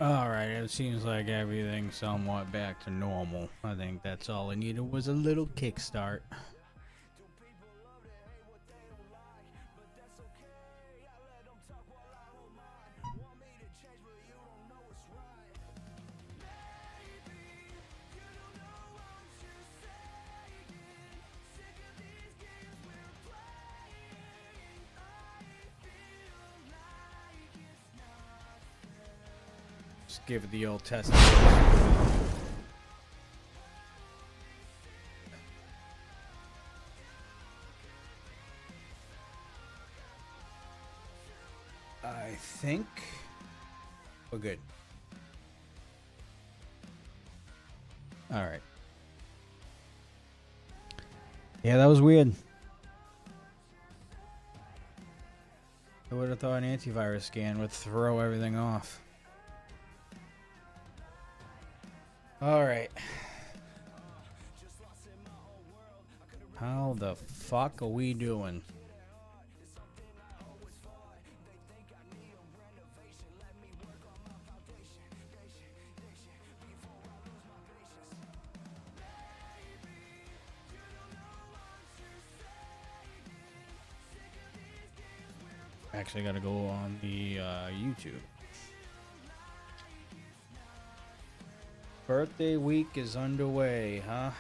Alright, it seems like everything's somewhat back to normal. I think that's all I needed was a little kickstart. Just give it the old test. I think we're good. Alright. Yeah, that was weird. I would have thought an antivirus scan would throw everything off. Alright. How the fuck are we doing? Actually, gotta go on the YouTube. Birthday week is underway, huh?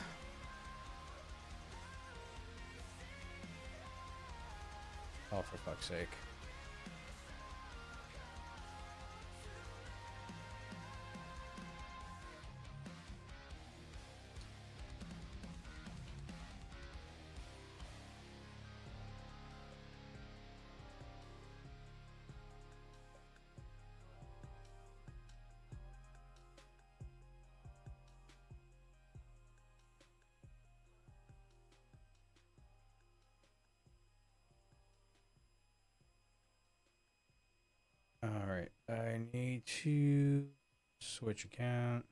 Oh, for fuck's sake. Alright, I need to switch account.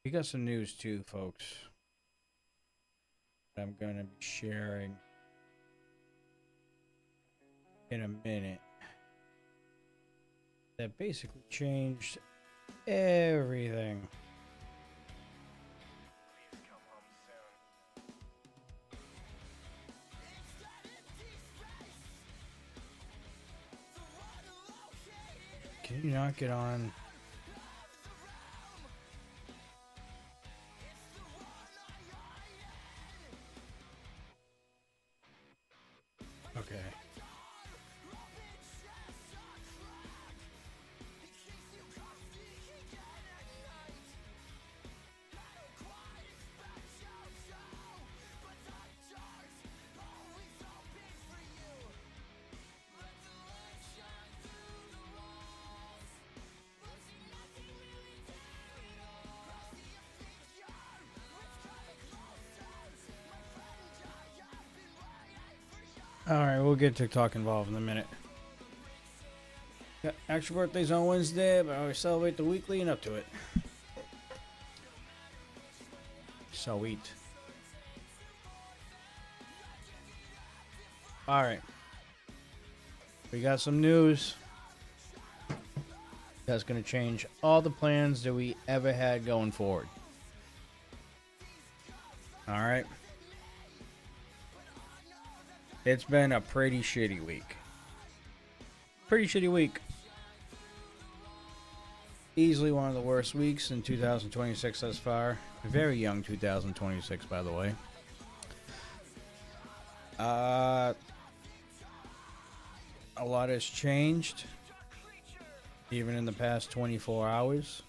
We got some news too, folks. I'm gonna be sharing in a minute. That basically changed everything. Can you not get on? Okay. Alright, we'll get TikTok involved in a minute. Got actual birthdays on Wednesday, but I always celebrate the weekly and up to it. Sweet. Alright. We got some news. That's going to change all the plans that we ever had going forward. Alright. It's been a pretty shitty week. Pretty shitty week. Easily one of the worst weeks in 2026 thus far. Very young 2026, by the way. A lot has changed, even in the past 24 hours.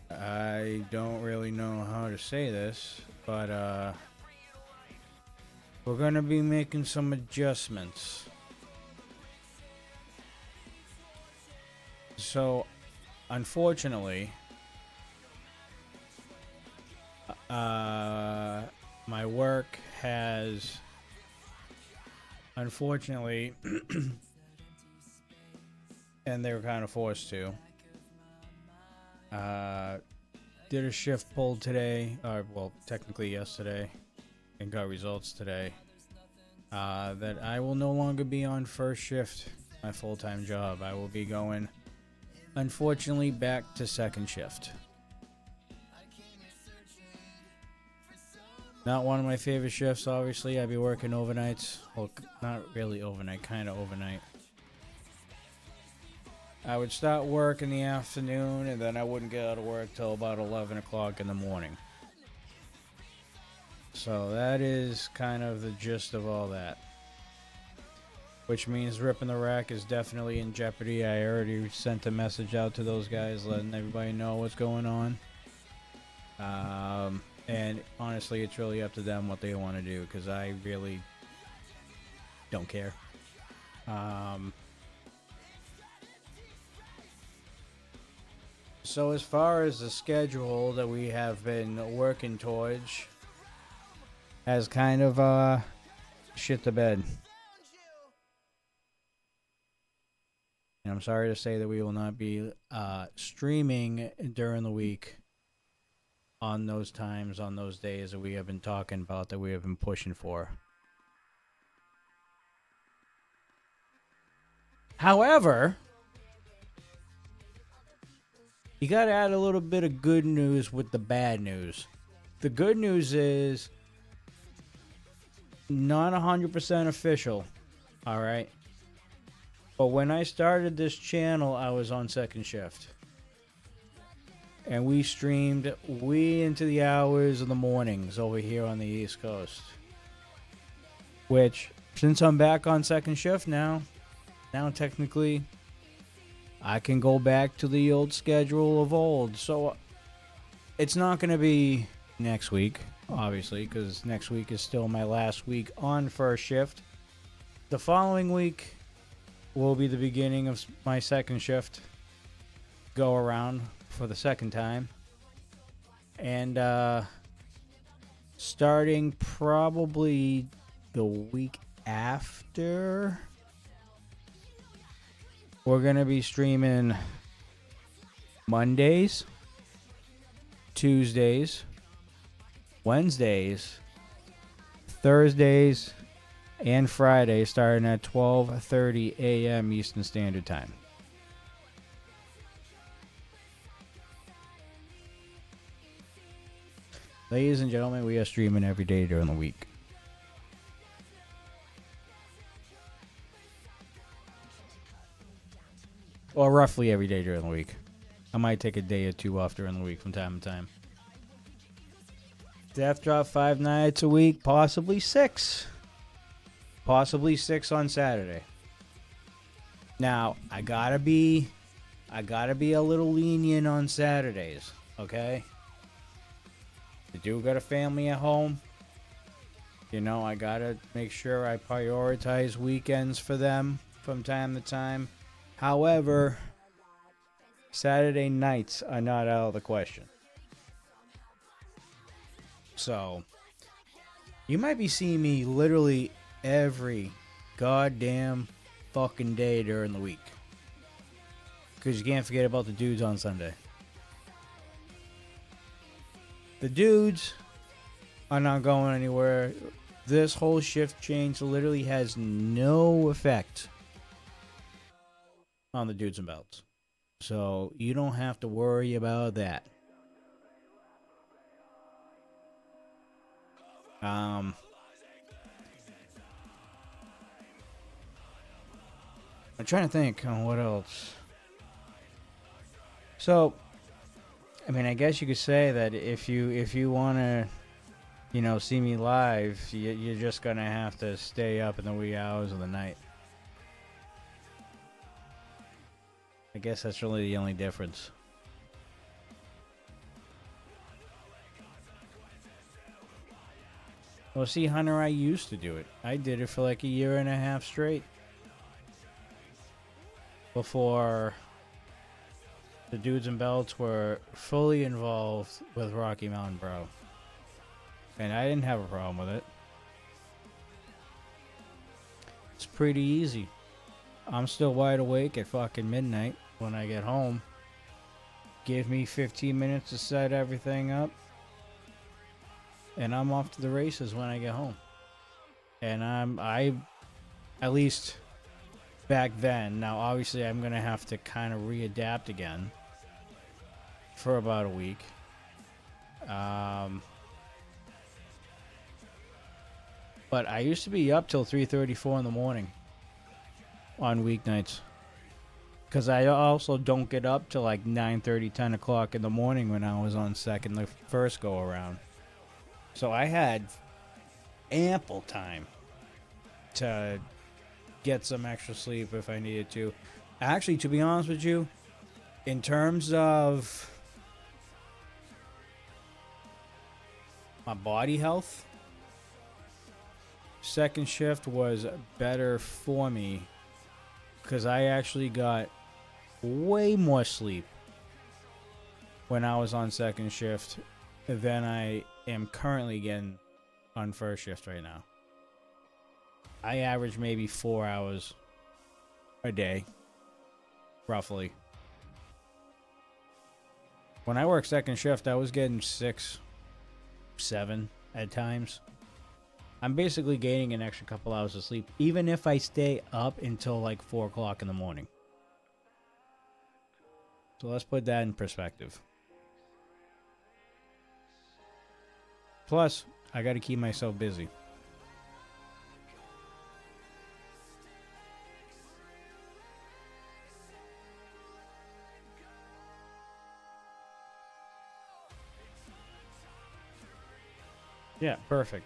I don't really know how to say this, but we're going to be making some adjustments. So, unfortunately, my work has, unfortunately, and they were kind of forced to, did a shift pull today, well, technically yesterday, and got results today, that I will no longer be on first shift my full-time job. I will be going, unfortunately, back to second shift. Not one of my favorite shifts, obviously. I'd be working overnights. Well, not really overnight, kind of overnight. I would start work in the afternoon, and then I wouldn't get out of work till about 11 o'clock in the morning. So that is kind of the gist of all that. Which means Ripping the Rack is definitely in jeopardy. I already sent a message out to those guys letting everybody know what's going on. And honestly, it's really up to them what they want to do, because I really don't care. So as far as the schedule that we have been working towards has kind of shit the bed. And I'm sorry to say that we will not be streaming during the week on those times, on those days that we have been talking about, that we have been pushing for. However, you got to add a little bit of good news with the bad news. The good news is not 100% official, all right? But when I started this channel, I was on second shift. And we streamed way into the hours of the mornings over here on the East Coast. Which, since I'm back on second shift now technically, I can go back to the old schedule of old. So, it's not going to be next week, obviously, because next week is still my last week on first shift. The following week will be the beginning of my second shift go around for the second time. And starting probably the week after, we're going to be streaming Mondays, Tuesdays, Wednesdays, Thursdays, and Fridays, starting at 12:30 a.m. Eastern Standard Time. Ladies and gentlemen, we are streaming every day during the week. Or roughly every day during the week. I might take a day or two off during the week from time to time. Death Drop 5 nights a week, possibly 6. Possibly 6 on Saturday. Now, I gotta be a little lenient on Saturdays, okay? I do got a family at home. You know, I gotta make sure I prioritize weekends for them from time to time. However, Saturday nights are not out of the question. So, you might be seeing me literally every goddamn fucking day during the week. Because you can't forget about the dudes on Sunday. The dudes are not going anywhere. This whole shift change literally has no effect on the dudes and belts. So you don't have to worry about that. I'm trying to think on what else. So, I mean, I guess you could say that if you want to, you know, see me live, you're just going to have to stay up in the wee hours of the night. I guess that's really the only difference. Well, see, Hunter, I used to do it. I did it for like a year and a half straight. Before the dudes and belts were fully involved with Rocky Mountain Bro. And I didn't have a problem with it. It's pretty easy. I'm still wide awake at fucking midnight when I get home. Give me 15 minutes to set everything up. And I'm off to the races when I get home. And I at least back then. Now, obviously, I'm going to have to kind of readapt again for about a week. But I used to be up till 3:34 in the morning on weeknights. Because I also don't get up till like 9:30, 10 o'clock in the morning when I was on second the first go around. So I had ample time to get some extra sleep if I needed to. Actually, to be honest with you, in terms of my body health, second shift was better for me because I actually got way more sleep when I was on second shift than I am currently getting on first shift right now. I average maybe 4 hours a day, roughly. When I worked second shift, I was getting 6, 7 at times. I'm basically gaining an extra couple hours of sleep, even if I stay up until like 4 o'clock in the morning. So let's put that in perspective. Plus, I got to keep myself busy. Yeah, perfect.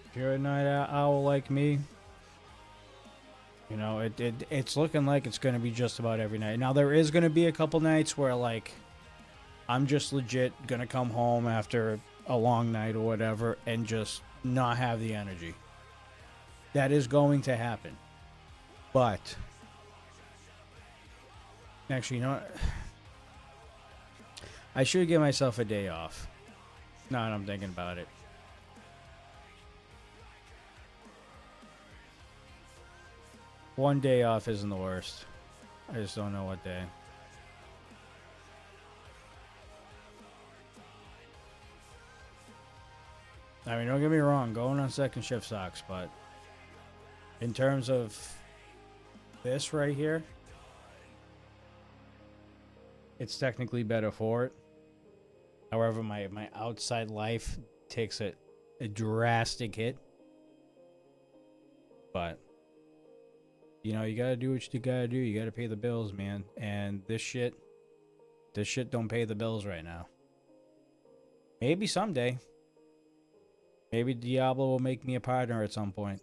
If you're a night owl like me, you know, it's looking like it's going to be just about every night. Now, there is going to be a couple nights where, like, I'm just legit going to come home after a long night or whatever and just not have the energy. That is going to happen. But, actually, you know what? I should give myself a day off. Now that I'm thinking about it. One day off isn't the worst. I just don't know what day. I mean, don't get me wrong, going on second shift sucks, but in terms of this right here, it's technically better for it. However, my outside life takes a drastic hit. But you know, you gotta do what you gotta do. You gotta pay the bills, man. And this shit don't pay the bills right now. Maybe someday. Maybe Diablo will make me a partner at some point.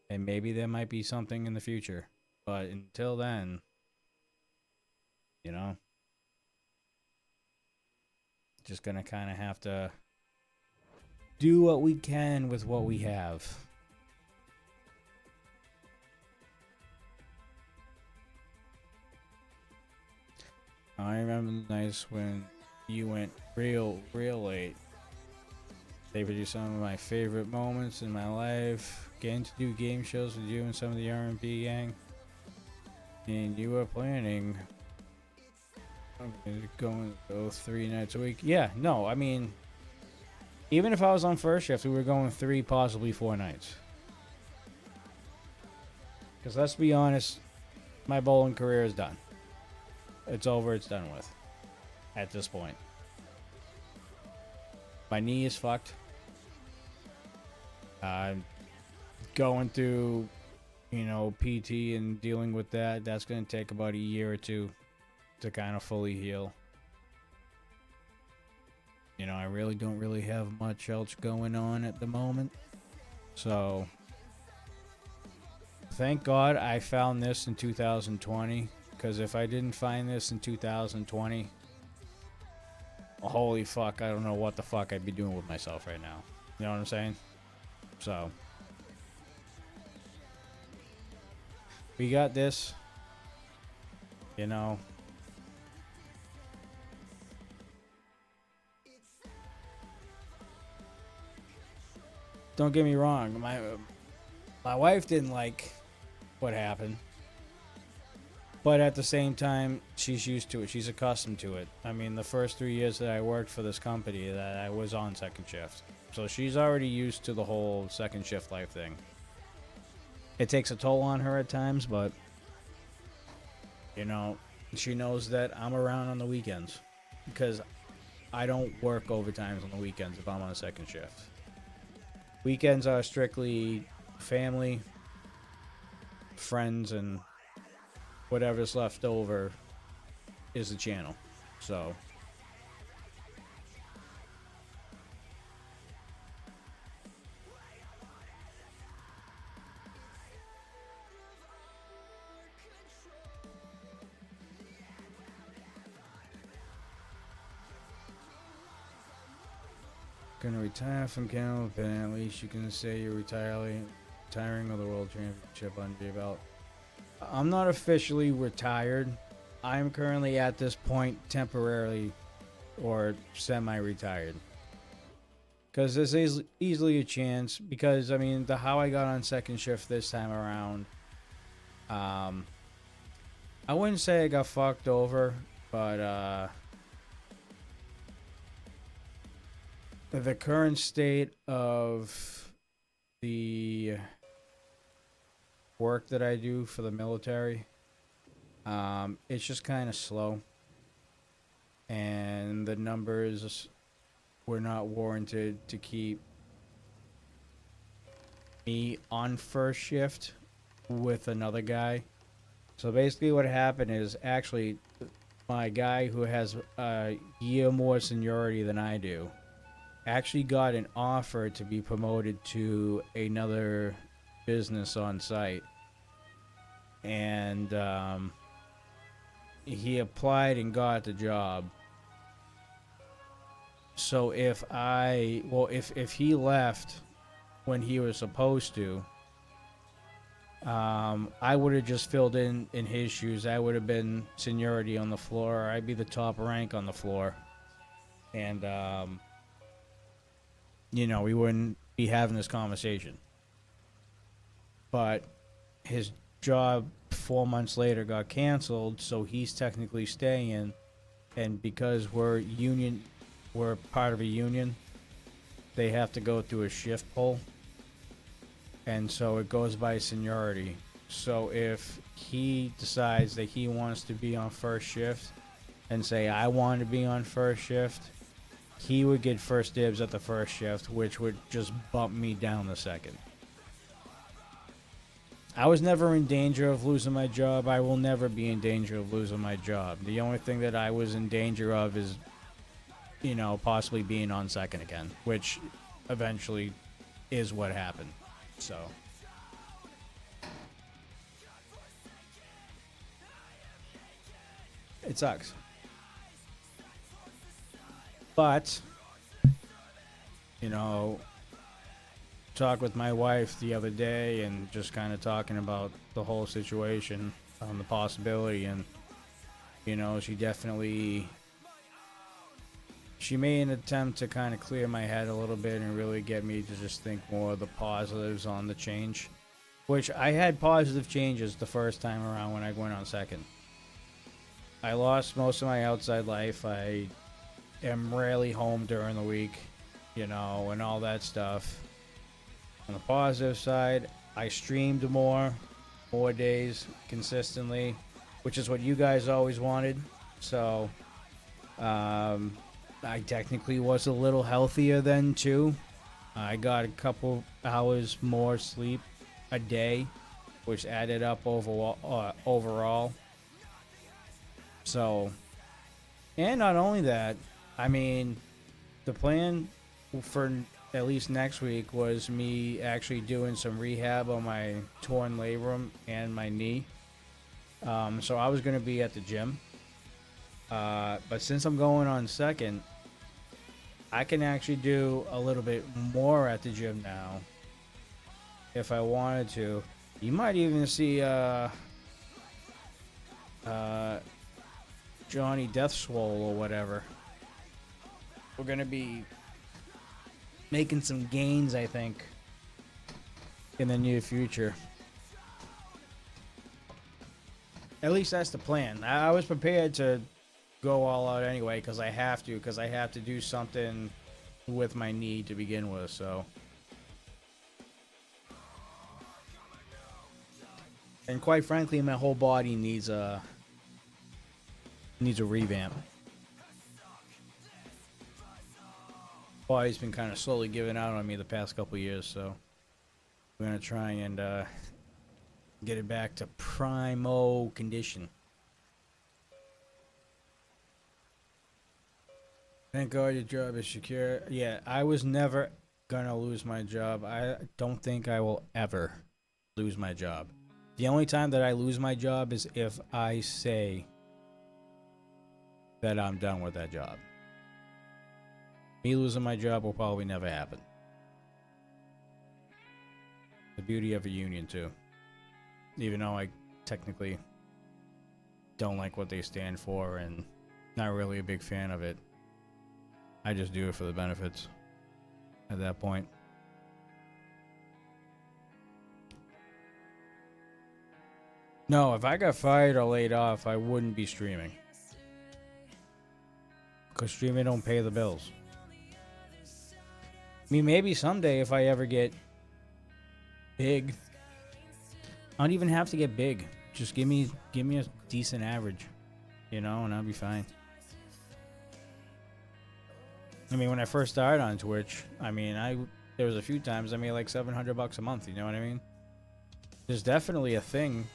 And maybe there might be something in the future. But until then, you know, just gonna kind of have to do what we can with what we have. I remember the nights when you went real late. They produced some of my favorite moments in my life. Getting to do game shows with you and some of the R&B gang. And you were planning on go 3 nights a week. Yeah, no, I mean, even if I was on first shift, we were going 3, possibly 4 nights. Because let's be honest, my bowling career is done. It's over, it's done with at this point. My knee is fucked. I'm going through, you know, PT and dealing with that. That's going to take about a year or 2 to kind of fully heal. You know, I really don't have much else going on at the moment. So, thank God I found this in 2020. Because if I didn't find this in 2020, holy fuck, I don't know what the fuck I'd be doing with myself right now. You know what I'm saying? So, we got this. You know. Don't get me wrong. My wife didn't like what happened. But at the same time, she's used to it. She's accustomed to it. I mean, the first 3 years that I worked for this company, that I was on second shift. So she's already used to the whole second shift life thing. It takes a toll on her at times, but you know, she knows that I'm around on the weekends because I don't work overtimes on the weekends if I'm on a second shift. Weekends are strictly family, friends, and whatever's left over is the channel. So gonna retire from Kennel, but at least you can say you're retiring with the World Championship under your belt. I'm not officially retired. I'm currently at this point temporarily or semi-retired. Because there's easily a chance, because I mean, how I got on second shift this time around, I wouldn't say I got fucked over, but the current state of the work that I do for the military, it's just kind of slow, and the numbers were not warranted to keep me on first shift with another guy. So basically what happened is, actually my guy who has a year more seniority than I do actually got an offer to be promoted to another business on site, and he applied and got the job. So if he left when he was supposed to, I would have just filled in his shoes. I would have been seniority on the floor. I'd be the top rank on the floor, and you know, we wouldn't be having this conversation. But his job 4 months later got canceled, so he's technically staying. And because we're part of a union, they have to go through a shift poll. And so it goes by seniority. So if he decides that he wants to be on first shift and say, I want to be on first shift, he would get first dibs at the first shift, which would just bump me down the second. I was never in danger of losing my job. I will never be in danger of losing my job. The only thing that I was in danger of is, you know, possibly being on second again, which eventually is what happened. So it sucks. But, you know, talked with my wife the other day and just kind of talking about the whole situation, the possibility, and, you know, she made an attempt to kind of clear my head a little bit and really get me to just think more of the positives on the change, which I had positive changes the first time around when I went on second. I lost most of my outside life. I am rarely home during the week, you know, and all that stuff. On the positive side, I streamed more days consistently, which is what you guys always wanted. So I technically was a little healthier then too. I got a couple hours more sleep a day, which added up overall. So, and not only that, I mean, the plan for at least next week was me actually doing some rehab on my torn labrum and my knee. So I was going to be at the gym. But since I'm going on second, I can actually do a little bit more at the gym now if I wanted to. You might even see Johnny Deathswole or whatever. We're going to be making some gains, I think, in the near future. At least that's the plan. I was prepared to go all out anyway because I have to do something with my knee to begin with. So And quite frankly, my whole body needs a revamp. Body's been kind of slowly giving out on me the past couple years, so we're gonna try and get it back to primo condition. Thank God your job is secure. Yeah, I was never gonna lose my job. I don't think I will ever lose my job. The only time that I lose my job is if I say that I'm done with that job. Me losing my job will probably never happen. The beauty of a union, too. Even though I technically don't like what they stand for and not really a big fan of it. I just do it for the benefits at that point. No, if I got fired or laid off, I wouldn't be streaming. Because streaming don't pay the bills. I mean, maybe someday if I ever get big. I don't even have to get big. Just give me a decent average, you know, and I'll be fine. I mean, when I first started on Twitch, I mean, there was a few times I made like $700 a month. You know what I mean? There's definitely a thing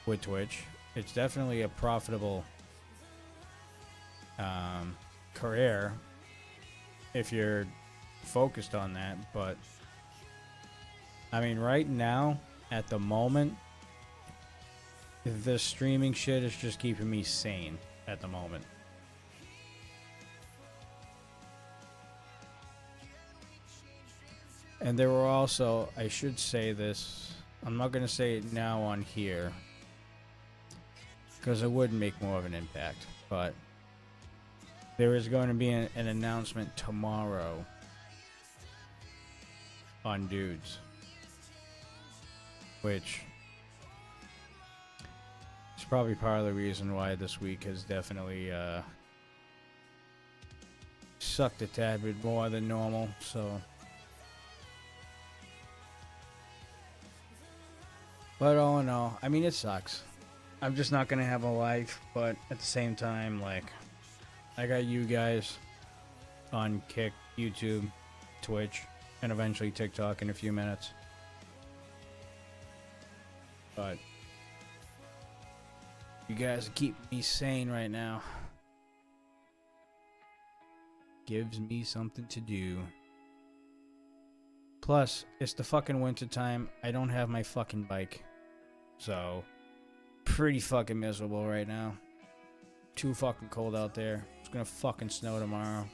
with Twitch. It's definitely a profitable career if you're focused on that. But I mean, right now, at the moment, the streaming shit is just keeping me sane at the moment. And there were also, I should say this, I'm not going to say it now on here, because it would make more of an impact, but there is going to be an announcement tomorrow on Dudes, which is probably part of the reason why this week has definitely sucked a tad bit more than normal, so... But all in all, I mean, it sucks. I'm just not going to have a life, but at the same time, like, I got you guys on Kick, YouTube, Twitch, and eventually TikTok in a few minutes. But you guys keep me sane right now. Gives me something to do. Plus, it's the fucking winter time. I don't have my fucking bike. So, pretty fucking miserable right now. Too fucking cold out there. It's gonna fucking snow tomorrow.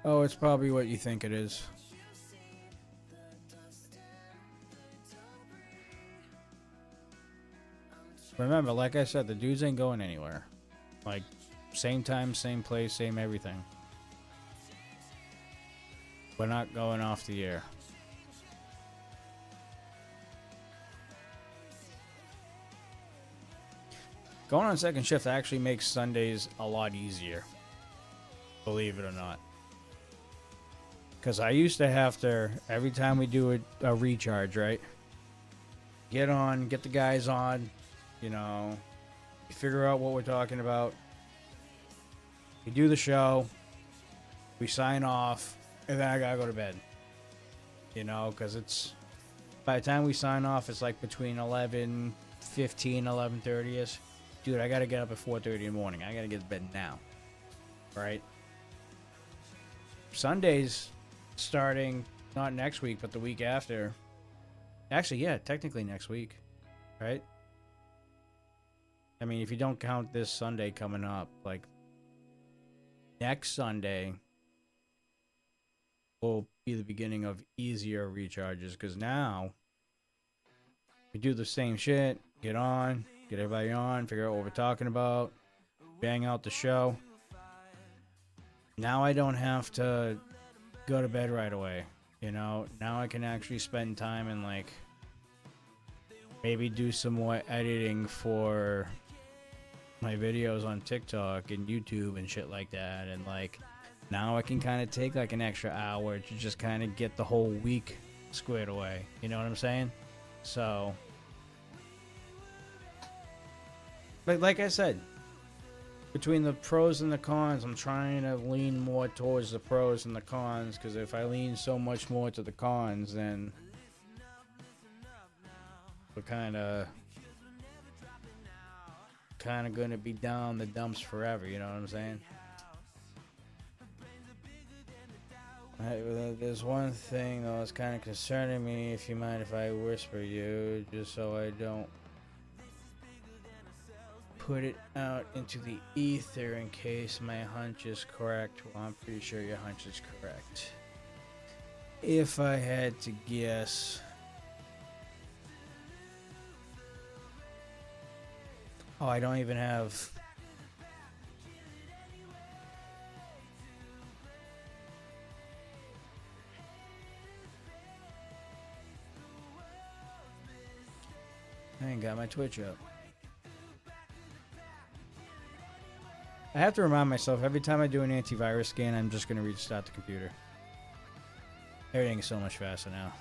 Oh, it's probably what you think it is. Remember, like I said, the dudes ain't going anywhere. Like, same time, same place, same everything. We're not going off the air. Going on second shift actually makes Sundays a lot easier. Believe it or not. Because I used to have to, every time we do a recharge, right? Get on, get the guys on. You know, figure out what we're talking about. We do the show. We sign off. And then I gotta go to bed. You know, because it's... By the time we sign off, it's like between 11:15, 11:30ish. Dude, I gotta get up at 4:30 in the morning. I gotta get to bed now. Right? Sundays, starting not next week, but the week after. Actually, yeah, technically next week. Right? I mean, if you don't count this Sunday coming up, like, next Sunday will be the beginning of easier recharges, because now we do the same shit, get on, get everybody on, figure out what we're talking about, bang out the show. Now I don't have to go to bed right away, you know? Now I can actually spend time and, like, maybe do some more editing for my videos on TikTok and YouTube and shit like that, and like now I can kind of take like an extra hour to just kind of get the whole week squared away. You know what I'm saying? So, but like I said, between the pros and the cons, I'm trying to lean more towards the pros and the cons, because if I lean so much more to the cons, then we're kind of going to be down the dumps forever, you know what I'm saying? There's one thing though that's kind of concerning me, if you mind if I whisper you, just so I don't put it out into the ether in case my hunch is correct. Well, I'm pretty sure your hunch is correct. If I had to guess, oh, I don't even have. I ain't got my Twitch up. I have to remind myself every time I do an antivirus scan, I'm just going to restart the computer. Everything is so much faster now.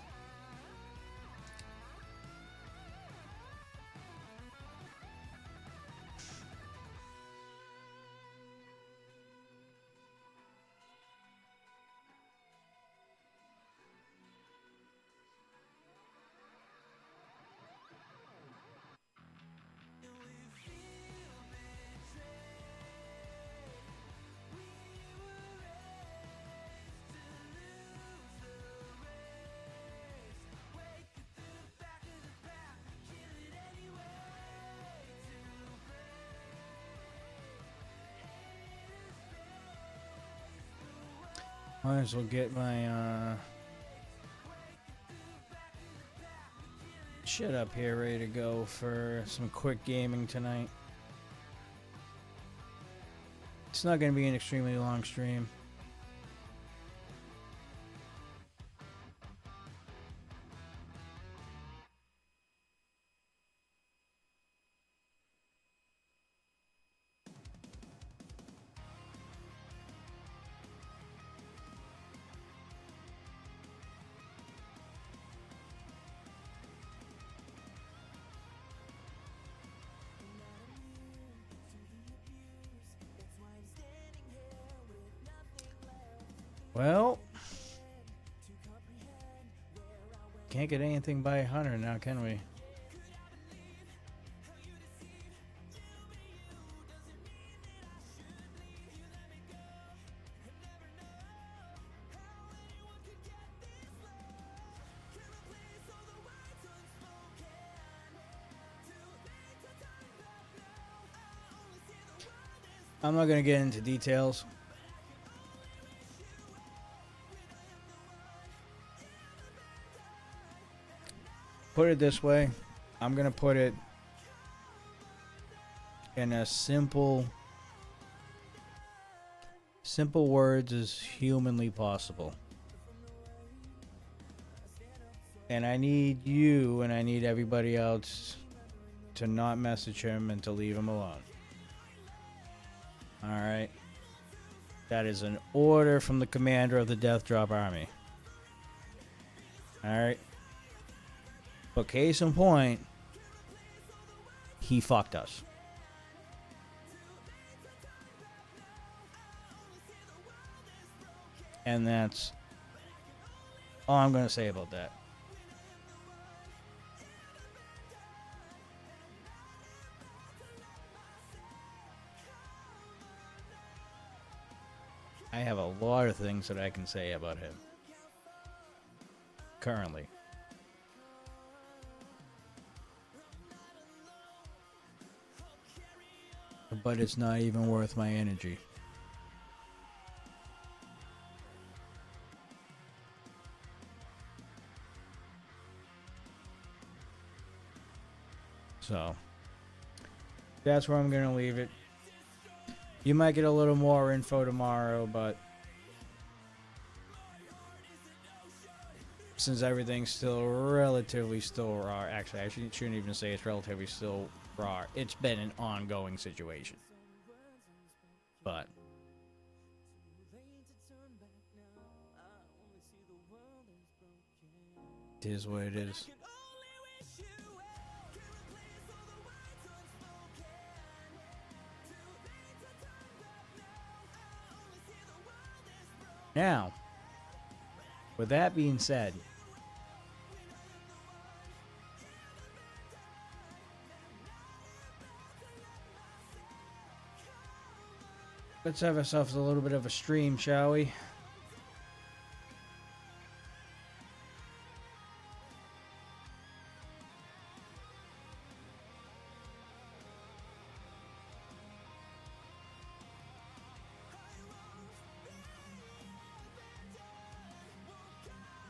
Might as well get my shit up here ready to go for some quick gaming tonight. It's not going to be an extremely long stream. Well, can't get anything by Hunter now, can we? I'm not going to get into details. Put it this way, I'm going to put it in as simple words as humanly possible. And I need you and I need everybody else to not message him and to leave him alone. Alright? That is an order from the commander of the Death Drop Army. Alright? But case in point, he fucked us. And that's all I'm going to say about that. I have a lot of things that I can say about him. Currently. But it's not even worth my energy. So, that's where I'm going to leave it. You might get a little more info tomorrow, but since everything's still relatively raw, actually I shouldn't even say it's relatively still Raw. It's been an ongoing situation. But it is what it is. Now, with that being said, let's have ourselves a little bit of a stream, shall we?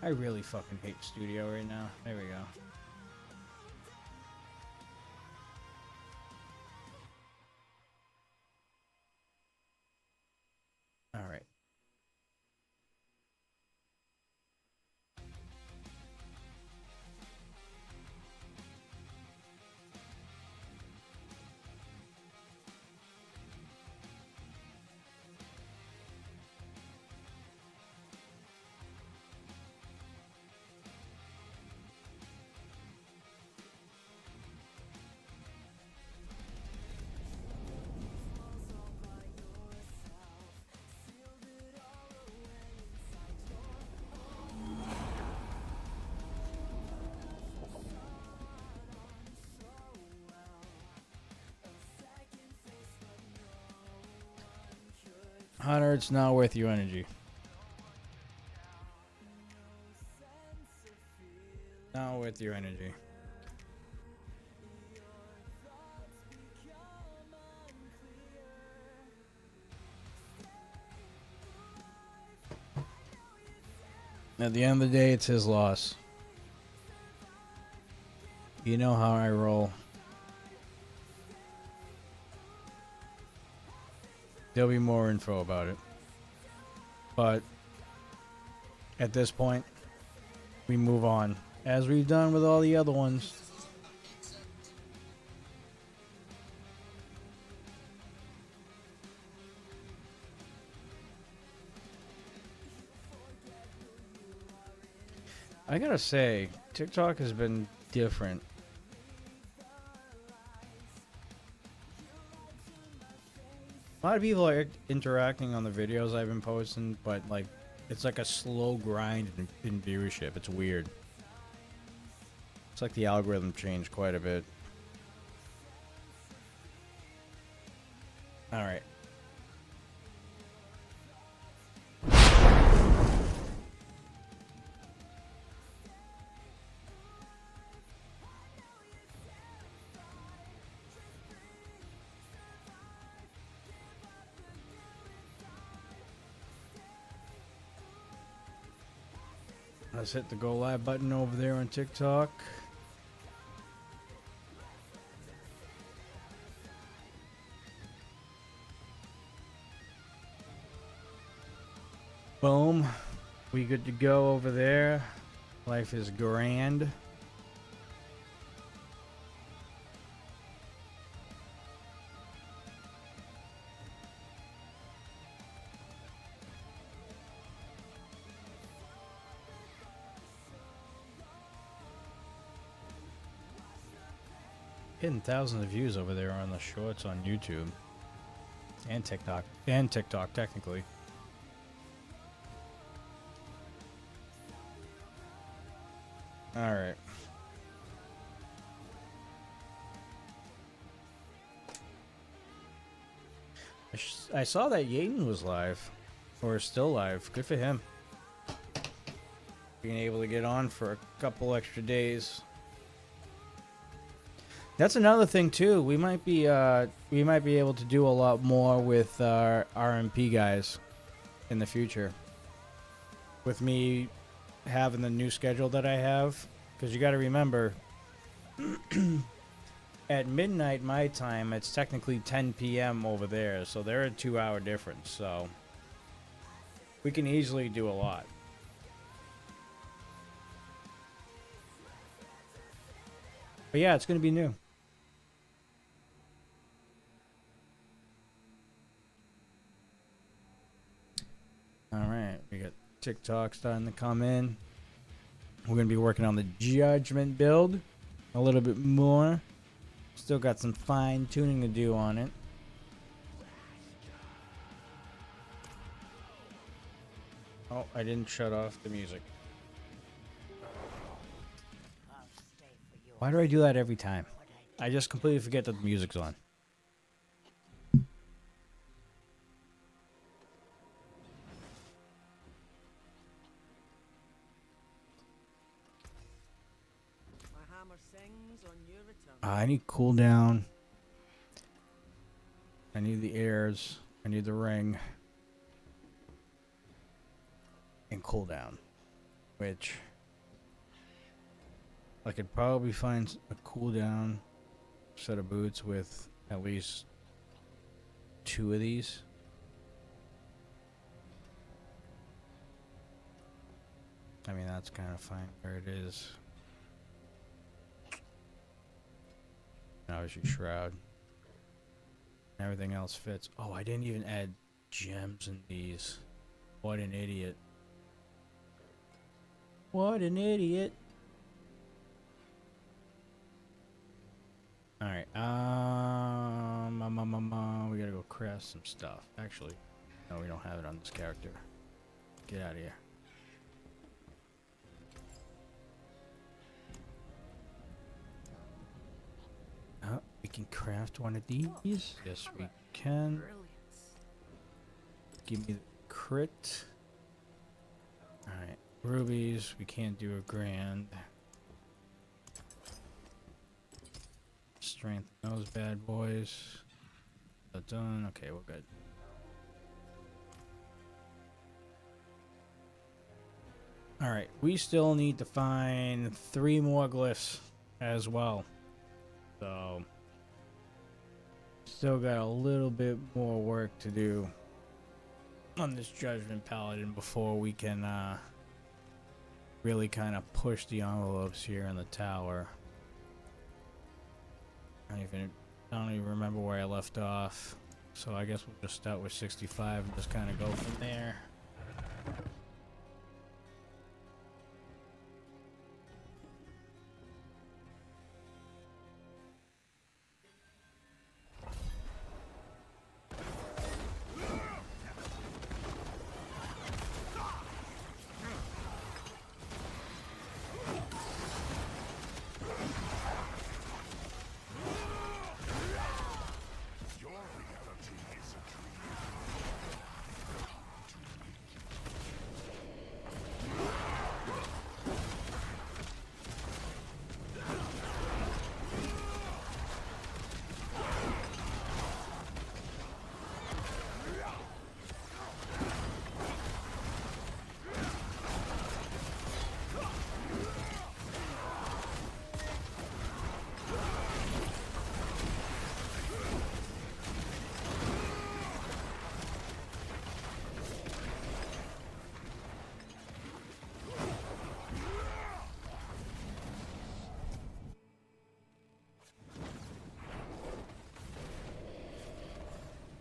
I really fucking hate studio right now. There we go. All right. Hunter, it's not worth your energy. Not worth your energy. At the end of the day, it's his loss. You know how I roll. There'll be more info about it. But at this point, we move on. As we've done with all the other ones. I gotta say, TikTok has been different. A lot of people are interacting on the videos I've been posting, but like, it's like a slow grind in viewership. It's weird. It's like the algorithm changed quite a bit. All right. Let's hit the go live button over there on TikTok. Boom. We good to go over there. Life is grand. Hitting thousands of views over there on the shorts on YouTube and TikTok technically. All right. I saw that Yaden was live, or still live. Good for him. Being able to get on for a couple extra days. That's another thing too. We might be able to do a lot more with our RMP guys in the future. With me having the new schedule that I have, because you got to remember, at midnight my time, it's technically 10 p.m. over there, so they're a 2-hour difference. So we can easily do a lot. But yeah, it's going to be new. TikTok starting to come in. We're going to be working on the Judgment build a little bit more. Still got some fine tuning to do on it. Oh, I didn't shut off the music. Why do I do that every time? I just completely forget that the music's on. I need cooldown. I need the airs. I need the ring. And cooldown. Which I could probably find a cooldown set of boots with at least 2 of these. I mean, that's kind of fine where it is. Obviously, Shroud. Everything else fits. Oh, I didn't even add gems in these. What an idiot. What an idiot. Alright, we gotta go craft some stuff. Actually, no, we don't have it on this character. Get out of here. Oh, we can craft one of these. Yes, we can. Give me the crit. Alright, rubies. We can't do a grand. Strength those bad boys. Done. Okay, we're good. Alright, we still need to find 3 more glyphs as well. So, still got a little bit more work to do on this Judgment Paladin before we can really kind of push the envelopes here in the tower. I don't even remember where I left off, so I guess we'll just start with 65 and just kind of go from there.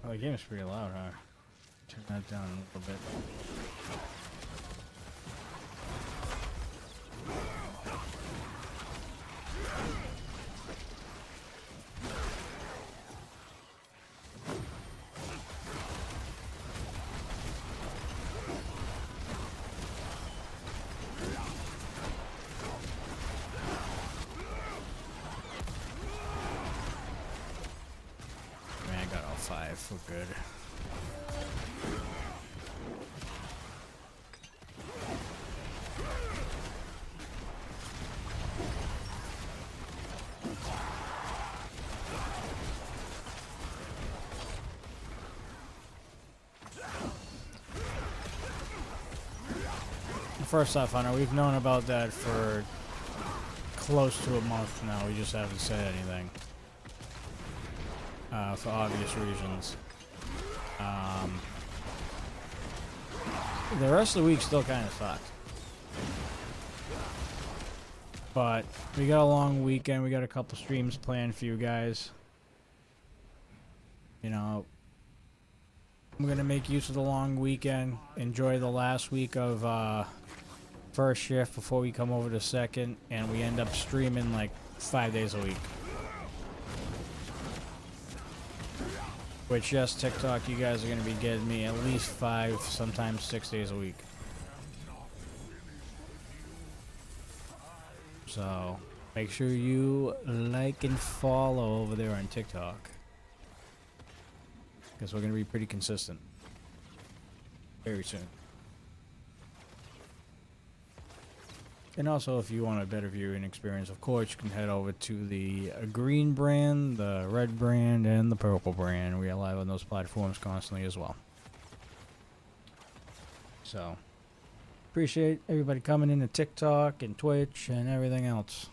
Oh, the game is pretty loud, huh? Turn that down a little bit. We're good. First off, Hunter, we've known about that for close to a month now. We just haven't said anything. For obvious reasons. The rest of the week still kind of sucked. But we got a long weekend. We got a couple streams planned for you guys. You know, I'm gonna make use of the long weekend. Enjoy the last week of first shift before we come over to second, and we end up streaming like 5 days a week. Which, yes, TikTok, you guys are gonna be getting me at least 5, sometimes 6 days a week. So make sure you like and follow over there on TikTok, because we're going to be pretty consistent very soon. And also, if you want a better viewing experience, of course, you can head over to the green brand, the red brand, and the purple brand. We are live on those platforms constantly as well. So appreciate everybody coming into TikTok and Twitch and everything else.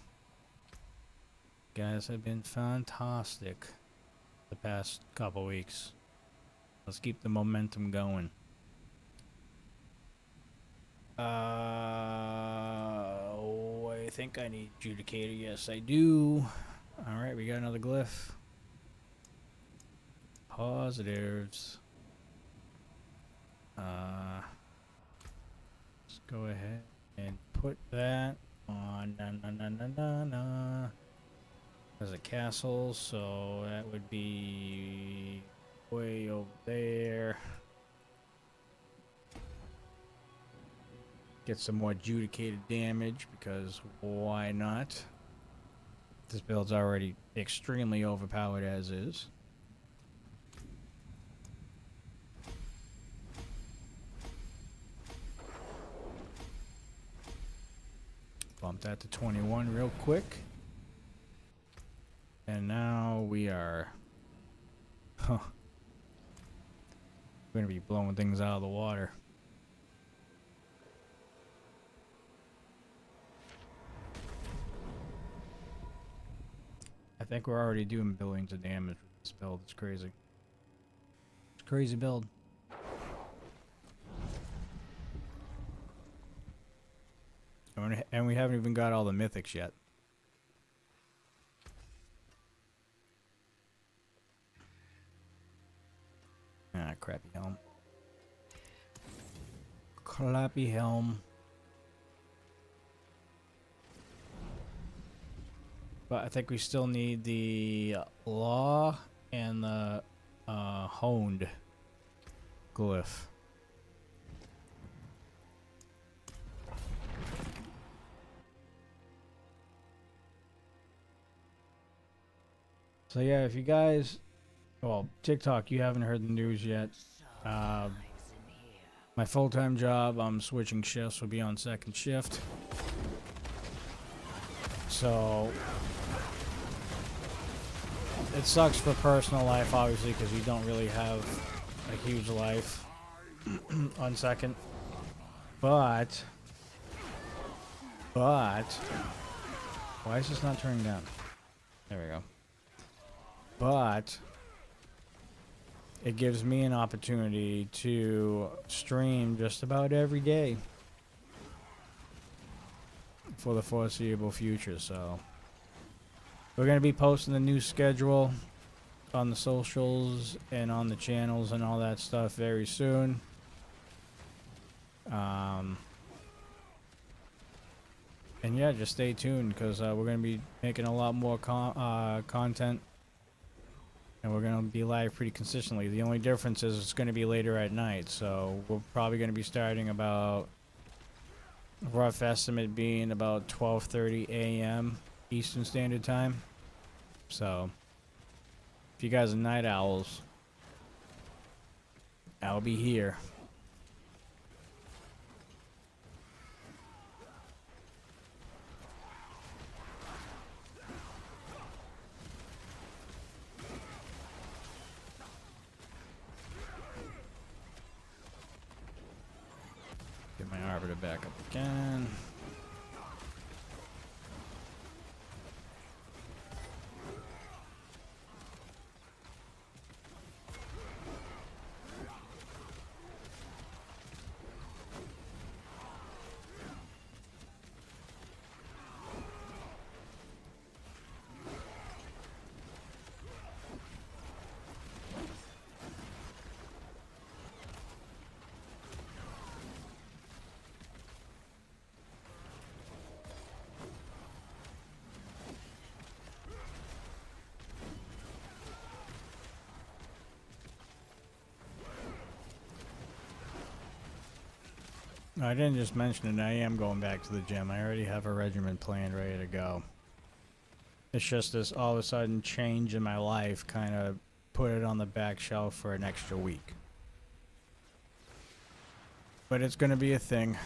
You guys have been fantastic the past couple weeks. Let's keep the momentum going. I think I need Judicator. Yes, I do. Alright, we got another glyph. Positives. Let's go ahead and put that on. There's a castle, so that would be way over there. Get some more Judicated damage, because why not? This build's already extremely overpowered as is. Bump that to 21 real quick. And now we are... We're going to be blowing things out of the water. I think we're already doing billions of damage with this build. It's crazy. It's a crazy build. And we haven't even got all the mythics yet. Ah, crappy helm. Crappy helm. But I think we still need the law and the honed glyph. So yeah, if you guys, well, TikTok, you haven't heard the news yet. My full-time job, I'm switching shifts, will be on second shift. So it sucks for personal life, obviously, because you don't really have a huge life on second. But why is this not turning down? There we go. But it gives me an opportunity to stream just about every day for the foreseeable future. So we're going to be posting the new schedule on the socials and on the channels and all that stuff very soon. And yeah, just stay tuned, because we're going to be making a lot more content. And we're going to be live pretty consistently. The only difference is it's going to be later at night. So we're probably going to be starting about, rough estimate being about 12:30 a.m. Eastern Standard Time. So if you guys are night owls, I'll be here. Get my arbiter back up again. I didn't just mention it. I am going back to the gym. I already have a regimen planned, ready to go. It's just this all of a sudden change in my life kind of put it on the back shelf for an extra week. But it's going to be a thing.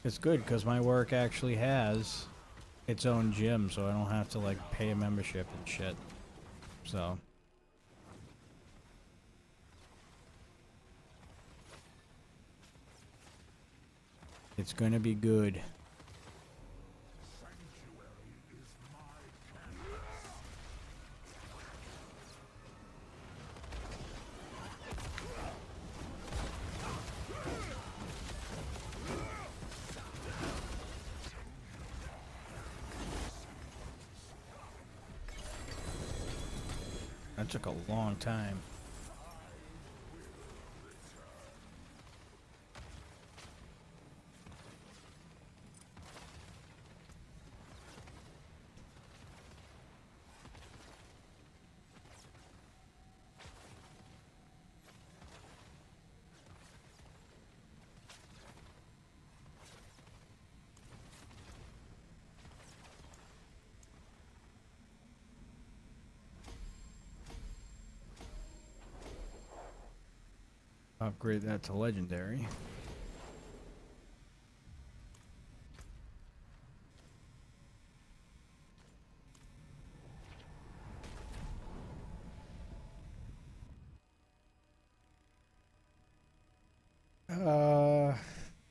It's good because my work actually has its own gym, so I don't have to like pay a membership and shit. So it's going to be good. That took a long time. Upgrade that to legendary.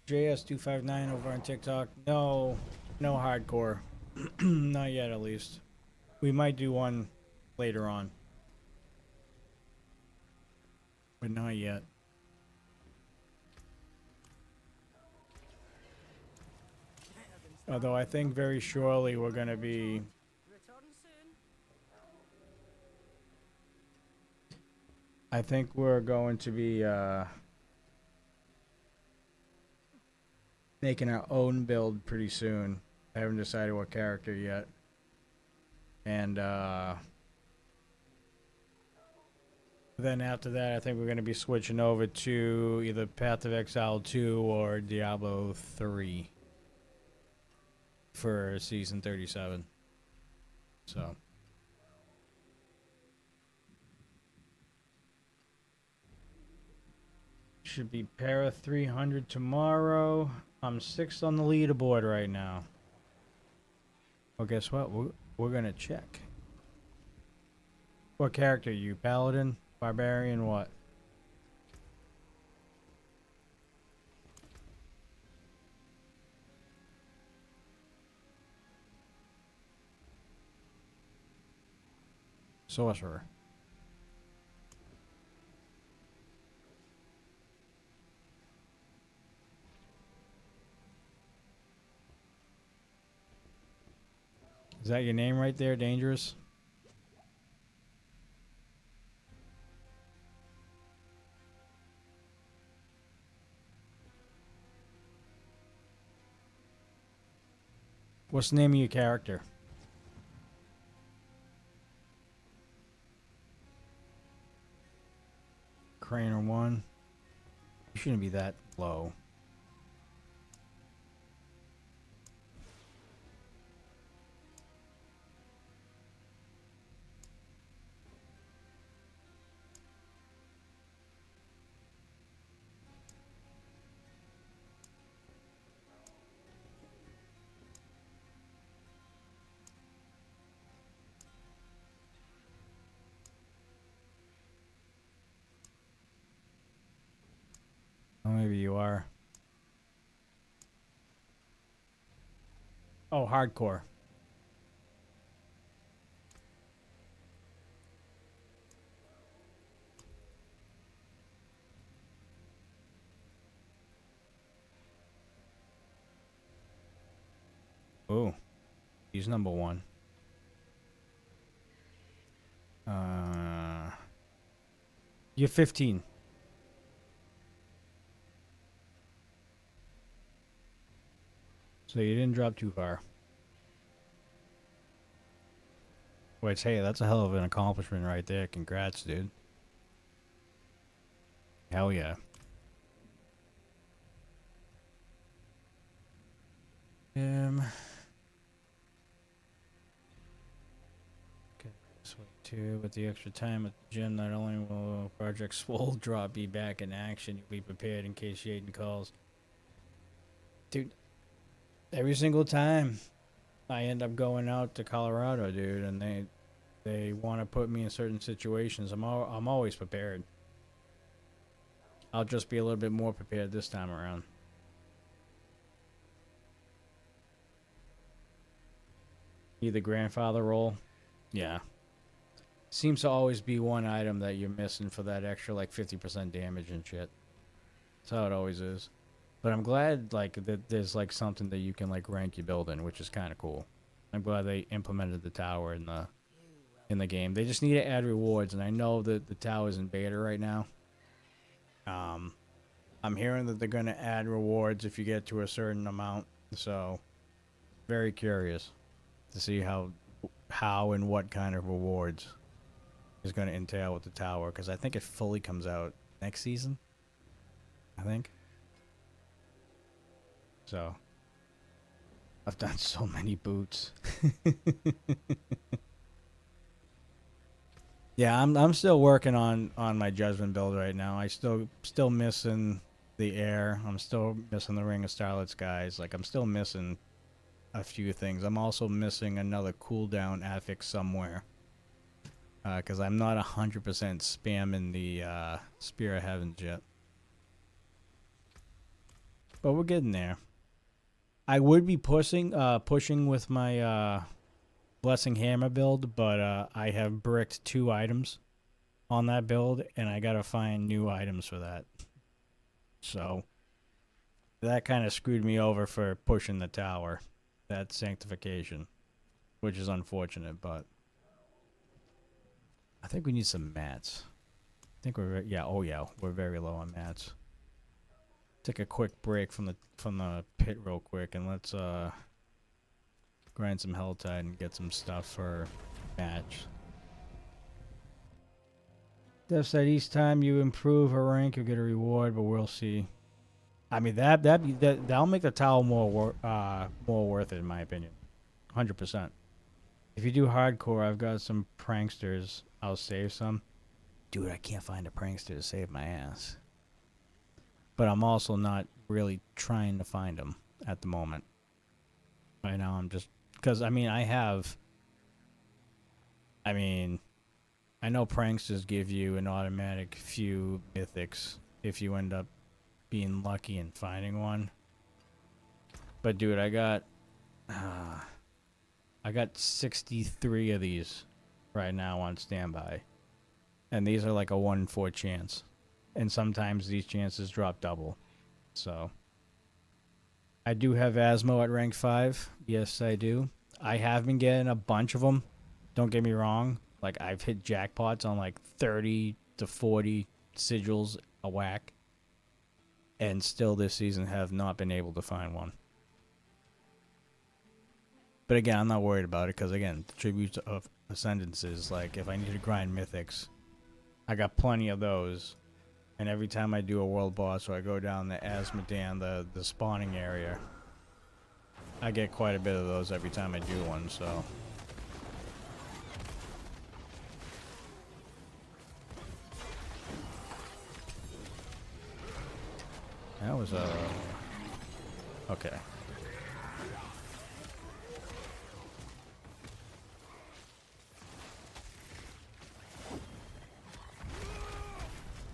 JS259 over on TikTok. No hardcore. Not yet, at least. We might do one later on, but not yet. Although I think very surely we're gonna be. I think we're going to be making our own build pretty soon. I haven't decided what character yet. And then after that, I think we're going to be switching over to either Path of Exile 2 or Diablo 3 for Season 37. So. Should be Para 300 tomorrow. I'm 6th on the leaderboard right now. Well, guess what? We're gonna check. What character are you? Paladin? Barbarian? What? Sorcerer. Is that your name right there, Dangerous? What's the name of your character? Craner 1. You shouldn't be that low. Oh, maybe you are. Oh, hardcore. Oh, he's number 1. You're 15. So you didn't drop too far. Wait, hey, that's a hell of an accomplishment right there. Congrats, dude. Hell yeah. too. With the extra time at the gym, not only will Project Swole Drop be back in action, you'll be prepared in case Shaden calls. Dude, every single time I end up going out to Colorado, dude, and they want to put me in certain situations, I'm always prepared. I'll just be a little bit more prepared this time around. Either grandfather role. Yeah. Seems to always be one item that you're missing for that extra like 50% damage and shit. That's how it always is. But I'm glad like that there's like something that you can like rank your build in, which is kind of cool. I'm glad they implemented the tower in the game. They just need to add rewards, and I know that the tower's in beta right now. I'm hearing that they're gonna add rewards if you get to a certain amount. So very curious to see how and what kind of rewards is going to entail with the tower, because I think it fully comes out next season, I think. So I've done so many boots. Yeah, I'm still working on my judgment build right now. I still missing the air. I'm still missing the Ring of Starlit Skies. Like, I'm still missing a few things. I'm also missing another cooldown affix somewhere, because I'm not 100% spamming the Spear of Heavens yet. But we're getting there. I would be pushing with my Blessing Hammer build, but I have bricked 2 items on that build, and I gotta find new items for that. So that kind of screwed me over for pushing the tower. That sanctification, which is unfortunate, but I think we need some mats. I think we're we're very low on mats. Take a quick break from the pit real quick, and let's grind some Helltide and get some stuff for match. Dev said each time you improve a rank, you get a reward, but we'll see. I mean that'll make the tower more worth it, in my opinion, 100%. If you do hardcore, I've got some pranksters. I'll save some. Dude, I can't find a prankster to save my ass. But I'm also not really trying to find them at the moment. Right now, I'm just because I know pranksters give you an automatic few mythics if you end up being lucky and finding one. But dude, I got 63 of these right now on standby, and these are like a 1 in 4 chance, and sometimes these chances drop double. So I do have Asmo at rank 5. Yes, I do. I have been getting a bunch of them, don't get me wrong. Like, I've hit jackpots on like 30 to 40 sigils a whack, and still this season have not been able to find one. But again, I'm not worried about it, because again, the tributes of Ascendances, like if I need to grind mythics, I got plenty of those. And every time I do a world boss or I go down the Azmodan, the spawning area, I get quite a bit of those every time I do one, so. That was okay.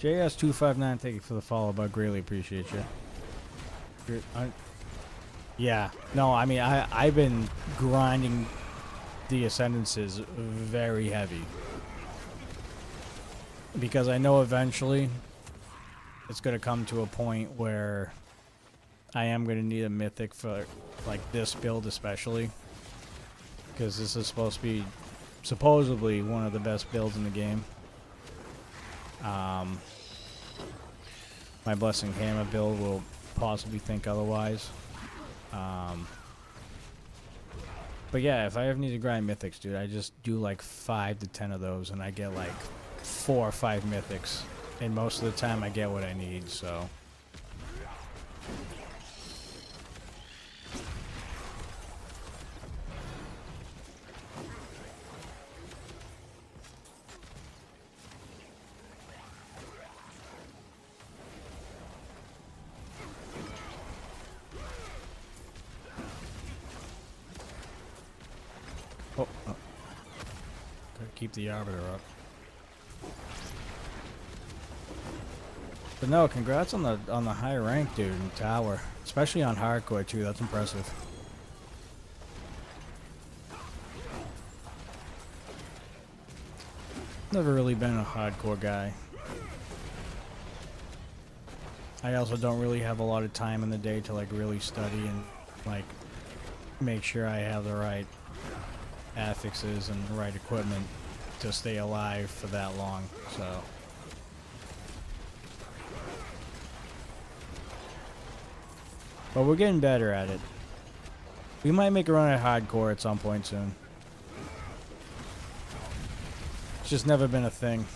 JS259, thank you for the follow, but I greatly appreciate you. Yeah, no, I mean, I've been grinding the Ascendances very heavy, because I know eventually it's going to come to a point where I am going to need a mythic for like this build especially, because this is supposed to be supposedly one of the best builds in the game. My Blessing Hammer build will possibly think otherwise. But yeah, if I ever need to grind mythics, dude, I just do like 5 to 10 of those, and I get like 4 or 5 mythics. And most of the time I get what I need, so. Oh, oh. Gotta keep the arbiter up. But no, congrats on the high rank, dude, in tower. Especially on hardcore too. That's impressive. Never really been a hardcore guy. I also don't really have a lot of time in the day to like really study and like make sure I have the right affixes and the right equipment to stay alive for that long. So but we're getting better at it. We might make a run at hardcore at some point soon. It's just never been a thing.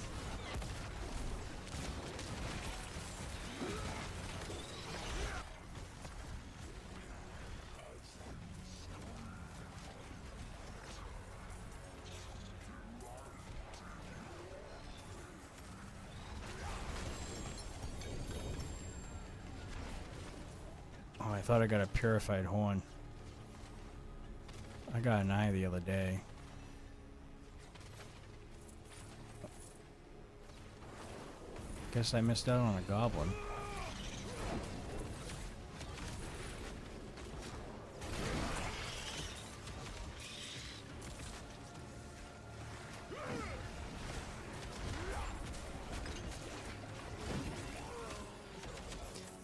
Oh, I thought I got a purified horn. I got an eye the other day. Guess I missed out on a goblin.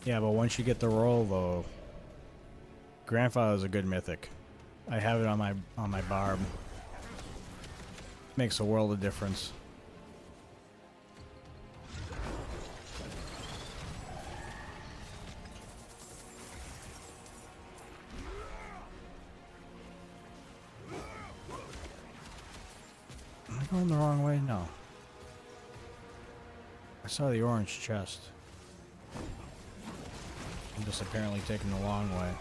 Yeah, but once you get the roll though, Grandfather's a good mythic. I have it on my barb. Makes a world of difference. Am I going the wrong way? No. I saw the orange chest. I'm just apparently taking the long way.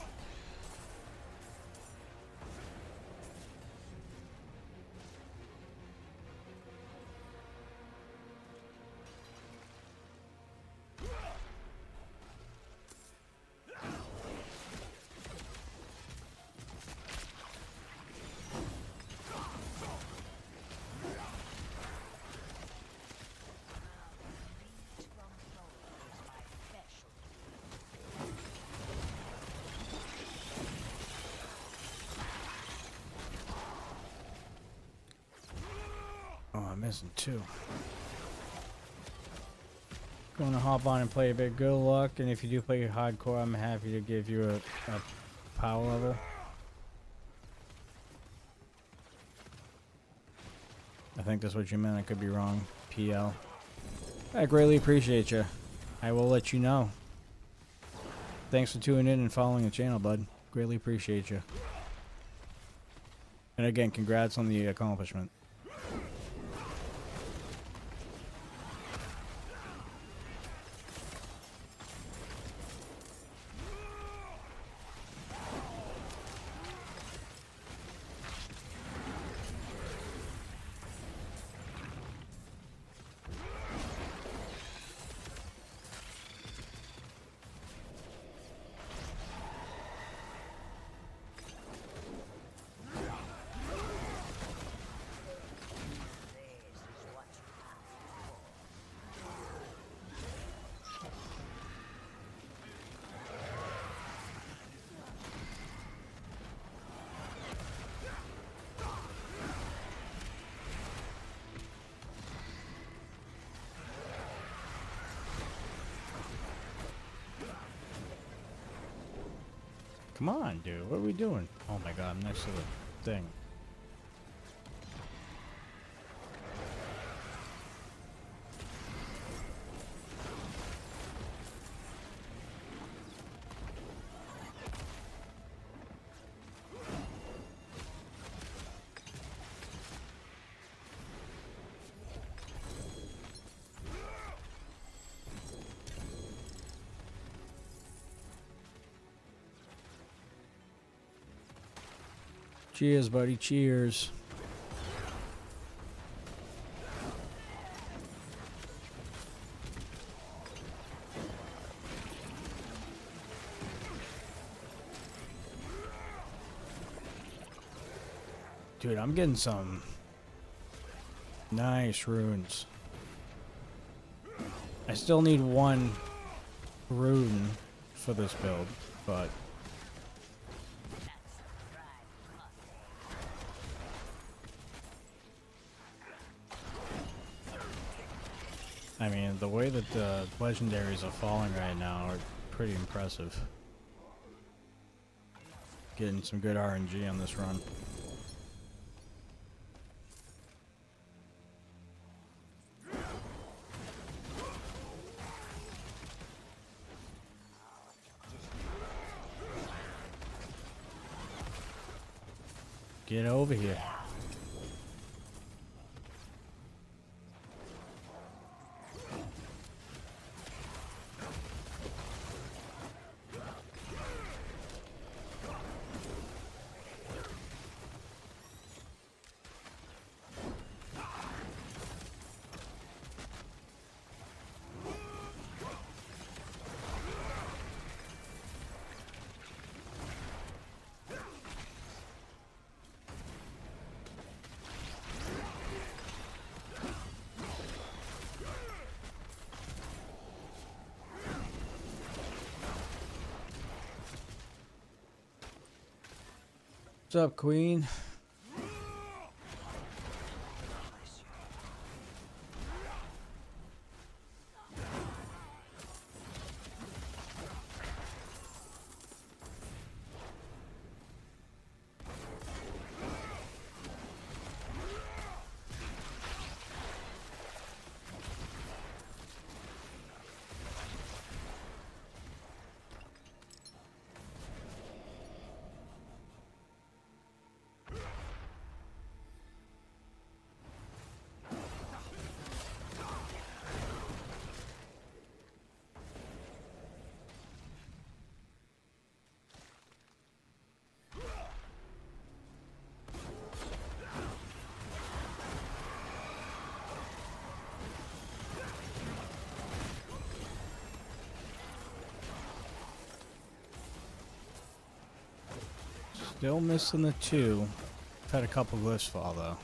Oh, I'm missing two. Gonna hop on and play a bit. Good luck, and if you do play hardcore, I'm happy to give you a power level. I think that's what you meant. I could be wrong. PL. I greatly appreciate you. I will let you know. Thanks for tuning in and following the channel, bud. Greatly appreciate you. And again, congrats on the accomplishment. Come on, dude. What are we doing? Oh my god, I'm next to the thing. Cheers, buddy. Cheers. Dude, I'm getting some nice runes. I still need one rune for this build, but I mean, the way that the legendaries are falling right now are pretty impressive. Getting some good RNG on this run. Get over here. What's up, Queen? Still missing the 2. I've had a couple glyphs fall though.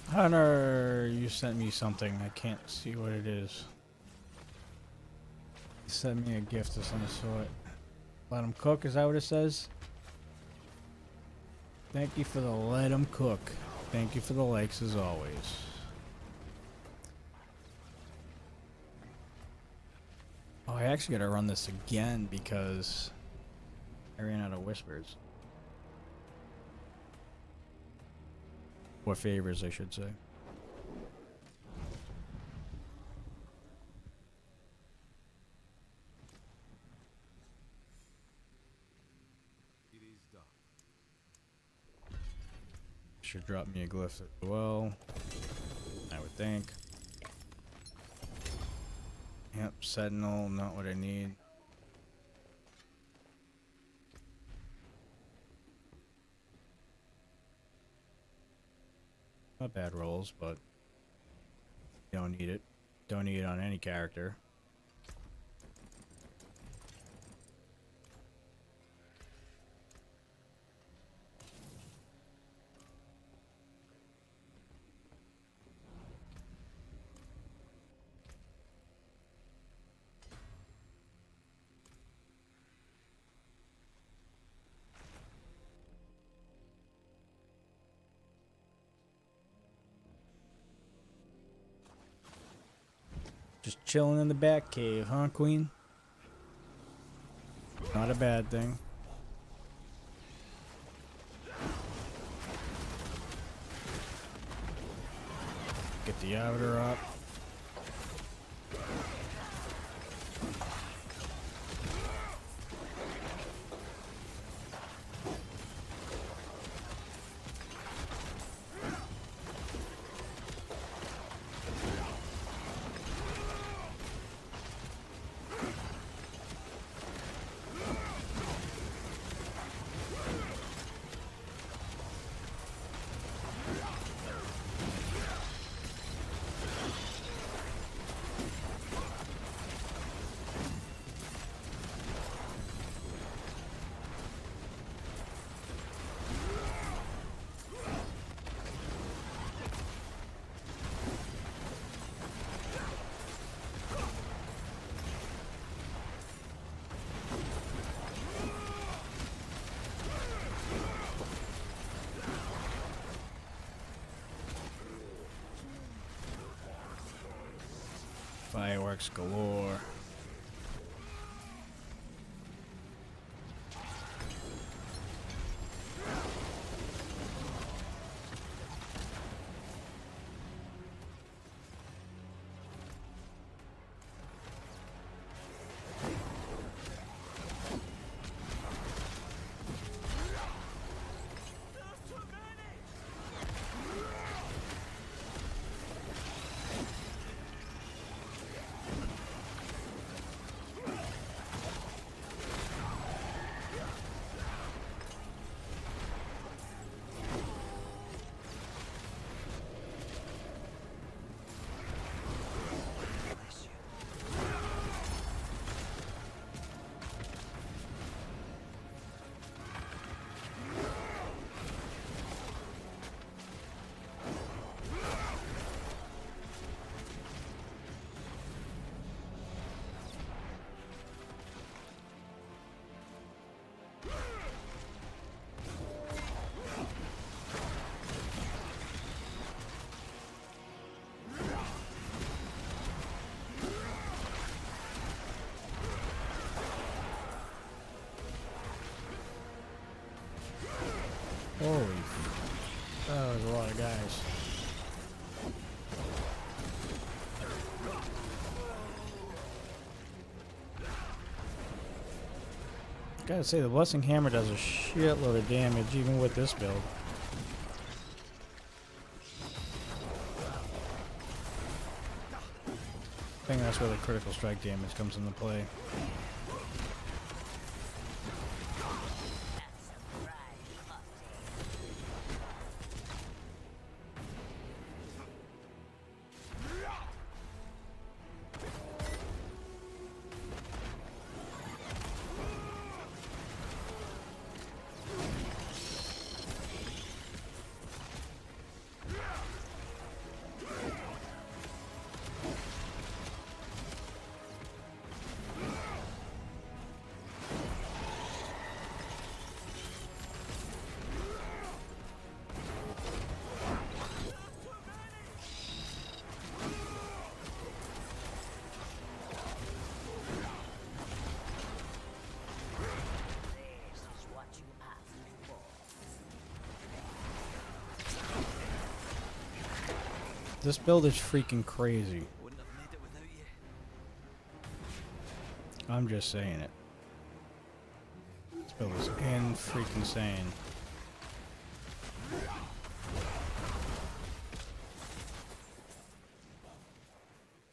Hunter, you sent me something. I can't see what it is. You sent me a gift of some sort. Let him cook, is that what it says? Thank you for the let him cook. Thank you for the likes as always. Oh, I actually gotta run this again because I ran out of whispers. Or favors, I should say. Should drop me a glyph as well, I would think. Yep, Sentinel, not what I need. Not bad rolls, but don't need it. Don't need it on any character. Just chilling in the back cave, huh, Queen? Not a bad thing. Get the outer up. Fireworks galore. Holy, that was a lot of guys. Gotta say, the Blessing Hammer does a shitload of damage even with this build. I think that's where the critical strike damage comes into play. This build is freaking crazy. Wouldn't have made it without you. I'm just saying it. This build is freaking insane.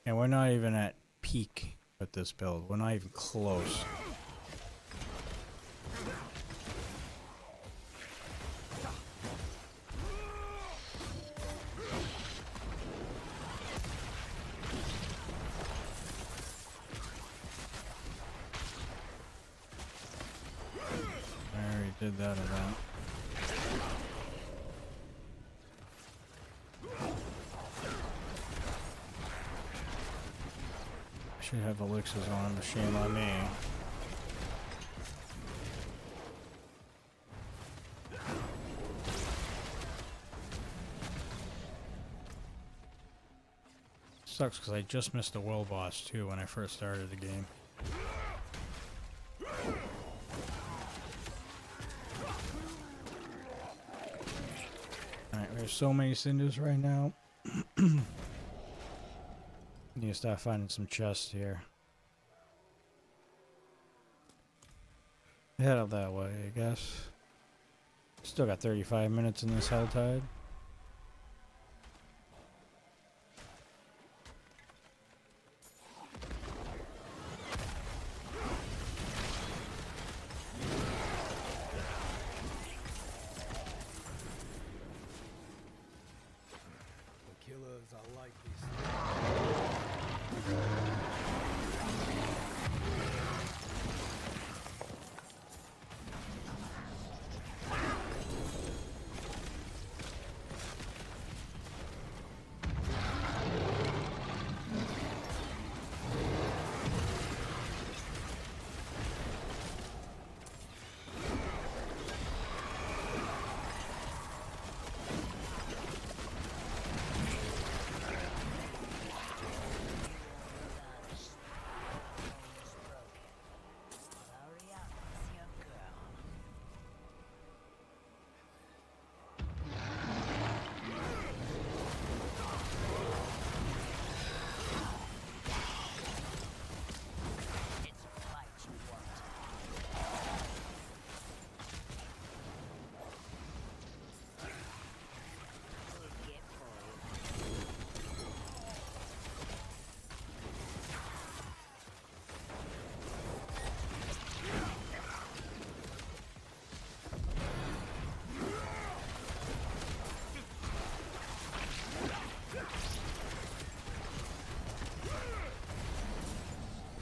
And we're not even at peak with this build. We're not even close. Did that event. I should have elixirs on him, shame on me. Sucks because I just missed the world boss too when I first started the game. There's so many cinders right now. Need to start finding some chests here. Head up that way, I guess. Still got 35 minutes in this Helltide.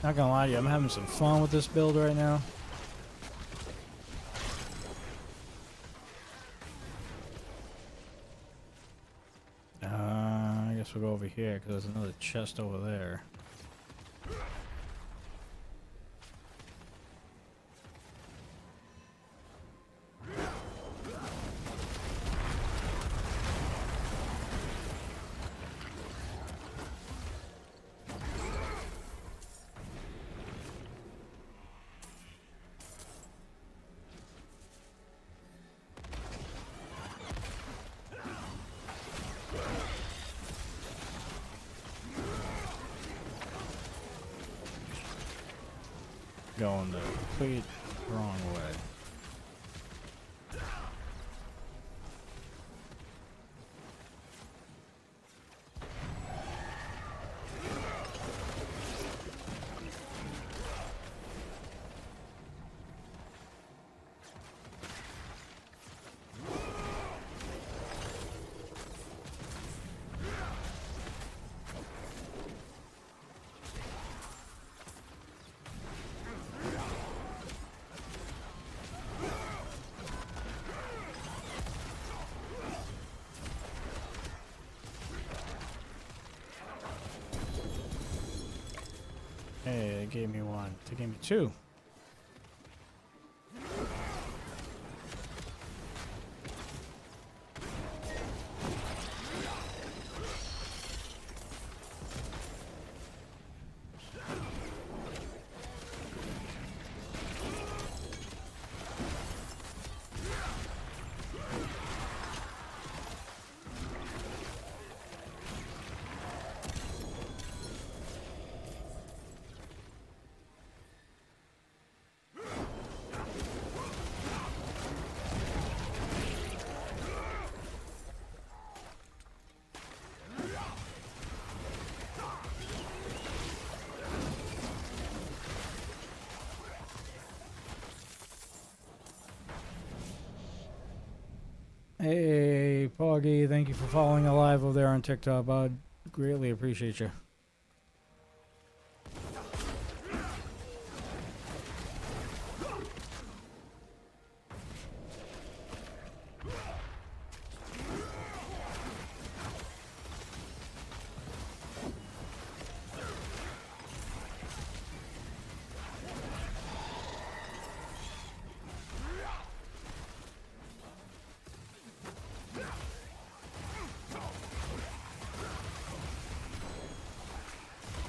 Not gonna lie to you, I'm having some fun with this build right now. I guess we'll go over here because there's another chest over there. Going the complete wrong way. Hey, they gave me one. They gave me two. Hey, Poggy, thank you for following alive over there on TikTok, bud. Greatly appreciate you.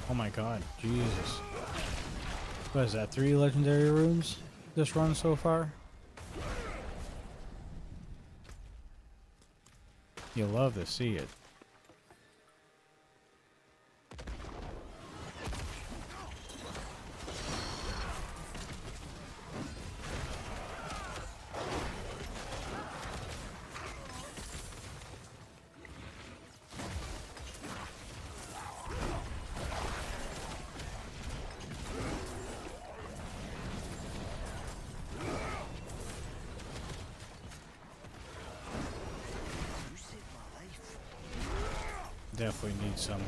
Oh my god, Jesus. What is that, 3 legendary rooms this run so far? You love to see it. Definitely need some,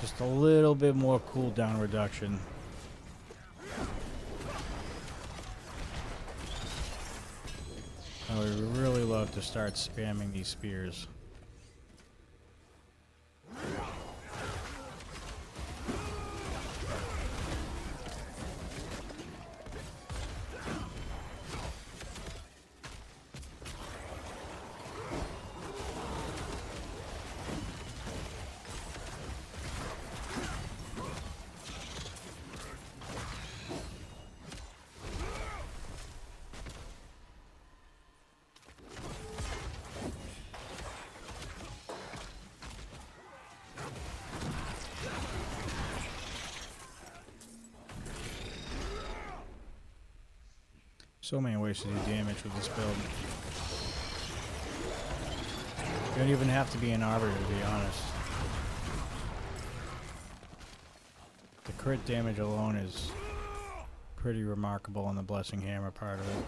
just a little bit more cooldown reduction. I would really love to start spamming these spears. So many ways to do damage with this build. You don't even have to be an arbiter, to be honest. The crit damage alone is pretty remarkable on the Blessing Hammer part of it.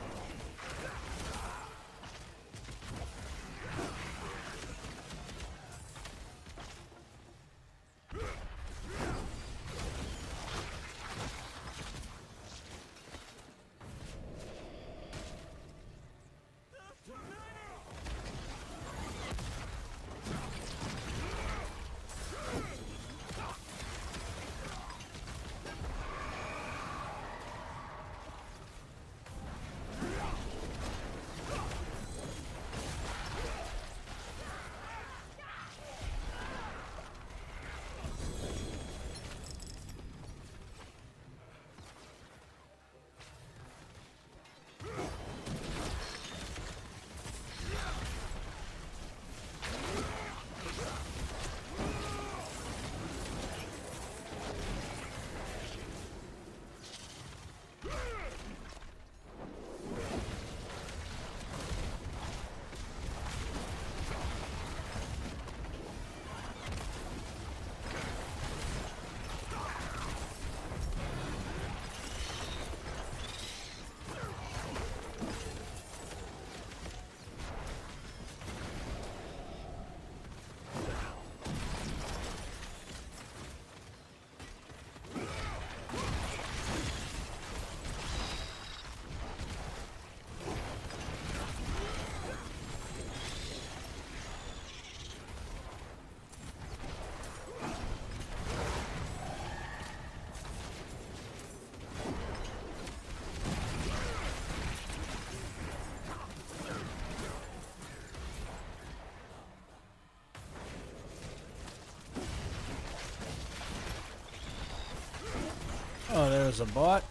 Oh, there's a bot.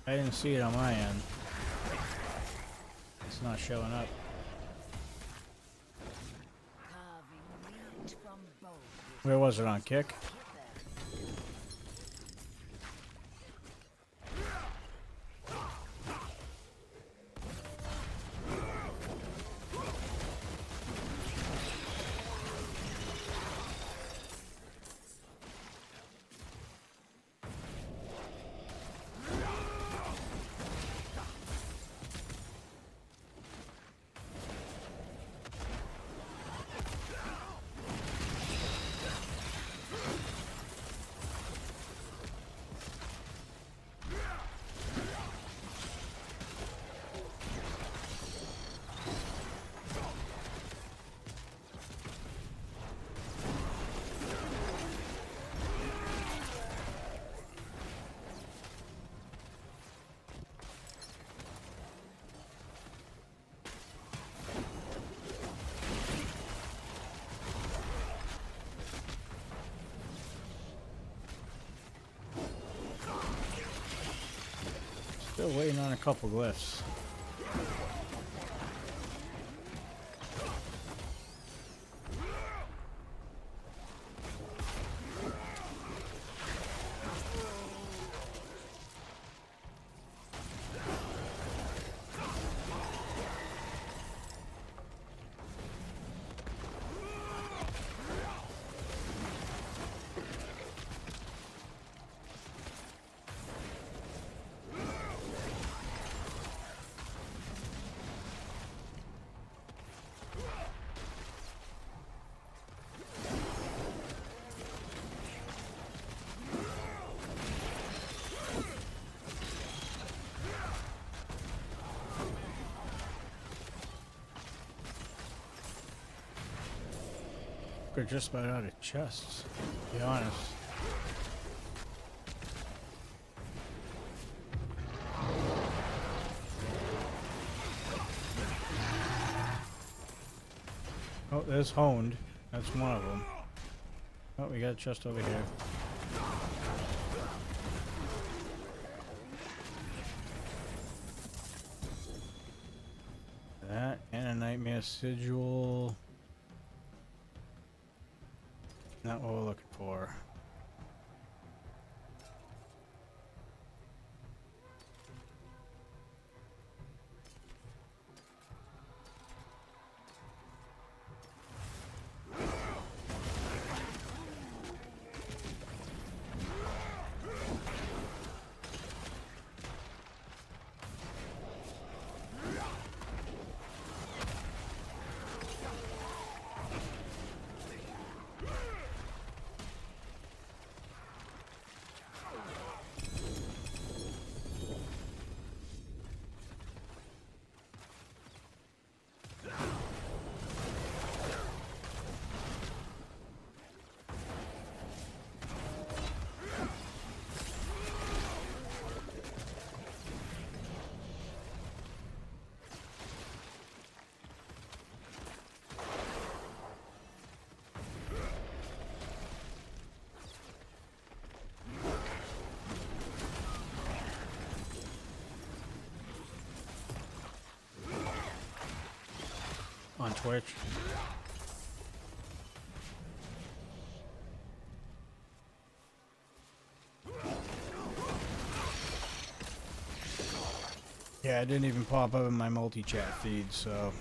I didn't see it on my end. It's not showing up. Where was it on Kick? Still waiting on a couple glyphs. We're just about out of chests, to be honest. Oh, there's Honed. That's one of them. Oh, we got a chest over here. That and a Nightmare Sigil. Not what we're looking for. On Twitch. Yeah, it didn't even pop up in my multi-chat feed, so...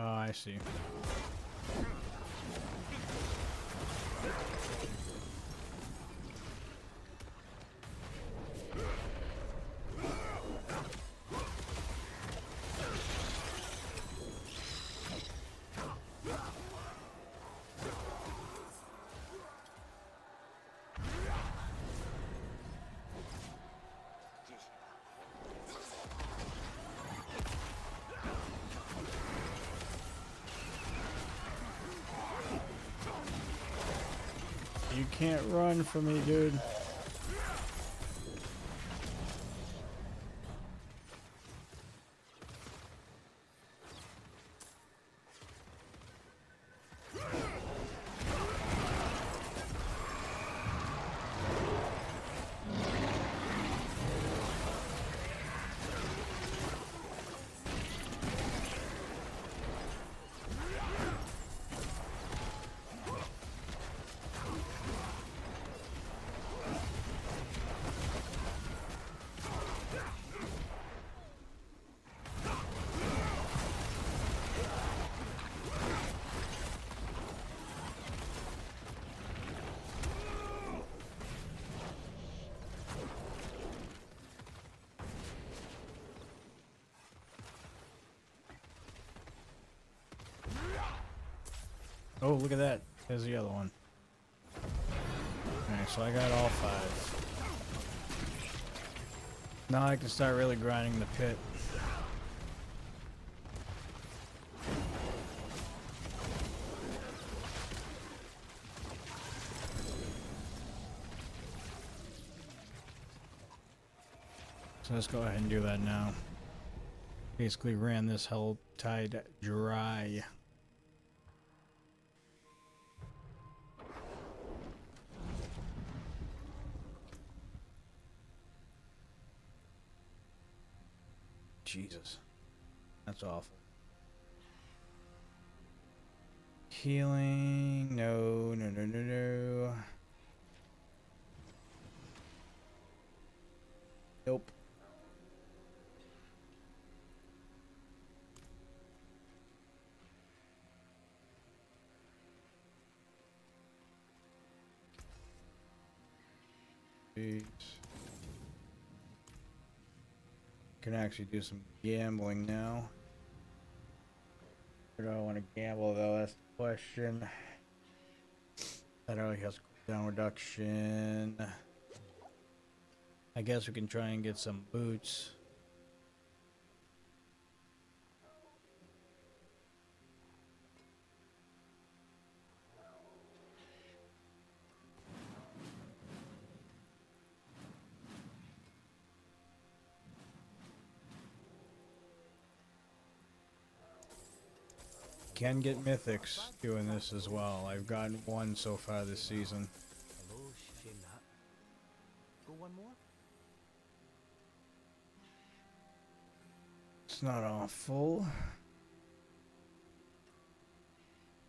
Oh, I see. You can't run from me, dude. Oh, look at that. There's the other one. Alright, so I got all 5. Now I can start really grinding the pit. So let's go ahead and do that now. Basically ran this whole tide dry. Jesus. That's awful. Healing. No, no, no, no, no. Nope. Jeez. Can actually do some gambling now. Where do I want to gamble though? That's the question. That already has cooldown reduction. I guess we can try and get some boots. Can get mythics doing this as well. I've gotten 1 so far this season. Hello, Shayna. Go one more? It's not all full.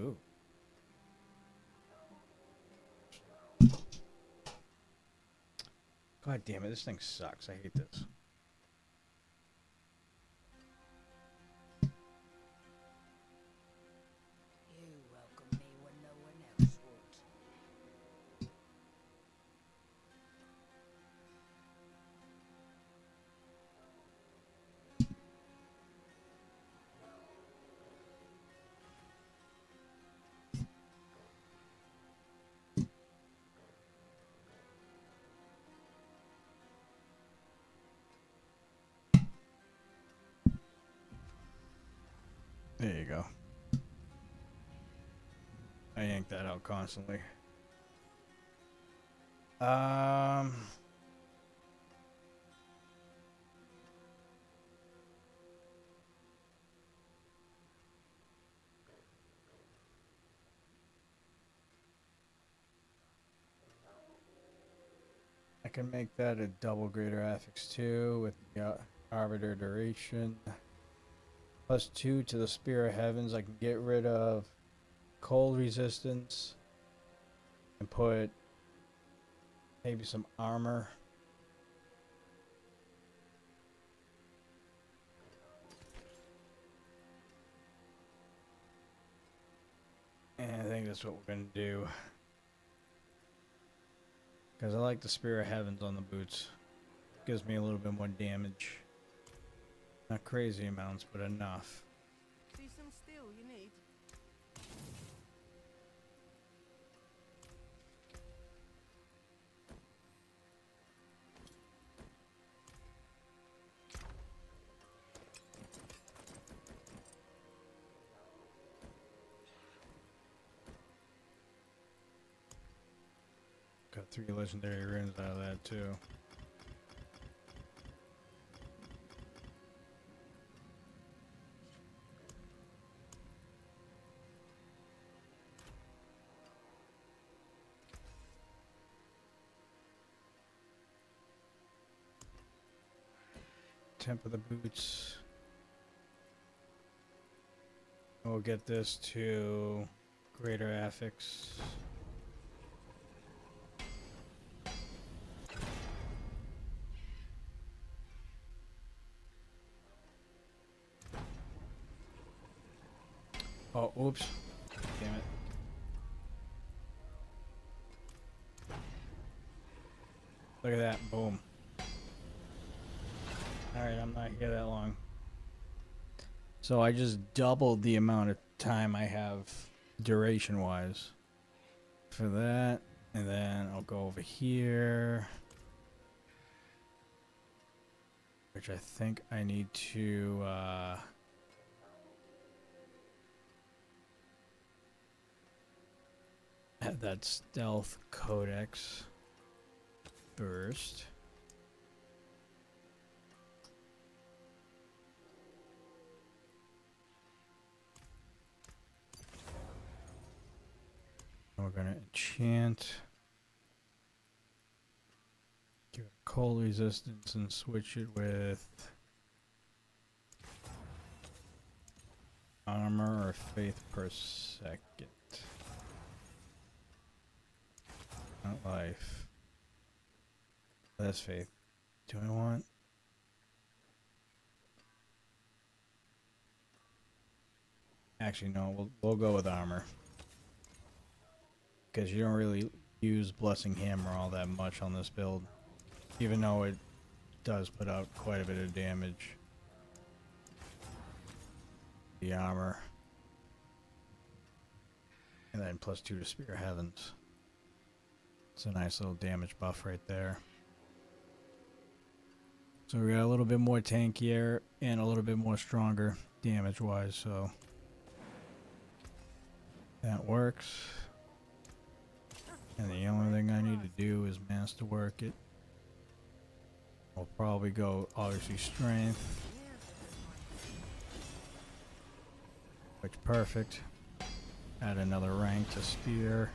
Ooh. God damn it, this thing sucks. I hate this. You welcome me when no one else would. There you go. I yank that out constantly. I can make that a double greater affix 2 with the arbiter duration. +2 to the Spear of Heavens. I can get rid of cold resistance and put maybe some armor. And I think that's what we're going to do. Because I like the Spear of Heavens on the boots. Gives me a little bit more damage. Not crazy amounts, but enough. See some steel you need. 3 legendary runes out of that too. Temp of the boots. We'll get this to greater affix. Oh, oops. Damn it. Look at that. Boom. Alright, I'm not here that long. So I just doubled the amount of time I have duration-wise for that. And then I'll go over here. Which I think I need to... have that stealth codex first. We're gonna enchant, give it cold resistance, and switch it with armor or faith per second. Not life. That's faith. Do I want? Actually, no. We'll go with armor. Because you don't really use Blessing Hammer all that much on this build. Even though it does put out quite a bit of damage. The armor. And then +2 to Spear Heavens. It's a nice little damage buff right there. So we got a little bit more tankier and a little bit more stronger damage-wise, so that works. And the only thing I need to do is masterwork it. I'll probably go, obviously, strength. Which, perfect. Add another rank to spear.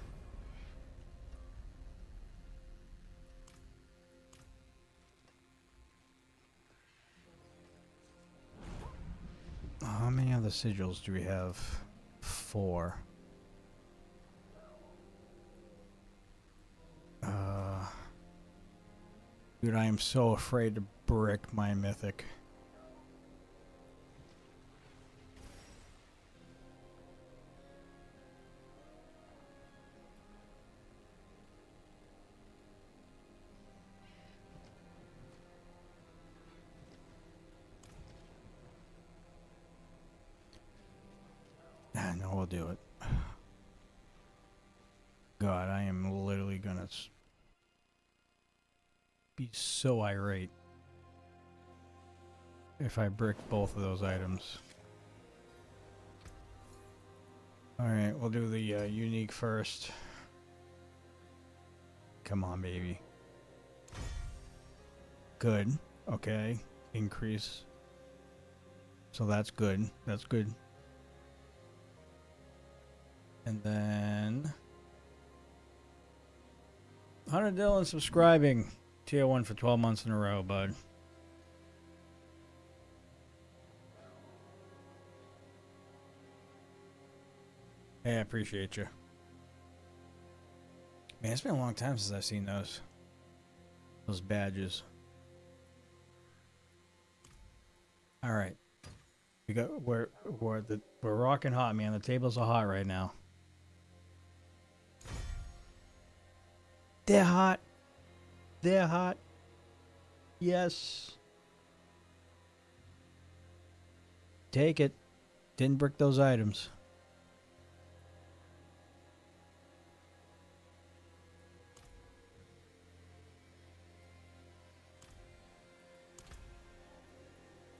How many other sigils do we have? 4. Dude, I am so afraid to brick my mythic. No, we'll do it. God, I am literally gonna be so irate if I brick both of those items. Alright, we'll do the unique first. Come on, baby. Good. Okay. Increase. So that's good. That's good. And then... Hunter Dylan subscribing. Tier 1 for 12 months in a row, bud. Hey, I appreciate you. Man, it's been a long time since I've seen those badges. All right, we're rocking hot, man. The tables are hot right now. They're hot. They're hot. Yes. Take it. Didn't brick those items.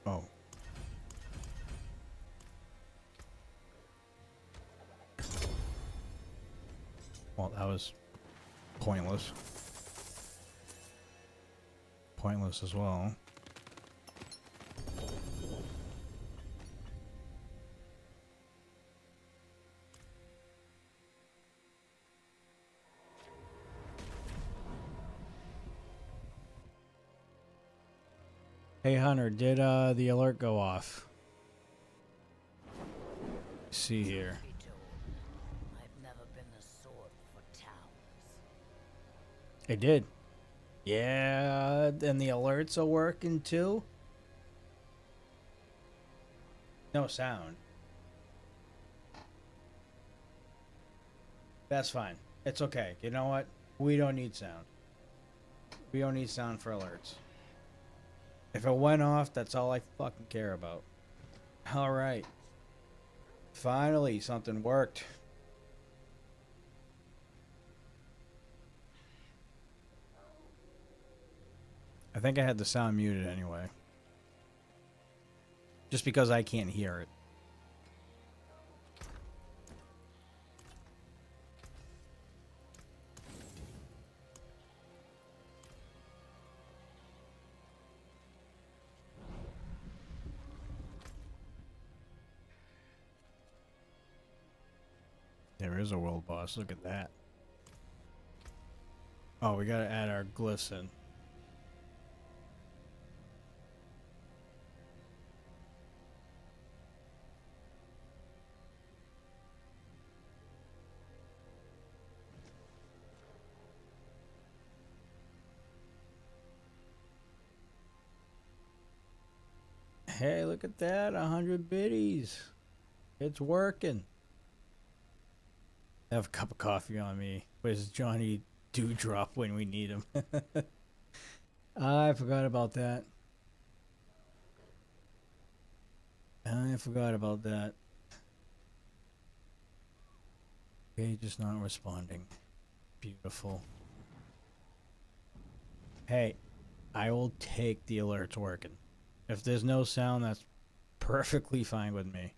Oh. Well, that was pointless. pointless as well. Hey Hunter, did the alert go off? See here. Be told, I've never been the sort for towers. It did. Yeah, and the alerts are working too. No sound. That's fine. It's okay. You know what? We don't need sound. We don't need sound for alerts. If it went off, that's all I fucking care about. Alright. Finally, something worked. I think I had the sound muted anyway. Just because I can't hear it. There is a world boss. Look at that. Oh, we gotta add our glyphs in. Hey, look at that. 100 biddies. It's working. I have a cup of coffee on me. Where's Johnny Dewdrop when we need him? I forgot about that. I forgot about that. Okay, just not responding. Beautiful. Hey, I will take the alerts working. If there's no sound, that's perfectly fine with me.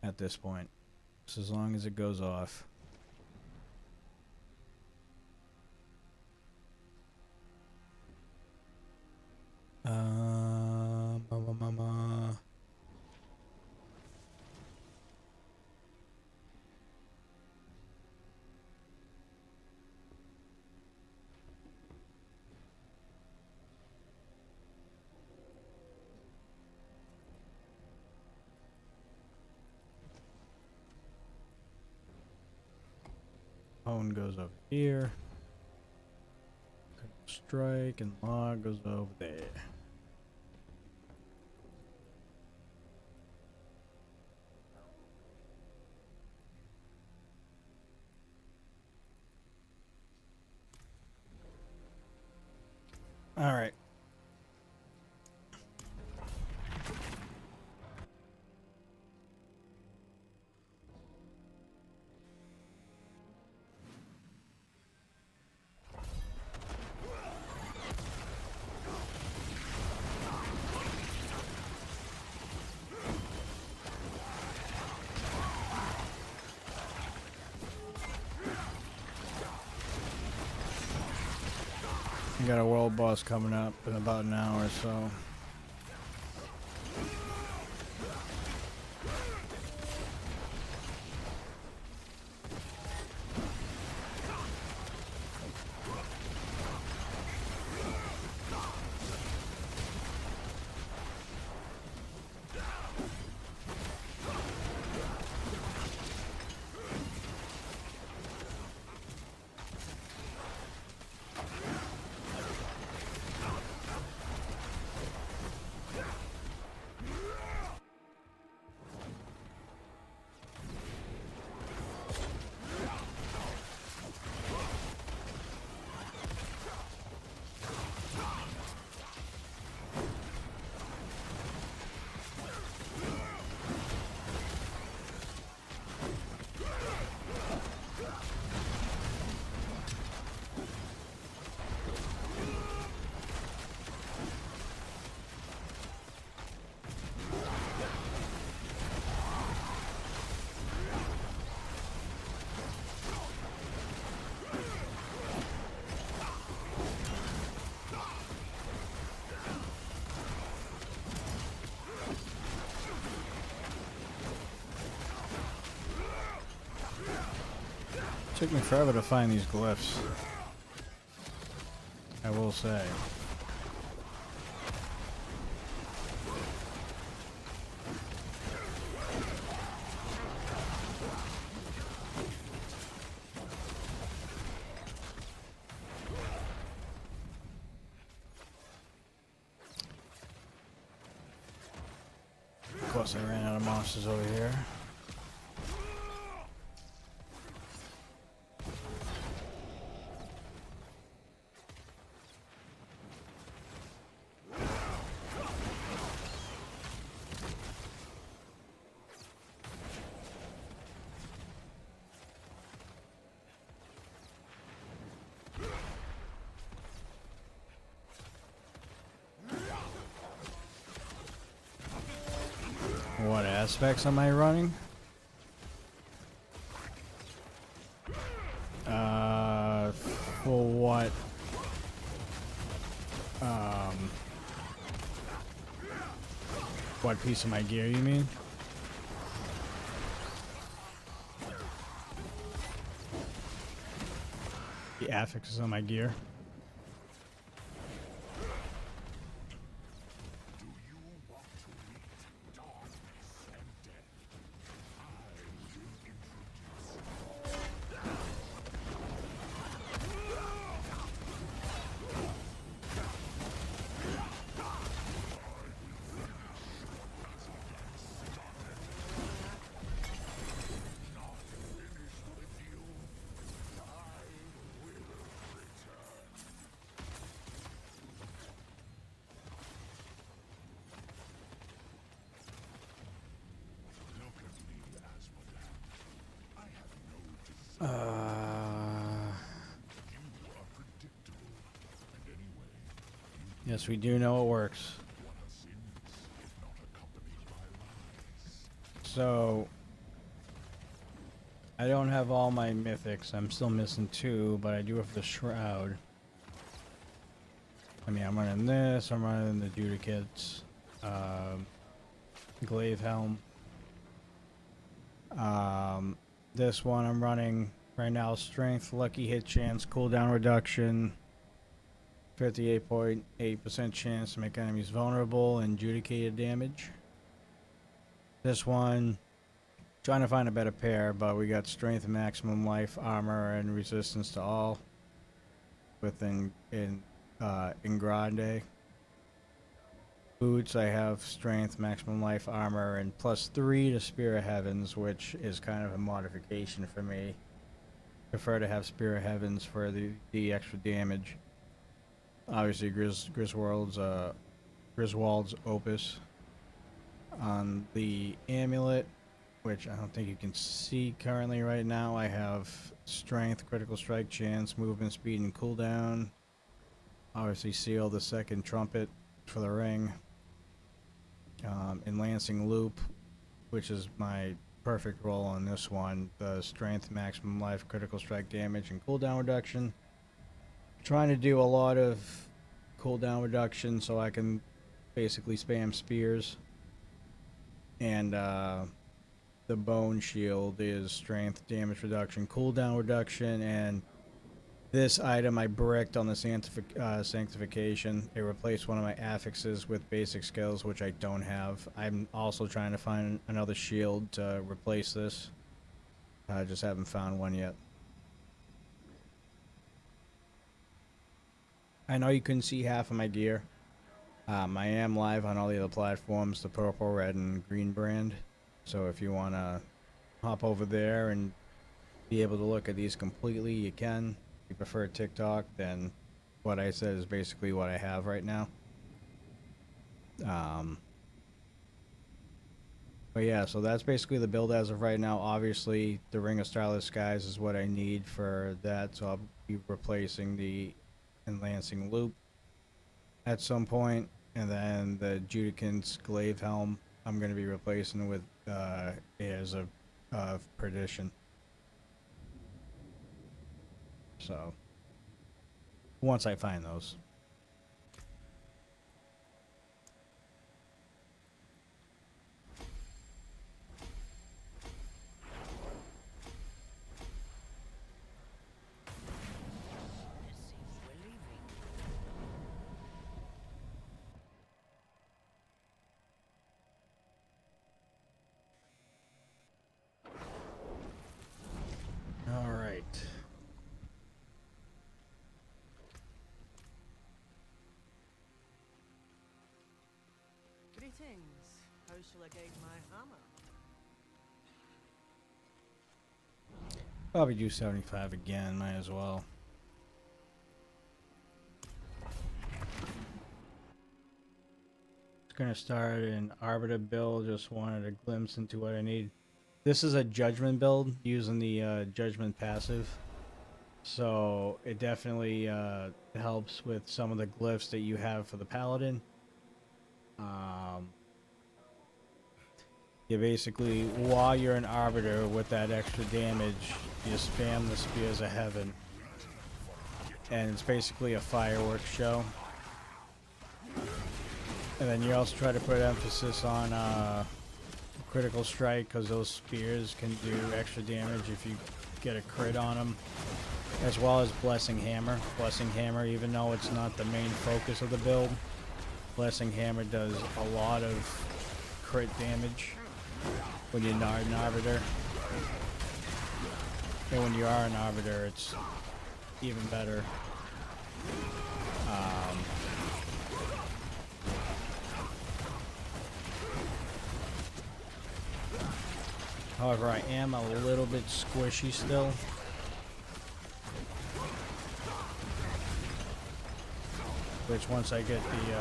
At this point. Just as long as it goes off. Mama. Phone goes over here. Strike and log goes over there. All right. We got a world boss coming up in about an hour or so. Took me forever to find these glyphs, I will say. Of course, I ran out of monsters over here. What aspects am I running? For what? What piece of my gear you mean? The affixes on my gear. Yes, we do know it works. So, I don't have all my mythics. I'm still missing 2, but I do have the Shroud. I mean, I'm running this, I'm running the Judicates, Glaive Helm. This one I'm running right now, Strength, Lucky Hit Chance, Cooldown Reduction, 58.8% chance to make enemies vulnerable and Judicated damage. This one, trying to find a better pair, but we got Strength, Maximum Life, Armor, and Resistance to all within Grande. Boots, I have Strength, Maximum Life, Armor, and +3 to Spear of Heavens, which is kind of a modification for me. Prefer to have Spear of Heavens for the extra damage. Obviously, Griswold's Opus. On the Amulet, which I don't think you can see currently right now, I have Strength, Critical Strike Chance, Movement Speed, and Cooldown. Obviously, Seal, the second Trumpet for the ring. Enlancing Loop, which is my perfect roll on this one. The Strength, Maximum Life, Critical Strike Damage, and Cooldown Reduction. Trying to do a lot of cooldown reduction so I can basically spam spears. And the Bone Shield is Strength, Damage Reduction, Cooldown Reduction, and this item I bricked on the Sanctification. It replaced one of my affixes with basic skills, which I don't have. I'm also trying to find another shield to replace this. I just haven't found one yet. I know you couldn't see half of my gear. I am live on all the other platforms, the purple, red, and green brand. So if you want to hop over there and be able to look at these completely, you can. If you prefer TikTok, then what I said is basically what I have right now. But yeah, so that's basically the build as of right now. Obviously, the Ring of Starless Skies is what I need for that, so I'll be replacing the Enlancing Loop at some point, and then the Judicant's Glaive Helm I'm going to be replacing with Heirs of Perdition. So once I find those. Greetings. How shall I guide my hammer? Probably do 75 again, might as well. It's gonna start an Arbiter build, just wanted a glimpse into what I need. This is a Judgment build using the Judgment passive. So it definitely helps with some of the glyphs that you have for the Paladin. You basically, while you're an Arbiter with that extra damage, you spam the Spears of Heaven. And it's basically a fireworks show. And then you also try to put emphasis on critical strike, because those spears can do extra damage if you get a crit on them. As well as Blessing Hammer. Blessing Hammer, even though it's not the main focus of the build, Blessing Hammer does a lot of crit damage when you're not an Arbiter. And when you are an Arbiter, it's even better. However, I am a little bit squishy still. Which once I get the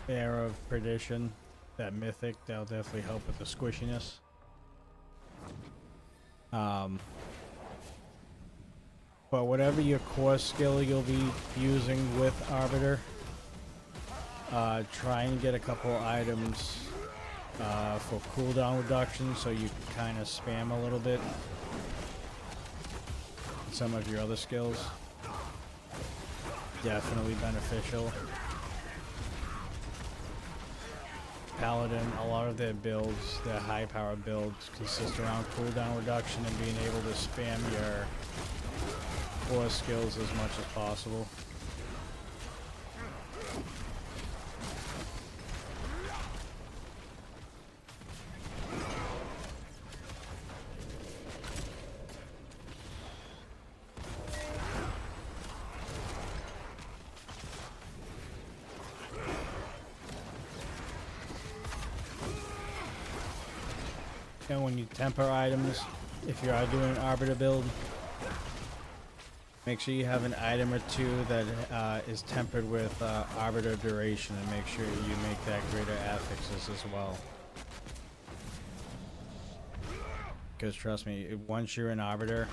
Air of Perdition, that mythic, that'll definitely help with the squishiness. But whatever your core skill you'll be using with Arbiter, try and get a couple items for cooldown reduction so you can kind of spam a little bit some of your other skills. Definitely beneficial. Paladin, a lot of their builds, their high power builds, consist around cooldown reduction and being able to spam your core skills as much as possible. And when you temper items, if you are doing an Arbiter build, make sure you have an item or two that is tempered with Arbiter duration, and make sure you make that greater affixes as well. Because trust me, once you're an Arbiter,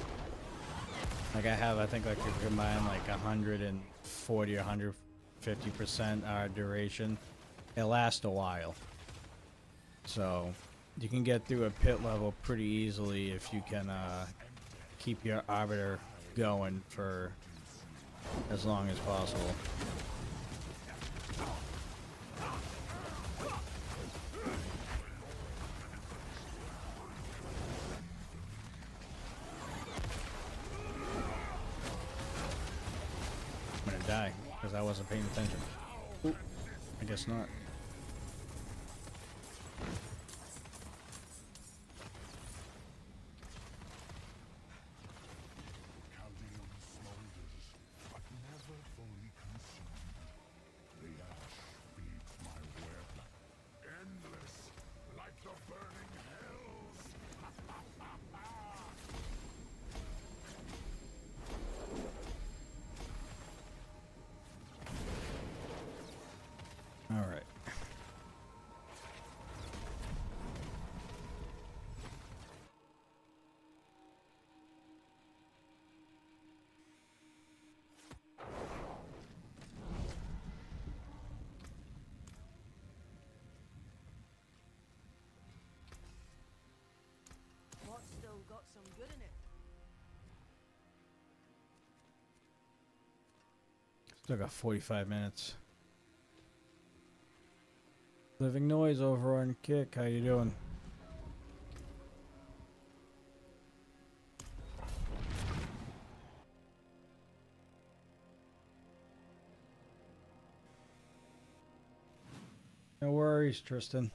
like I think I could combine like 140 or 150% duration. It lasts a while. So you can get through a pit level pretty easily if you can keep your Arbiter going for as long as possible. I'm gonna die because I wasn't paying attention. Oop, I guess not. All right. What's still got some good in it? Still got 45 minutes. Living Noise over on Kick. How you doing? No worries, Tristan.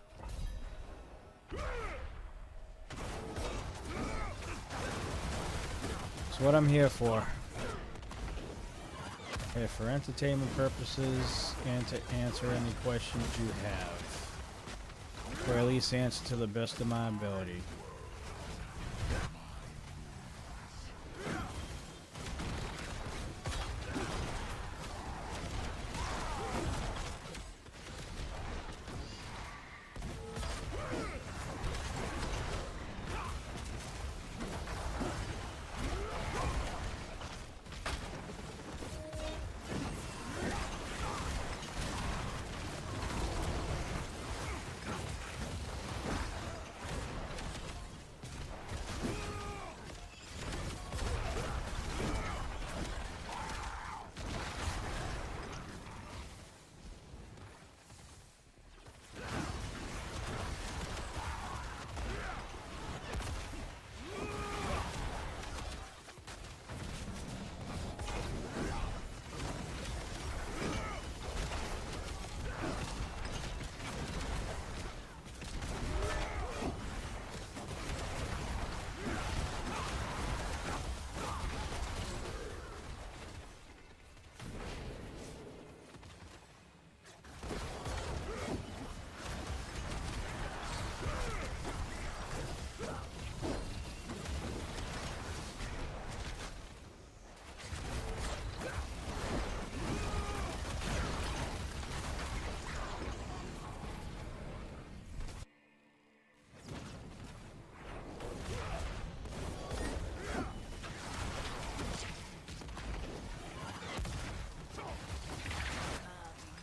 It's what I'm here for. If for entertainment purposes and to answer any questions you have. Or at least answer to the best of my ability.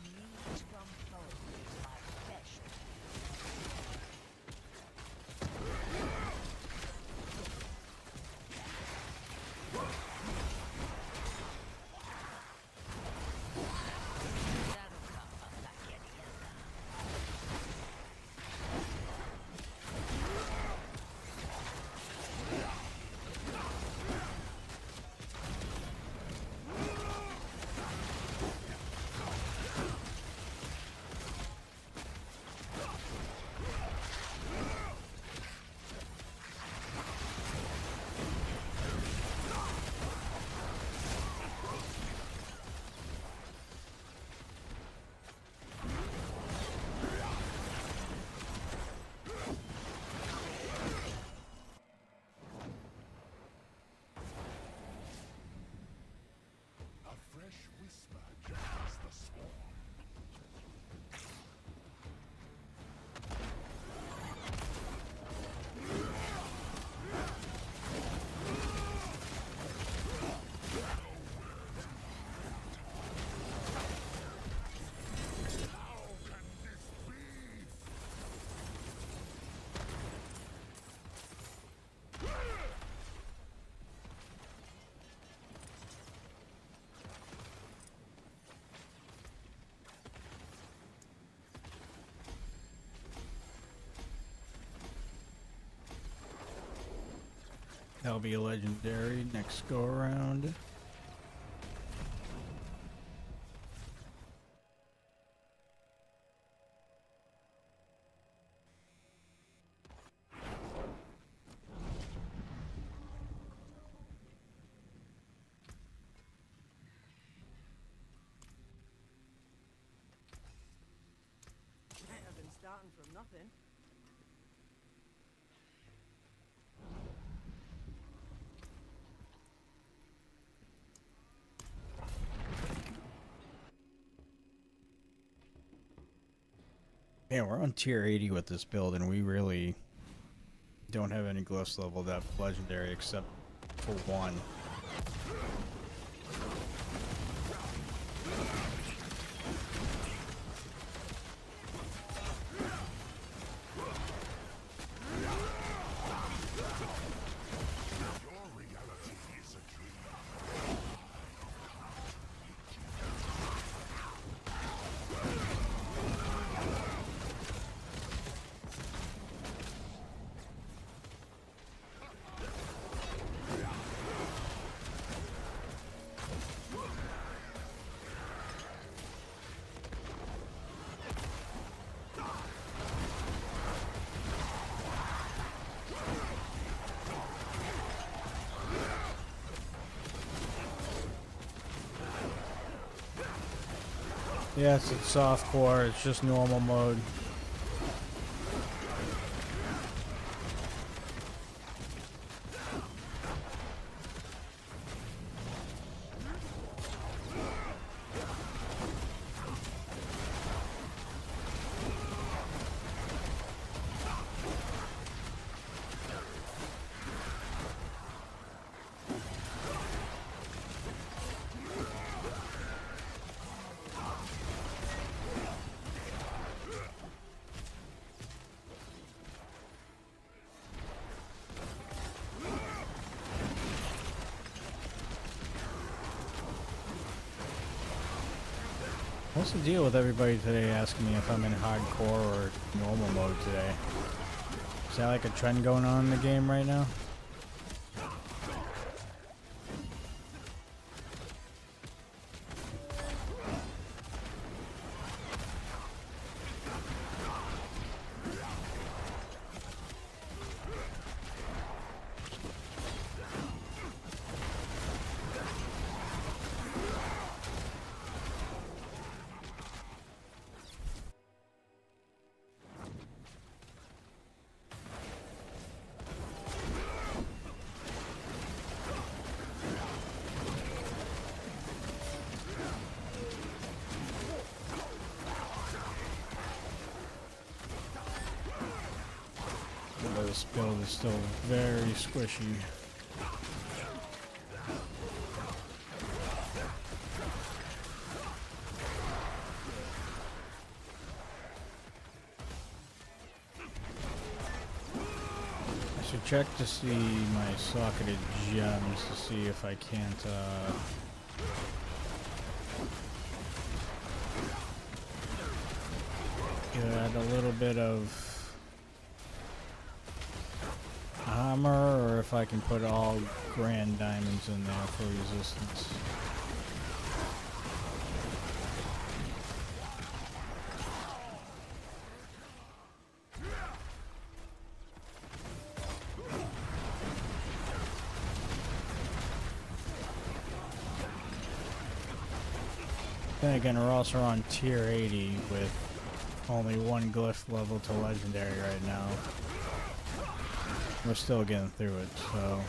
Meat from home is my special. That'll come up like any other. A fresh whisper jars the swarm. How can this be? That'll be a legendary next go around. Better than starting from nothing. Man, we're on tier 80 with this build, and we really don't have any glyphs leveled up legendary except for one. Your reality is a dream. Yes, it's soft core. It's just normal mode. What's the deal with everybody today asking me if I'm in hardcore or normal mode today? Is that like a trend going on in the game right now? This build is still very squishy. I should check to see my socketed gems to see if I can't add a little bit of armor, or if I can put all grand diamonds in there for resistance. Then again, we're also on tier 80 with only one glyph level to legendary right now. We're still getting through it, so...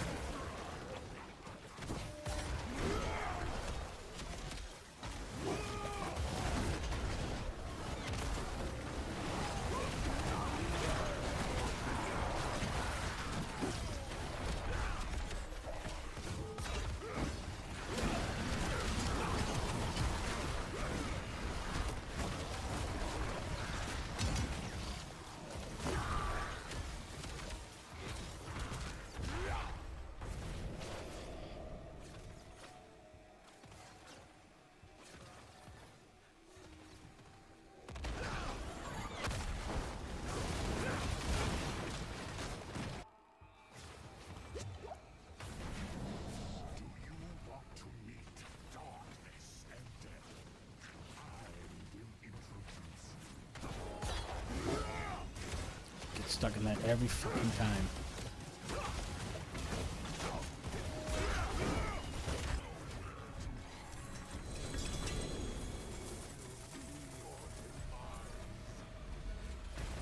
Stuck in that every fucking time.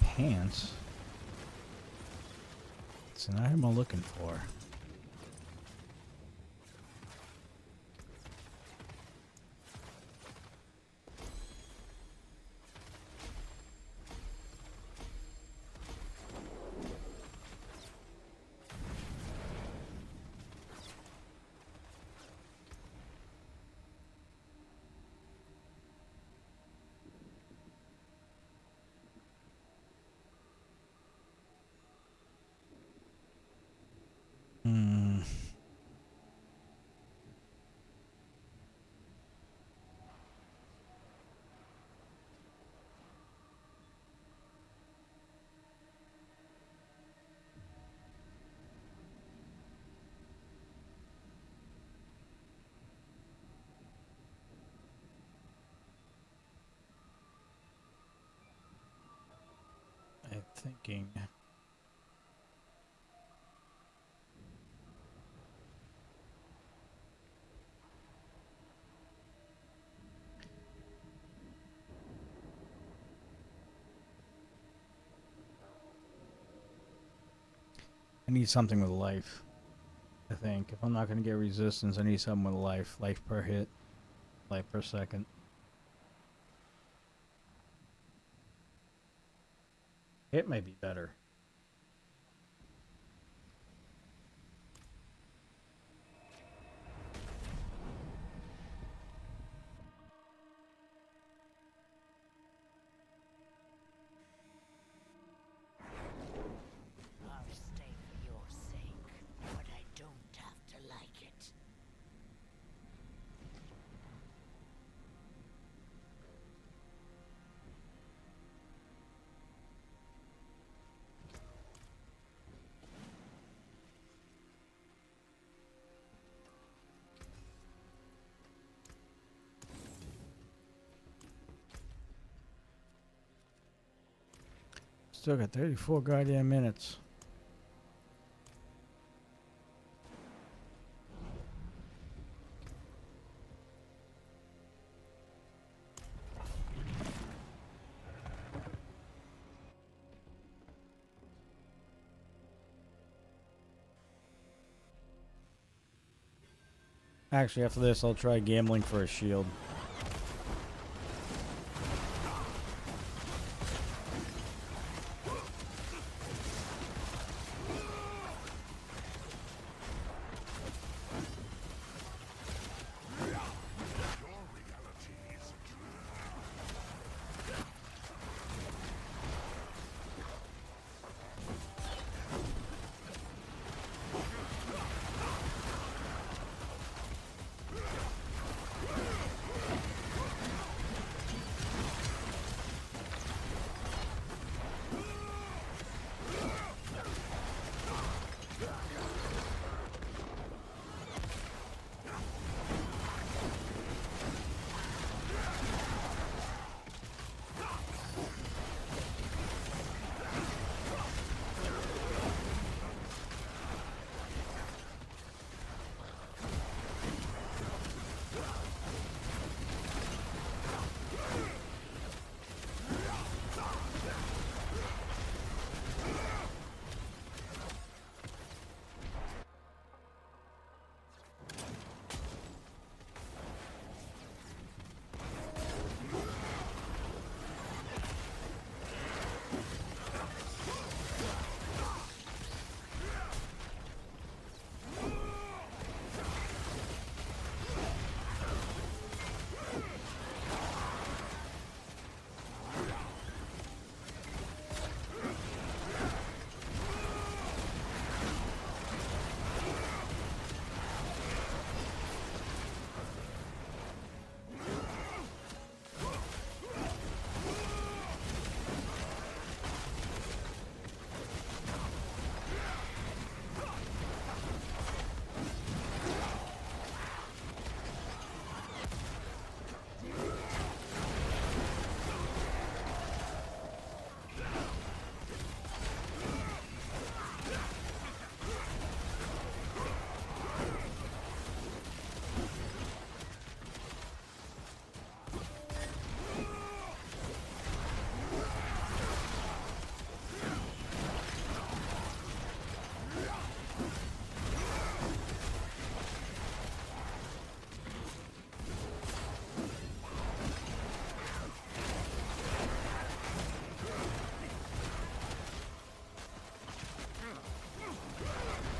Pants? It's an item I'm looking for. I'm thinking. need something with life. I think if I'm not gonna get resistance, I need something with life. Life per hit, life per second. Hit might be better. I'll stay for your sake, but I don't have to like it. Still got 34 goddamn minutes. Actually, after this, I'll try gambling for a shield. Your reality is a dream.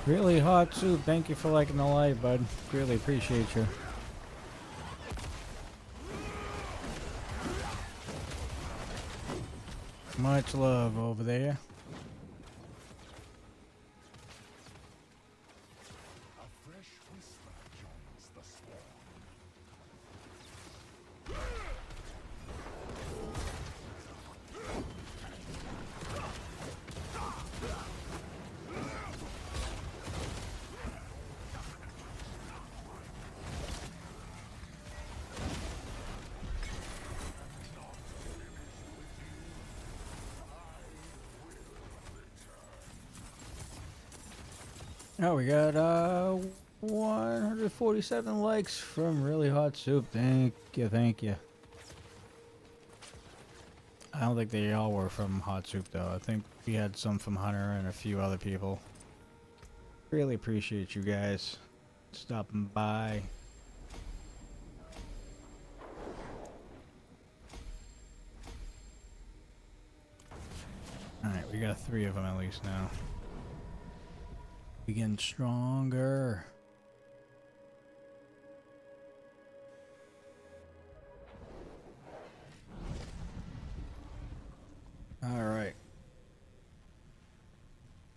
Really hot soup. Thank you for liking the live, bud. Really appreciate you. Much love over there. A fresh whisper joins the swarm. Oh, we got 147 likes from Really Hot Soup. Thank you, thank you. I don't think they all were from Hot Soup though. I think we had some from Hunter and a few other people. Really appreciate you guys stopping by. Alright, we got 3 of them at least now. We getting stronger. Alright.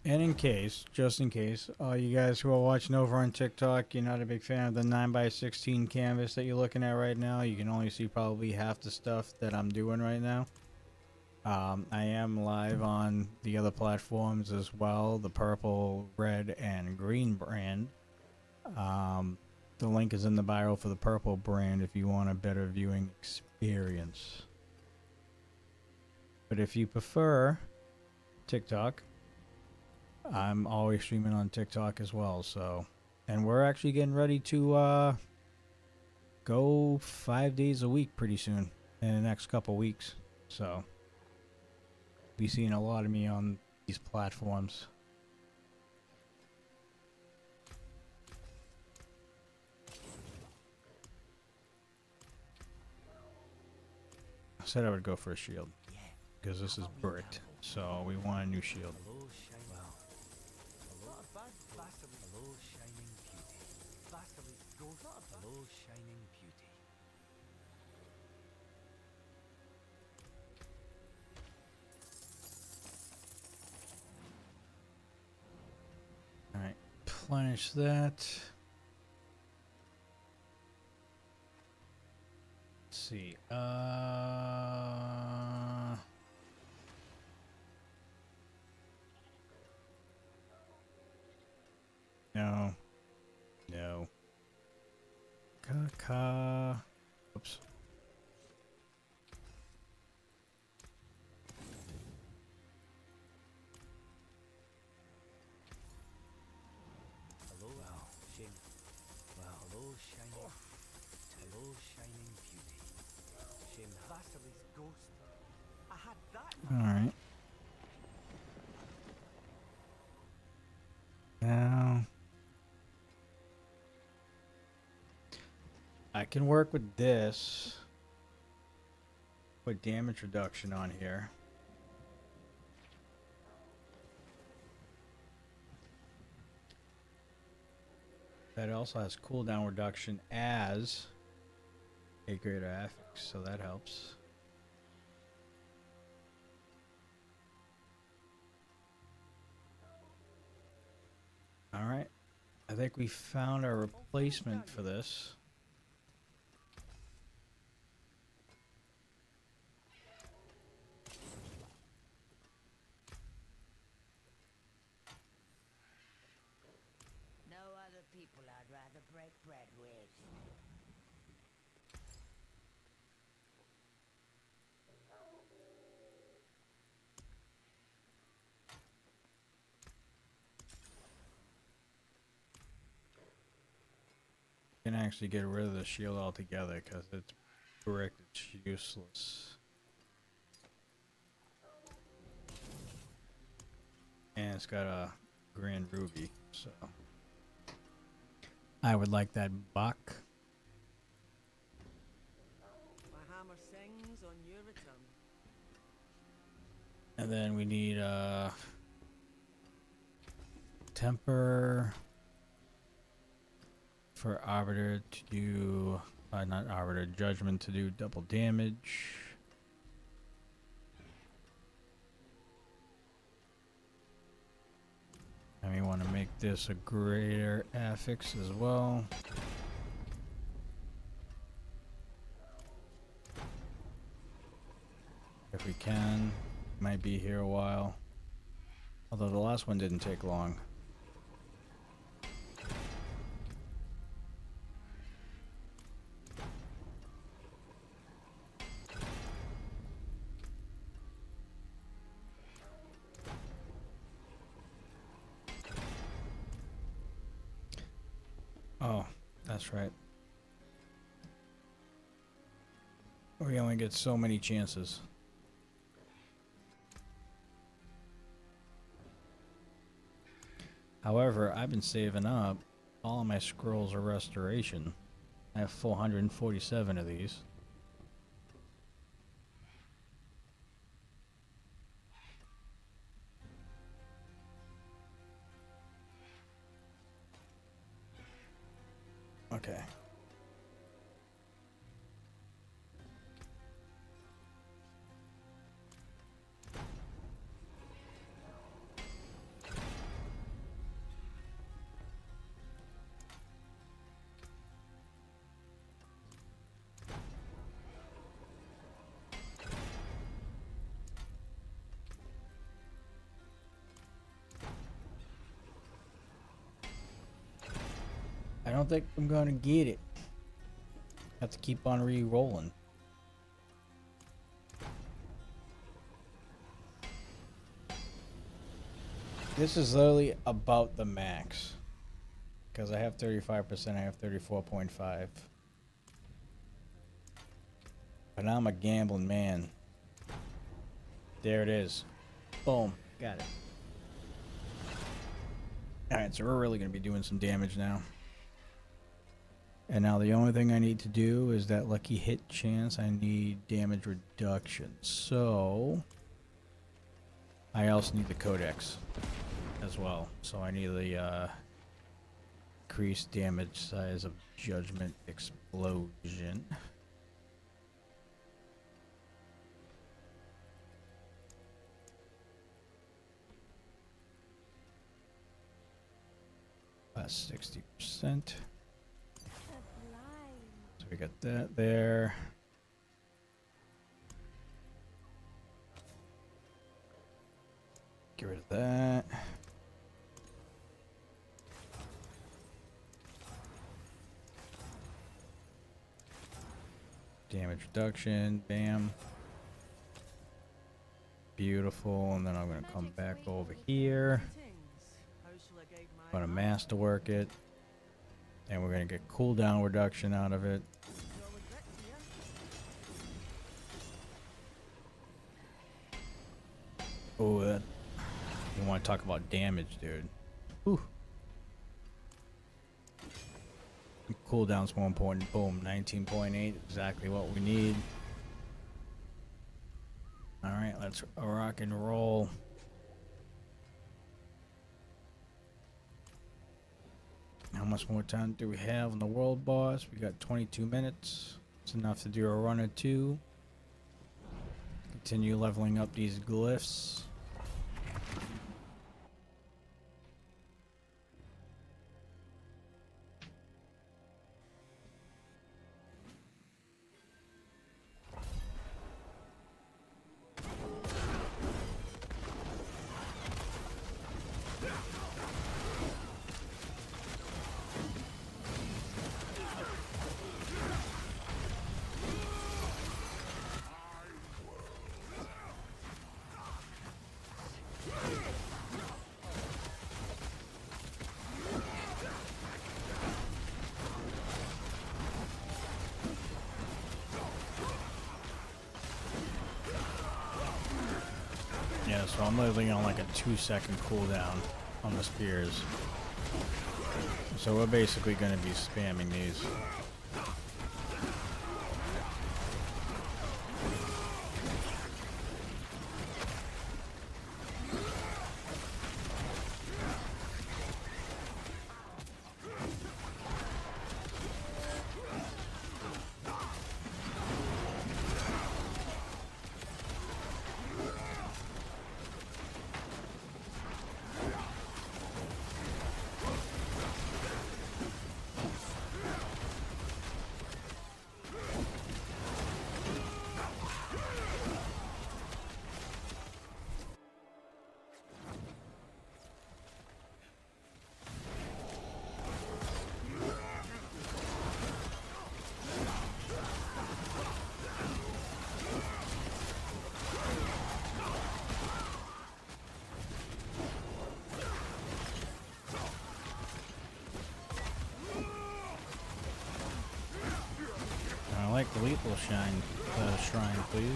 And in case, just in case, all you guys who are watching over on TikTok, you're not a big fan of the 9x16 canvas that you're looking at right now, you can only see probably half the stuff that I'm doing right now. I am live on the other platforms as well, the purple, red, and green brand. The link is in the bio for the purple brand if you want a better viewing experience. But if you prefer TikTok, I'm always streaming on TikTok as well. So, and we're actually getting ready to go 5 days a week pretty soon in the next couple weeks. So, be seeing a lot of me on these platforms. I said I would go for a shield because this is bricked, so we want a new shield. Hello, shining. Hello, hello, shining beauty. Hello, shining beauty. All right, replenish that. Let's see. No. No. Ka. Oops. Hello, shining. Hello, shining. Hello, shining beauty. Shame that. Vasily's ghost. I had that. All right. Now I can work with this. Put damage reduction on here. That also has cooldown reduction as a greater affix, so that helps. Alright. I think we found our replacement for this. No other people I'd rather break bread with. Can actually get rid of the shield altogether because it's bricked, it's useless. And it's got a grand ruby, so I would like that buck. My hammer sings on your return. And then we need temper for arbiter to do not arbiter, judgment to do double damage. And we want to make this a greater affix as well. If we can, might be here a while. Although the last one didn't take long. Oh, that's right. We only get so many chances. However, I've been saving up all of my scrolls of restoration. I have 447 of these. Okay. I don't think I'm gonna get it. Have to keep on re-rolling. This is literally about the max. Because I have 35%, I have 34.5. But now I'm a gambling man. There it is. Boom. Got it. Alright, so we're really going to be doing some damage now. And now the only thing I need to do is that lucky hit chance. I need damage reduction. So I also need the codex as well. So I need the increased damage size of judgment explosion. Plus 60%. So we got that there. Get rid of that. Damage reduction, bam. Beautiful, and then I'm gonna come back over here. Gonna masterwork it. And we're gonna get cooldown reduction out of it. Oh, that. You want to talk about damage, dude. Whew. Cooldown's more important. Boom, 19.8, exactly what we need. Alright, let's rock and roll. How much more time do we have on the world boss? We got 22 minutes. It's enough to do a run or two. Continue leveling up these glyphs. Yeah, so I'm literally on like a 2-second cooldown on the spears. So we're basically going to be spamming these. I like the lethal shrine, please.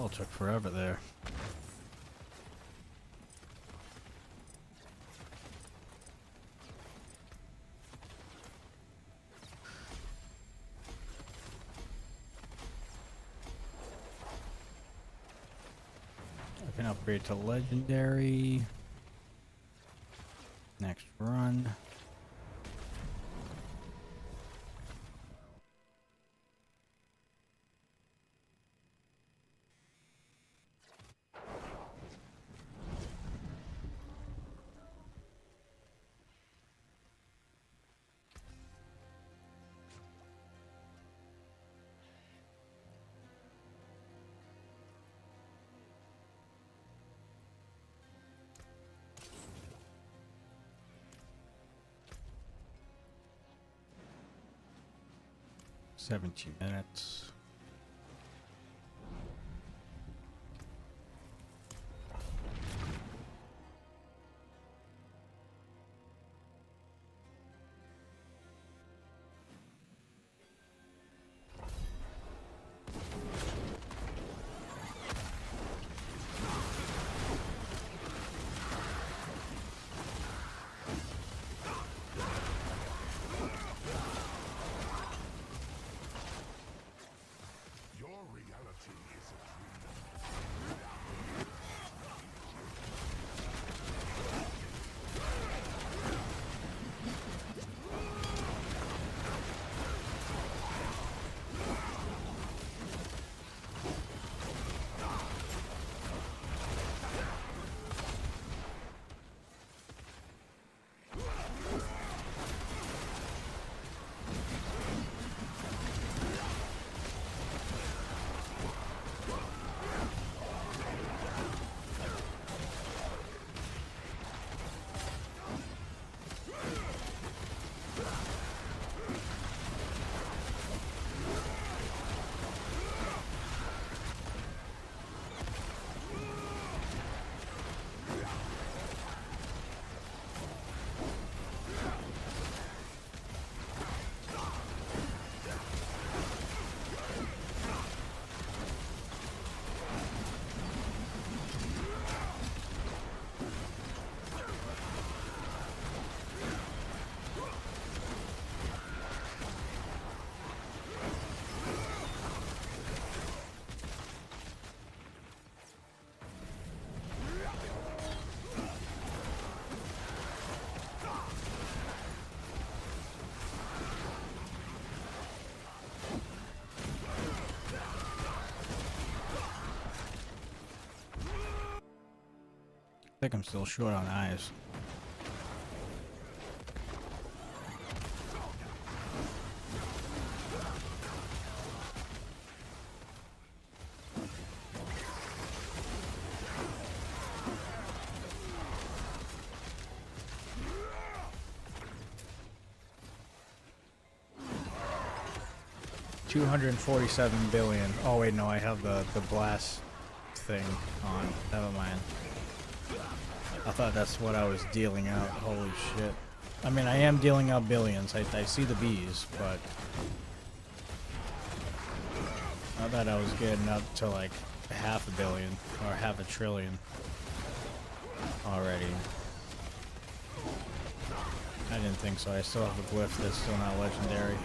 Battle took forever there. I can upgrade to legendary. Next run. "17 minutes. Your reality is a dream. I think I'm still short on eyes. $247 billion. Oh wait, no, I have the blast thing on. Never mind. I thought that's what I was dealing out. Holy shit. I mean, I am dealing out billions. I see the bees, but I thought I was getting up to like $500 million or $500 billion already. I didn't think so. I still have a glyph that's still not legendary.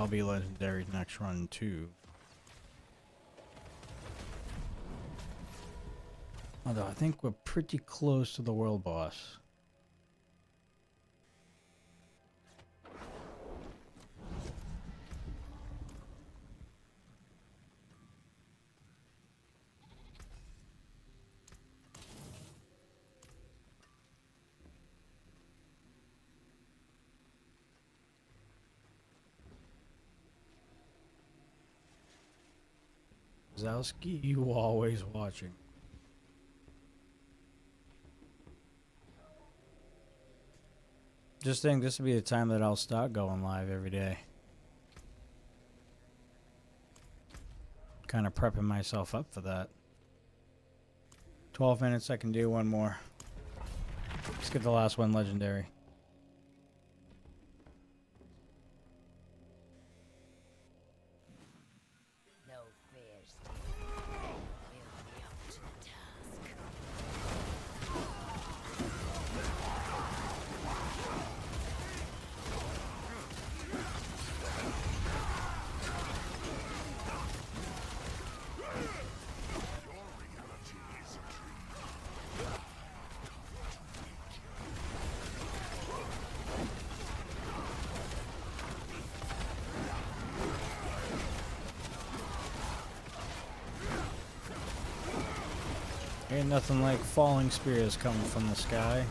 I'll be legendary next run too. Although I think we're pretty close to the world boss. Zowski, you always watching. Just think this will be the time that I'll start going live every day. Kind of prepping myself up for that. 12 minutes, I can do one more. Let's get the last one legendary. No fears, dear. We'll be up to the task. Ain't nothing like falling spears coming from the sky.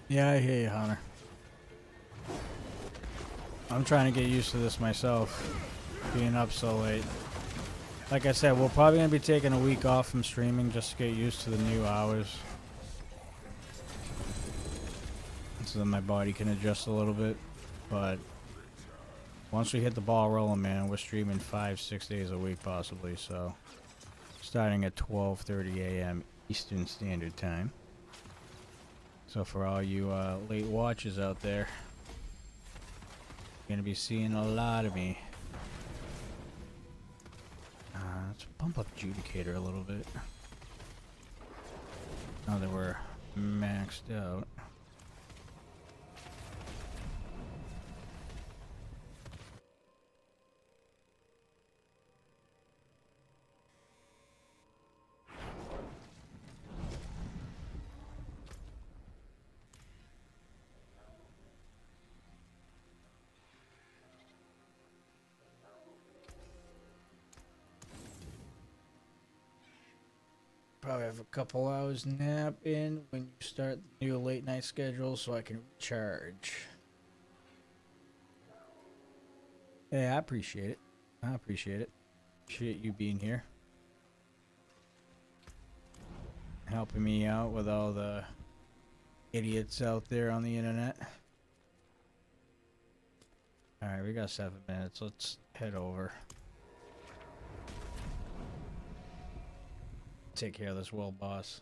Yeah, I hear you, Hunter. I'm trying to get used to this myself, being up so late. Like I said, we're probably going to be taking a week off from streaming just to get used to the new hours. So that my body can adjust a little bit. But once we hit the ball rolling, man, we're streaming 5-6 days a week possibly. So starting at 12:30 a.m. Eastern Standard Time. So for all you late watchers out there, you're gonna be seeing a lot of me. Let's bump up Judicator a little bit. Now that we're maxed out. have a couple hours nap in when you start the new late night schedule so I can recharge. Yeah, I appreciate it. I appreciate it. Appreciate you being here. Helping me out with all the idiots out there on the internet. Alright, we got 7 minutes. Let's head over. Take care of this world boss.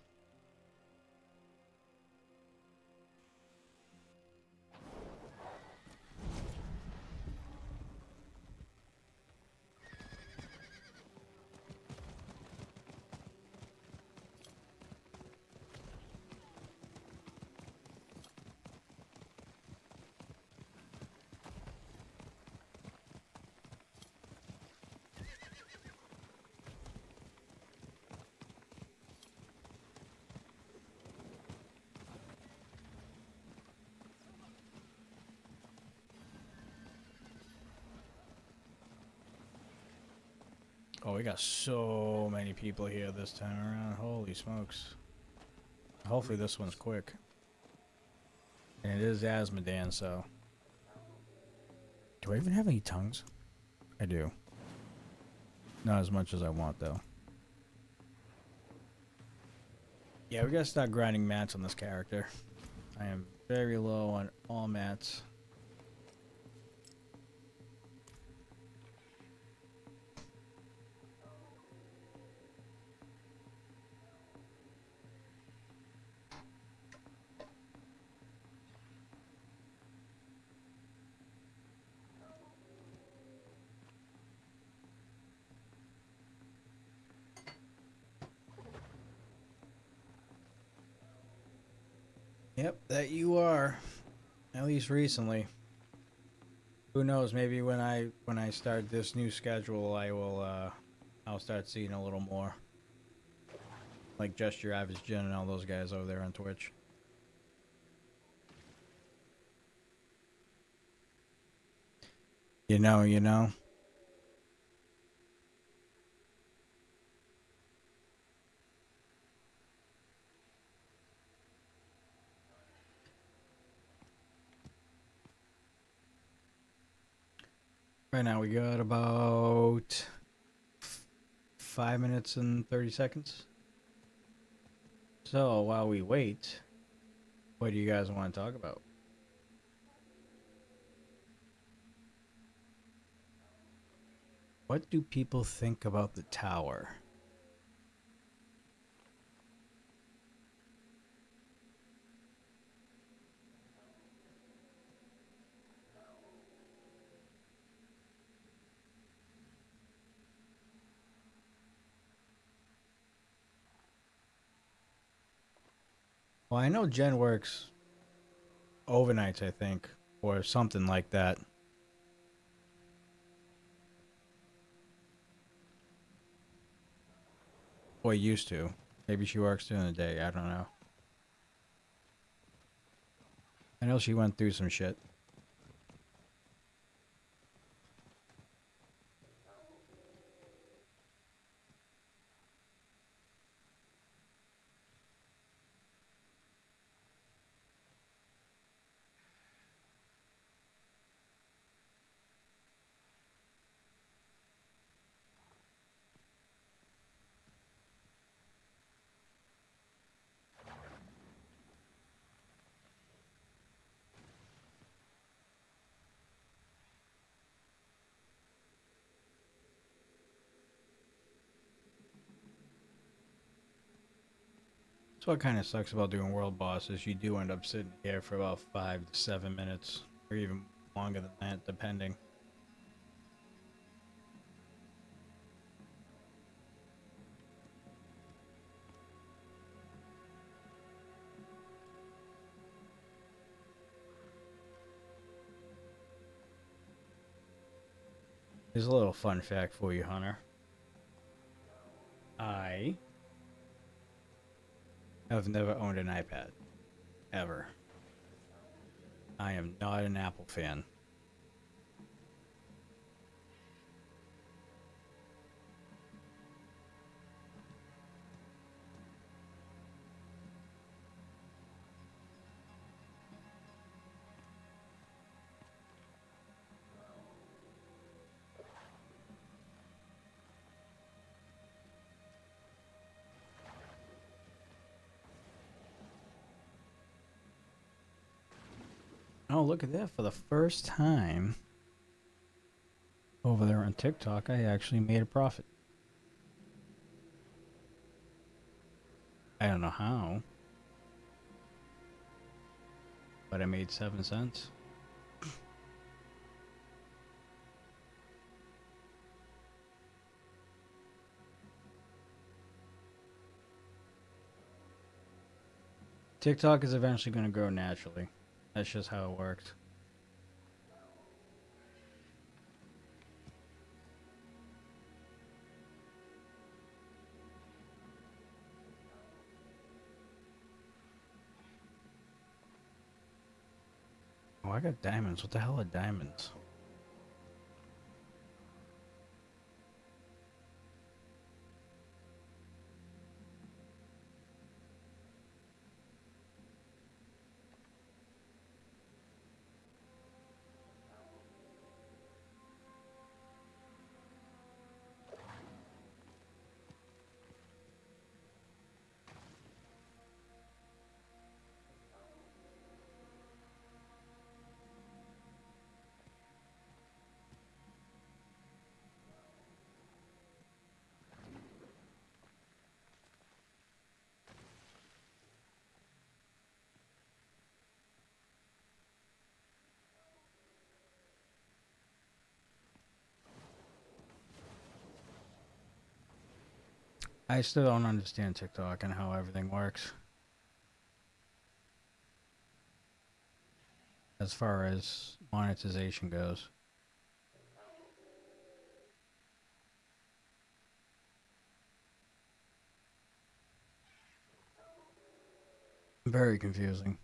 Oh, we got so many people here this time around. Holy smokes. Hopefully this one's quick. And it is Asmodan, so... Do I even have any tongues? I do. Not as much as I want, though. Yeah, we gotta start grinding mats on this character. I am very low on all mats. Yep, that you are. At least recently. Who knows? Maybe when I start this new schedule, I'll start seeing a little more. Like Just Your Average Jen and all those guys over there on Twitch. You know. Right now we got about 5 minutes and 30 seconds. So while we wait, what do you guys want to talk about? What do people think about the tower? Well, I know Jen works overnights, I think, or something like that. Or used to. Maybe she works during the day, I don't know. I know she went through some shit. That's what kind of sucks about doing world bosses. You do end up sitting here for about 5 to 7 minutes, or even longer than that, depending. Here's a little fun fact for you, Hunter. I have never owned an iPad. Ever. I am not an Apple fan. Oh, look at that. For the first time over there on TikTok, I actually made a profit. I don't know how, but I made 7 cents. TikTok is eventually going to grow naturally. That's just how it works. Oh, I got diamonds. What the hell are diamonds? I still don't understand TikTok and how everything works. As far as monetization goes. Very confusing.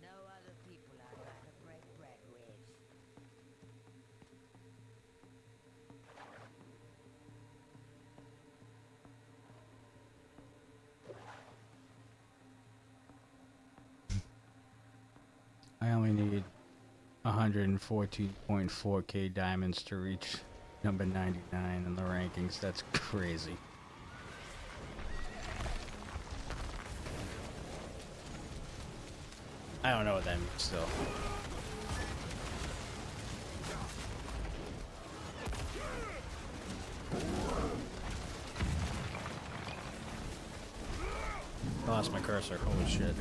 No other people I'd rather break bread with. I only need 114.4k diamonds to reach number 99 in the rankings. That's crazy. I don't know what that means still. Lost my cursor. Holy shit.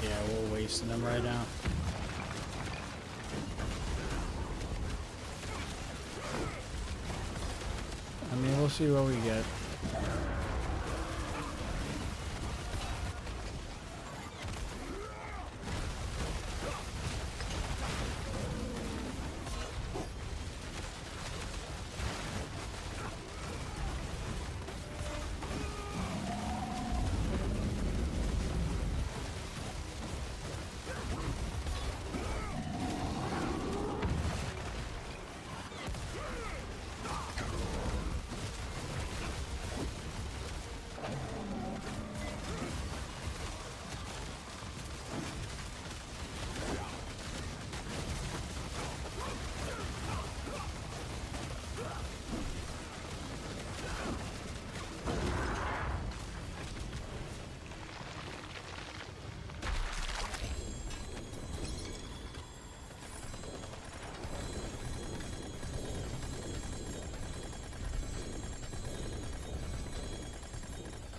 Yeah, we're wasting them right now. I mean, we'll see what we get.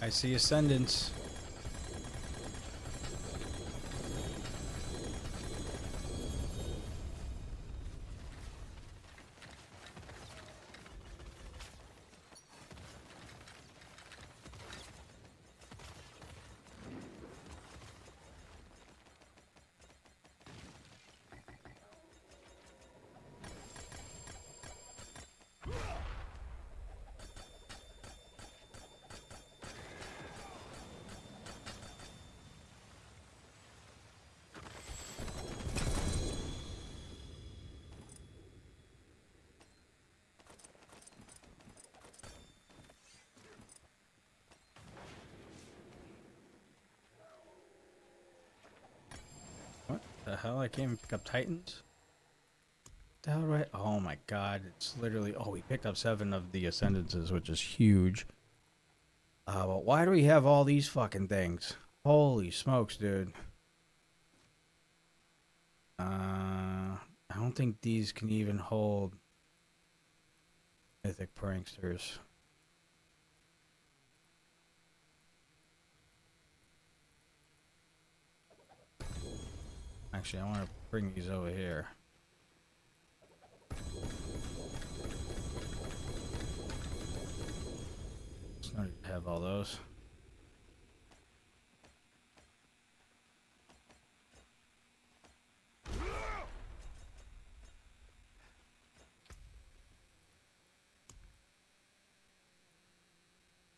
I see ascendants. What the hell? I can't even pick up Titans? The hell, right? Oh my god, it's literally. Oh, we picked up 7 of the Ascendances, which is huge. But why do we have all these fucking things? Holy smokes, dude. I don't think these can even hold mythic pranksters. Actually, I want to bring these over here. It's not to have all those.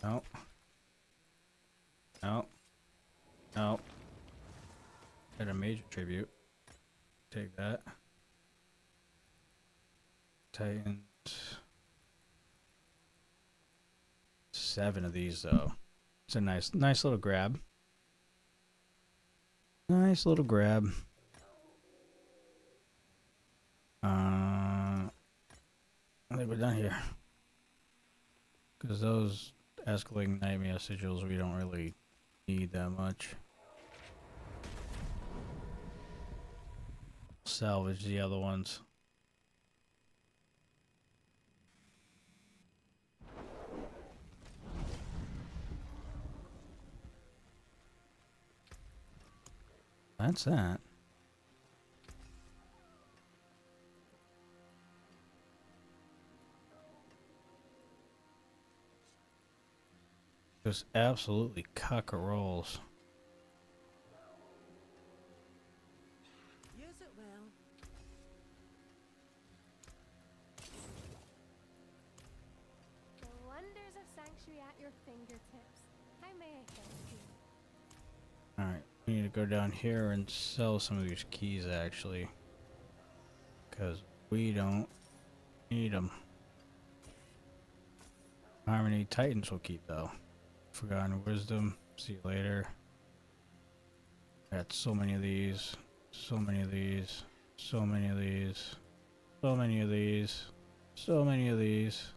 No. No. No. Got a major tribute. Take that. Titans. 7 of these though. It's a nice little grab. Nice little grab. I think we're done here. Because those escalating nightmare sigils we don't really need that much. Salvage the other ones. That's that. Just absolutely cuck-a-rolls. Use it well. The wonders of Sanctuary at your fingertips. How may I help you? Alright, we need to go down here and sell some of these keys actually. Because we don't need them. Harmony Titans will keep though. Forgotten Wisdom, see you later. Got so many of these, so many of these, so many of these, so many of these, so many of these.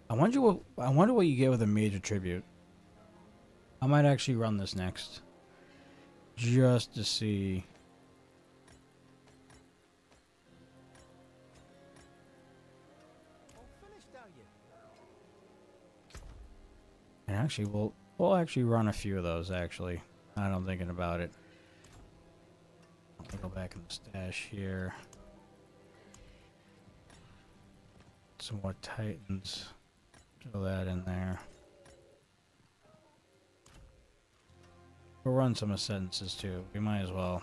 I wonder what you get with a major tribute. I might actually run this next. Just to see. All finished, are you? And actually we'll actually run a few of those actually. Now that I'm thinking about it. Let me go back in the stash here. Some more Titans. Throw that in there. We'll run some Ascendances too. We might as well.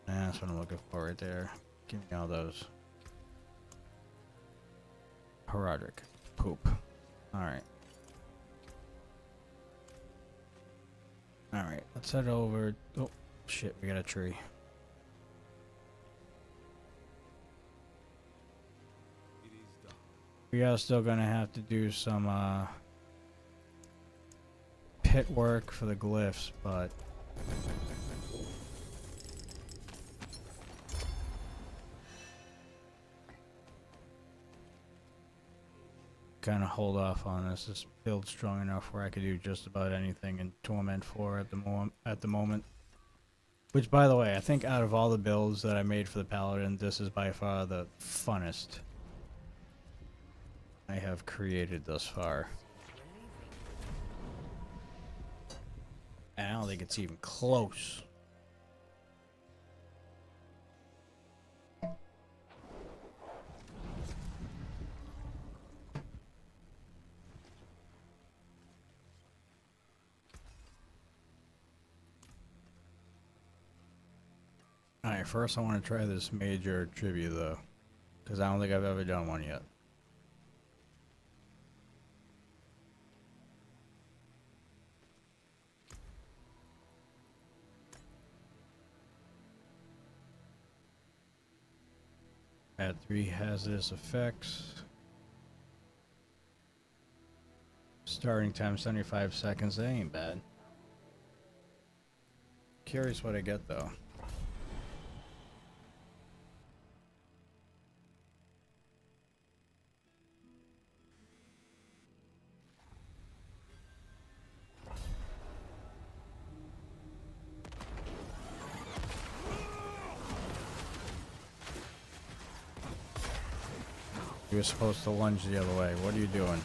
Yeah, that's what I'm looking for right there. Give me all those. Herodric. Poop. Alright. Alright, let's head over. Oh, shit, we got a tree. It is done. We are still gonna have to do some pit work for the glyphs, but kind of hold off on this. This build's strong enough where I could do just about anything in Torment 4 at the moment. Which, by the way, I think out of all the builds that I made for the Paladin, this is by far the funnest I have created thus far. And I don't think it's even close. Alright, first I want to try this major tribute though, because I don't think I've ever done one yet. Add 3 hazardous effects. Starting time 75 seconds, that ain't bad. Curious what I get though. You were supposed to lunge the other way. What are you doing?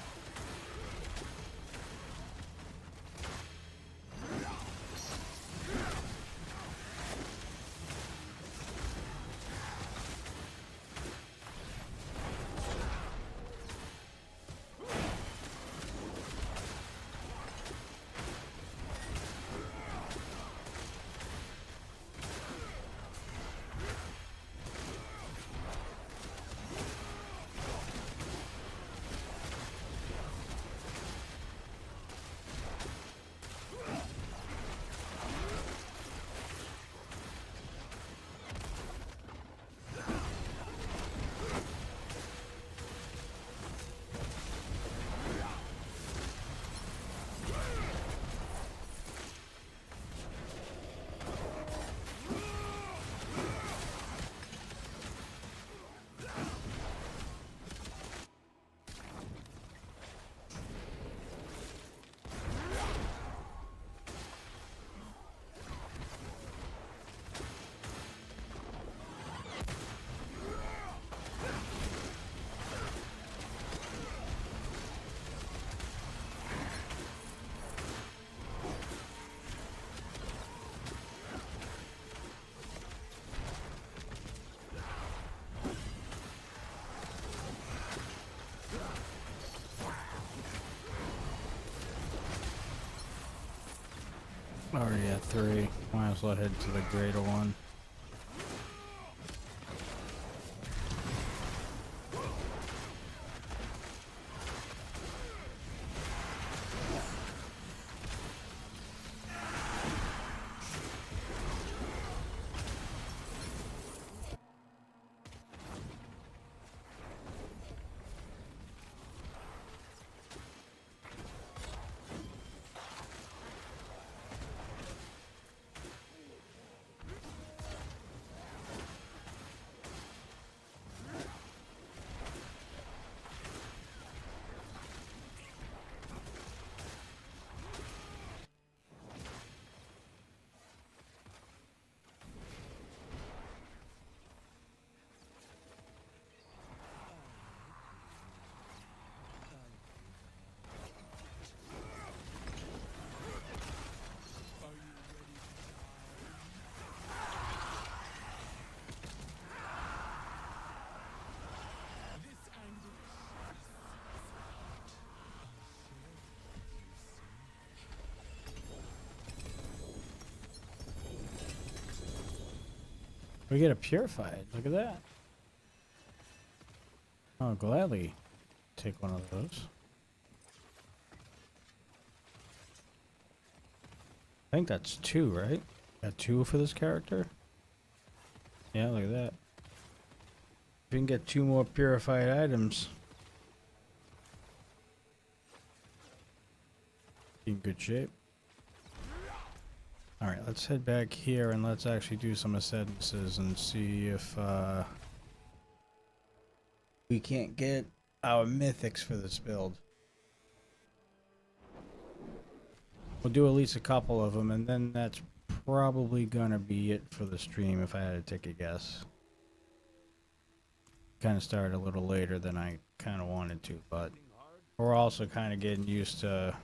Already at 3. Might as well head to the greater one. We get a purified. Look at that. I'll gladly take one of those. I think that's 2, right? Got 2 for this character? Yeah, look at that. If we can get 2 more purified items, be in good shape. Alright, let's head back here and let's actually do some ascendances and see if we can't get our mythics for this build. We'll do at least a couple of them and then that's probably gonna be it for the stream if I had to take a guess. Kind of started a little later than I kind of wanted to, but we're also kind of getting used to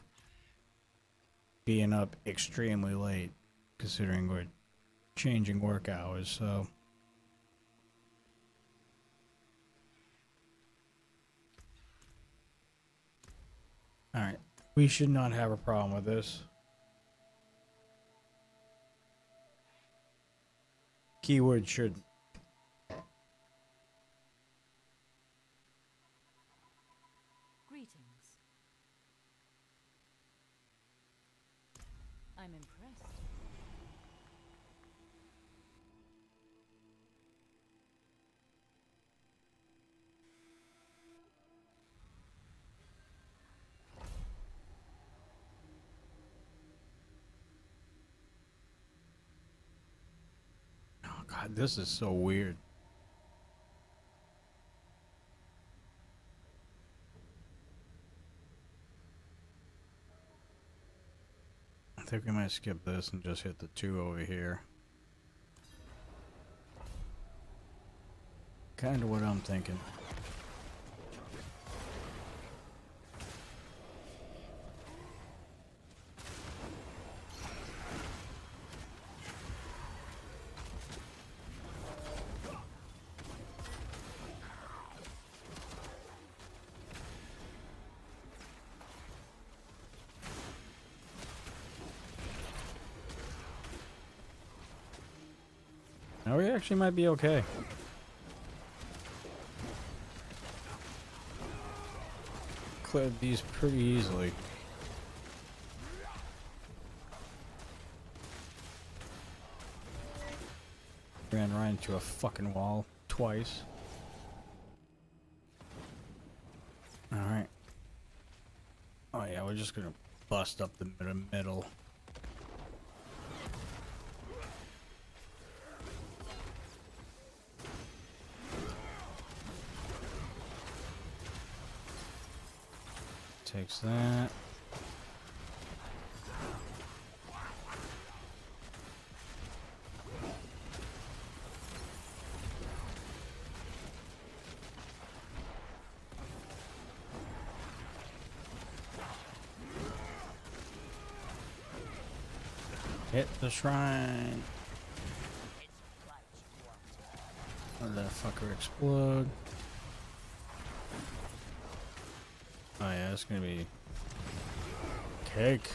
being up extremely late, considering we're changing work hours, so. Alright, we should not have a problem with this. Keyword should. Greetings. I'm impressed. Oh god, this is so weird. I think we might skip this and just hit the 2 over here. Kind of what I'm thinking. Now we actually might be okay. Cleared these pretty easily. Ran right into a fucking wall twice. Alright. Oh yeah, we're just gonna bust up the middle. Takes that. Hit the shrine. Let that fucker explode. Oh yeah, it's gonna be cake.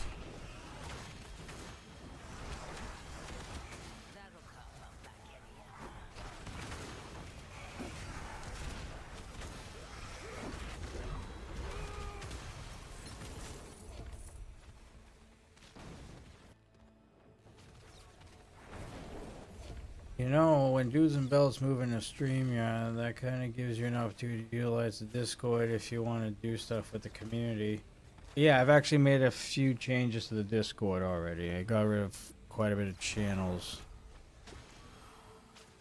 That'll come out back anyhow. You know, when Dudes and Belts move into StreamYard, that kind of gives you an opportunity to utilize the Discord if you want to do stuff with the community. Yeah, I've actually made a few changes to the Discord already. I got rid of quite a bit of channels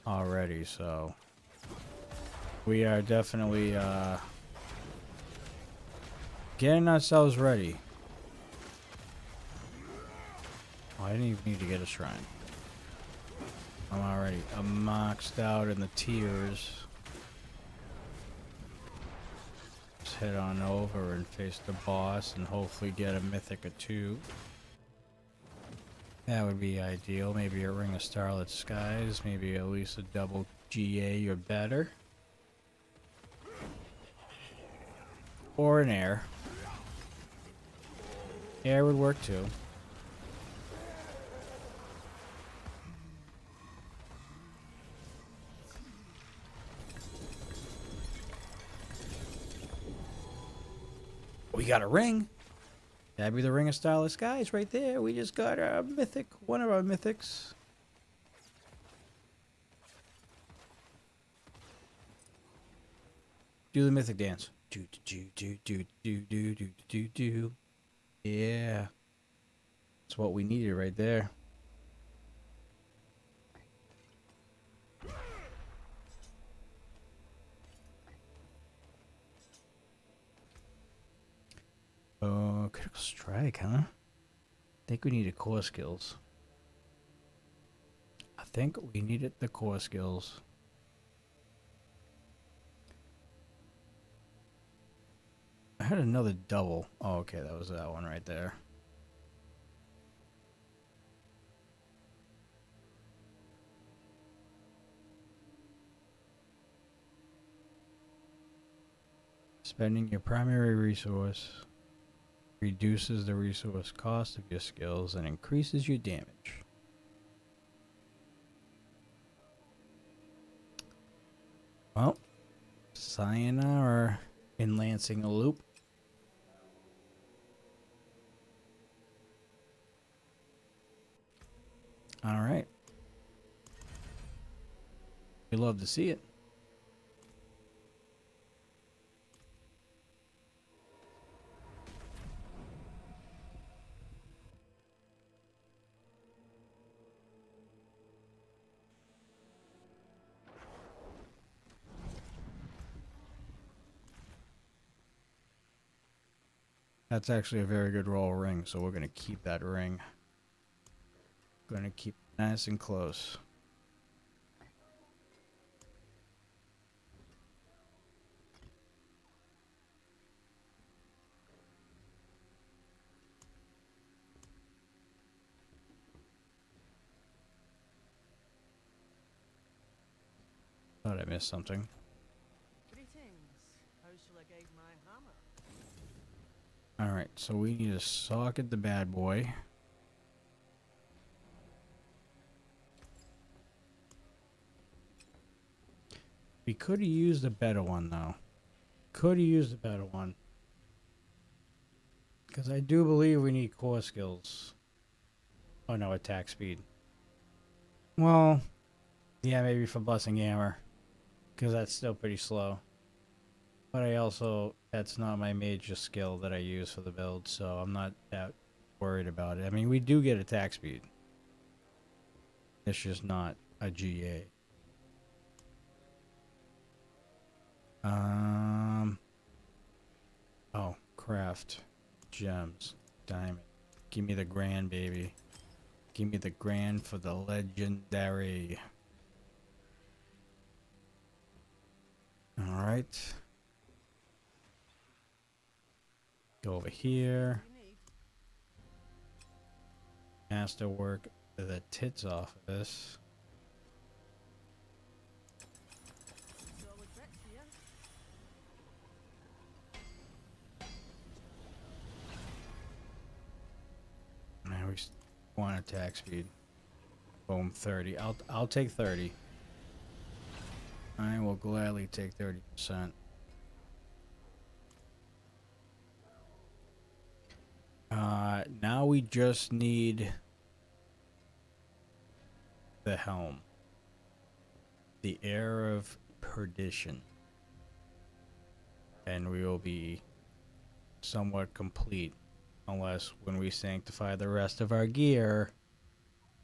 already, so we are definitely getting ourselves ready. Oh, I didn't even need to get a shrine. I'm already maxed out in the tiers. Let's head on over and face the boss and hopefully get a mythic or 2. That would be ideal. Maybe a Ring of Starlit Skies. Maybe at least a double GA or better. Or an air. Air would work too. We got a ring. That'd be the Ring of Starless Skies right there. We just got a mythic, one of our mythics. Do the mythic dance. Do do do do do do do do do. Yeah, that's what we needed right there. Oh, critical strike, huh? Think we need a core skills. I think we needed the core skills. I had another double. Oh, okay, that was that one right there. Spending your primary resource reduces the resource cost of your skills and increases your damage. Well, sayonara in Lancing a Loop. All right. You love to see it. That's actually a very good roll ring, so we're going to keep that ring. Going to keep it nice and close. Thought I missed something. Greetings. How shall I guide my hammer? Alright, so we need to socket the bad boy. We could have used a better one, though. Could have used a better one. Because I do believe we need core skills. Oh no, attack speed. Well, yeah, maybe for Blessing Hammer. Because that's still pretty slow. But I also, that's not my major skill that I use for the build, so I'm not that worried about it. I mean, we do get attack speed. It's just not a GA. Oh, craft. Gems. Diamond. Give me the grand, baby. Give me the grand for the legendary. Alright. Go over here. You need. Masterwork the tits off of this. Solid bits here. Man, we want attack speed. Boom, 30. I'll take 30. I will gladly take 30%. Now we just need the helm. The Heir of Perdition. And we will be somewhat complete. Unless when we sanctify the rest of our gear,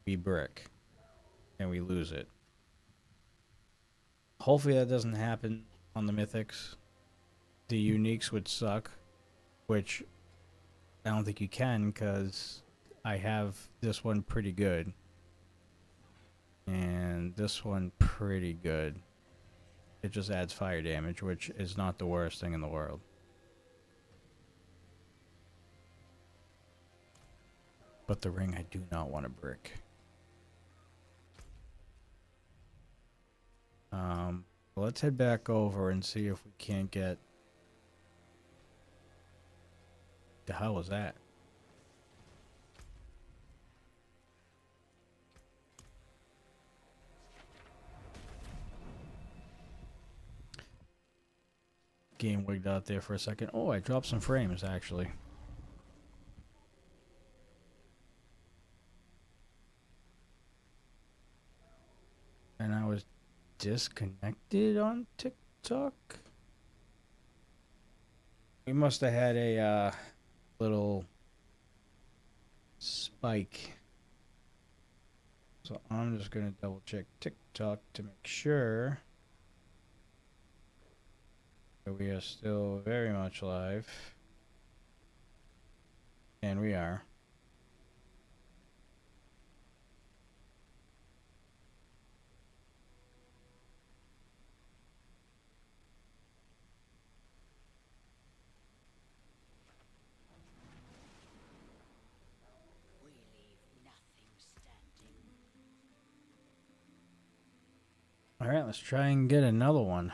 we brick. And we lose it. Hopefully that doesn't happen on the mythics. The uniques would suck. Which I don't think you can, because I have this one pretty good. And this one pretty good. It just adds fire damage, which is not the worst thing in the world. But the ring I do not want to brick. Let's head back over and see if we can't get... The hell was that? Game wigged out there for a second. Oh, I dropped some frames actually. And I was disconnected on TikTok. We must have had a little spike. So I'm just gonna double check TikTok to make sure that we are still very much live. And we are. All right, let's try and get another one.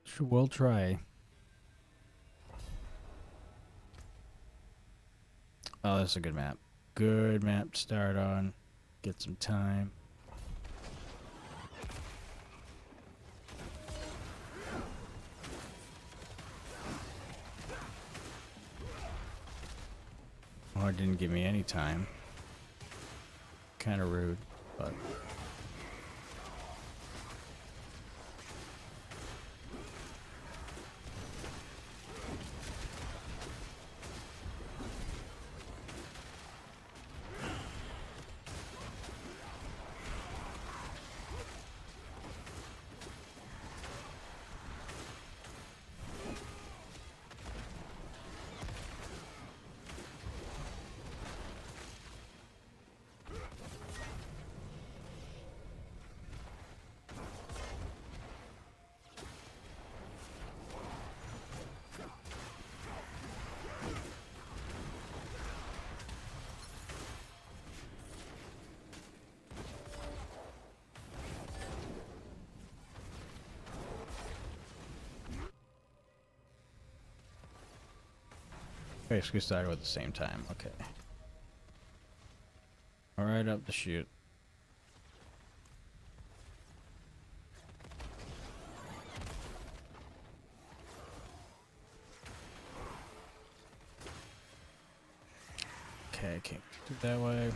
Sure, we'll try. Oh, that's a good map. Good map to start on. Get some time. Oh, it didn't give me any time. Kind of rude, but... Basically started at the same time. Okay. All right, up the chute. Okay, can't do it that way.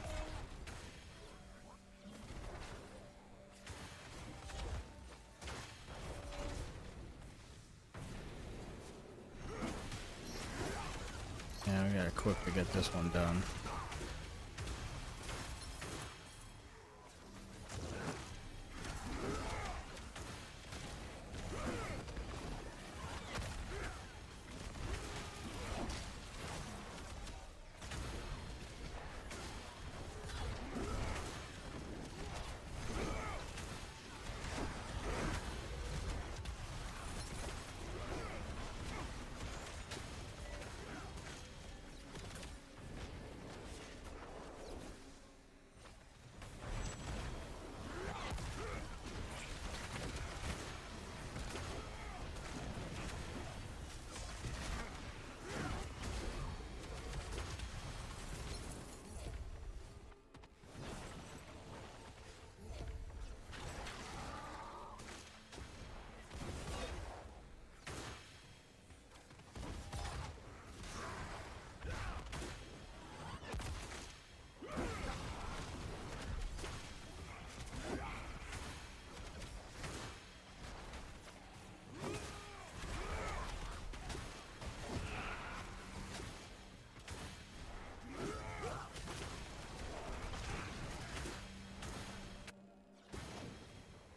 Yeah, we gotta quickly get this one done.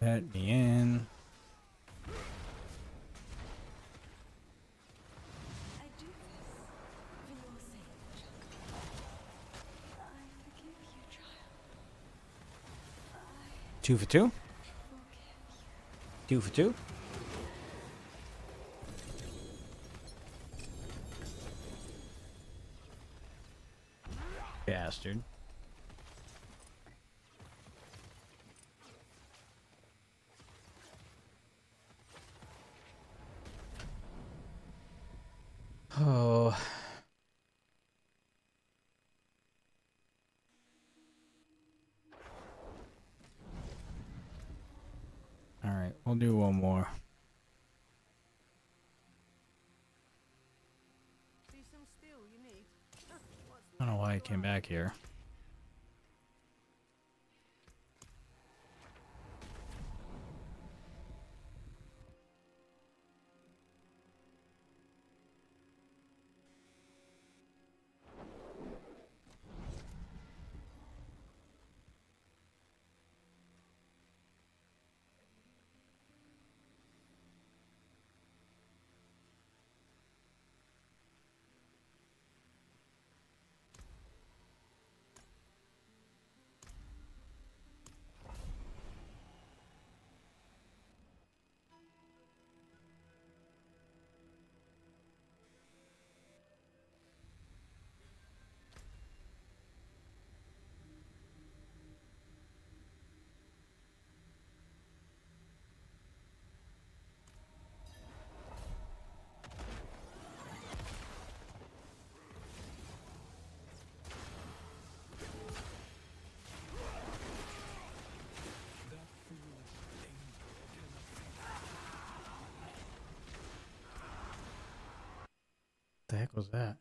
Let me in. I do this for your sake, Chuck. I forgive you, child. I 2 for 2? forgive you. 2 for 2? Bastard. Oh. All right, we'll do one more. See some steel you need. What's I don't know why I came back here. the heck was that?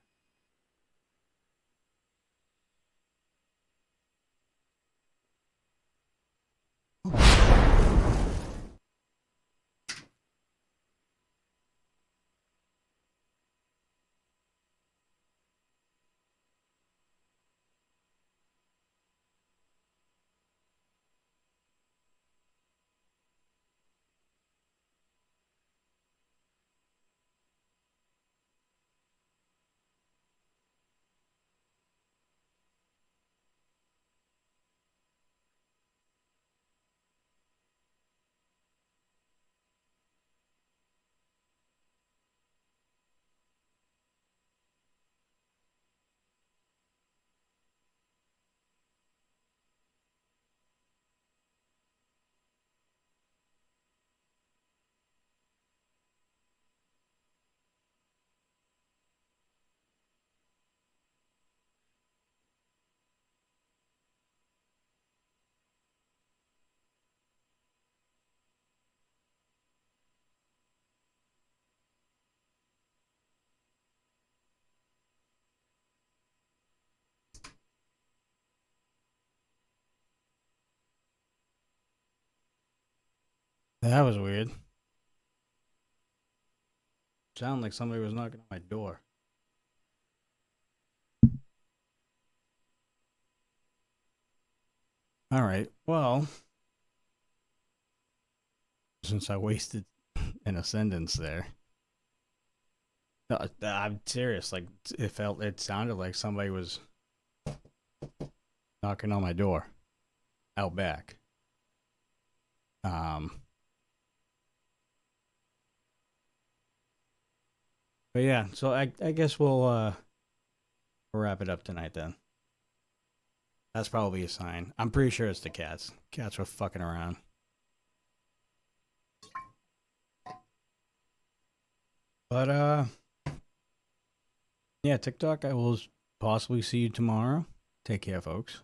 That was weird. Sounded like somebody was knocking on my door. All right. Well, since I wasted an ascendance there, no, I'm serious. Like it sounded like somebody was knocking on my door out back. But yeah, so I guess we'll wrap it up tonight then. That's probably a sign. I'm pretty sure it's the cats. Cats were fucking around. But yeah, TikTok, I will possibly see you tomorrow. Take care, folks.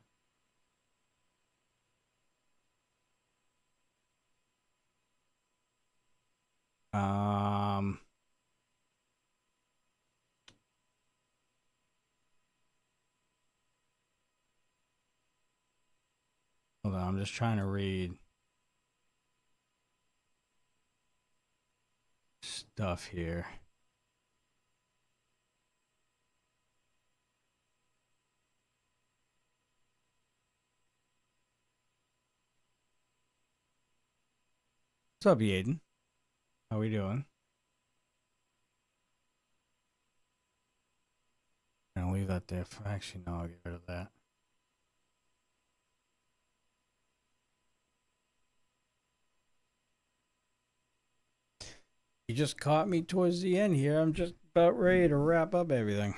Hold on, I'm just trying to read stuff here. What's up, Yaden? How we doing? Gonna leave that there. Actually, no, I'll get rid of that. You just caught me towards the end here. I'm just about ready to wrap up everything.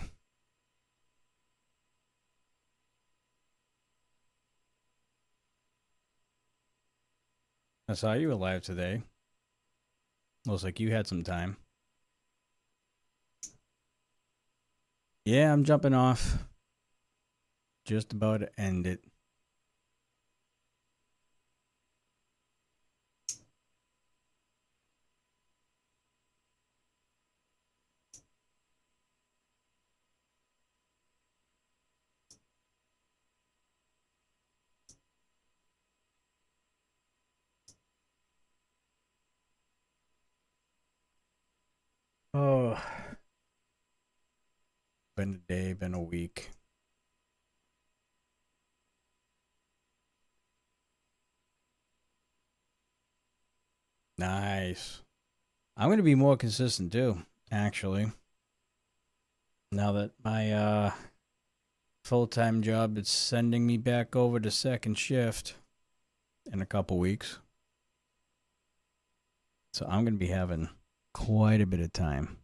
I saw you alive today. Looks like you had some time. Yeah, I'm jumping off. Just about to end it. Oh. Been a day, been a week. Nice. I'm going to be more consistent too, actually. Now that my full-time job is sending me back over to second shift in a couple weeks. So I'm going to be having quite a bit of time.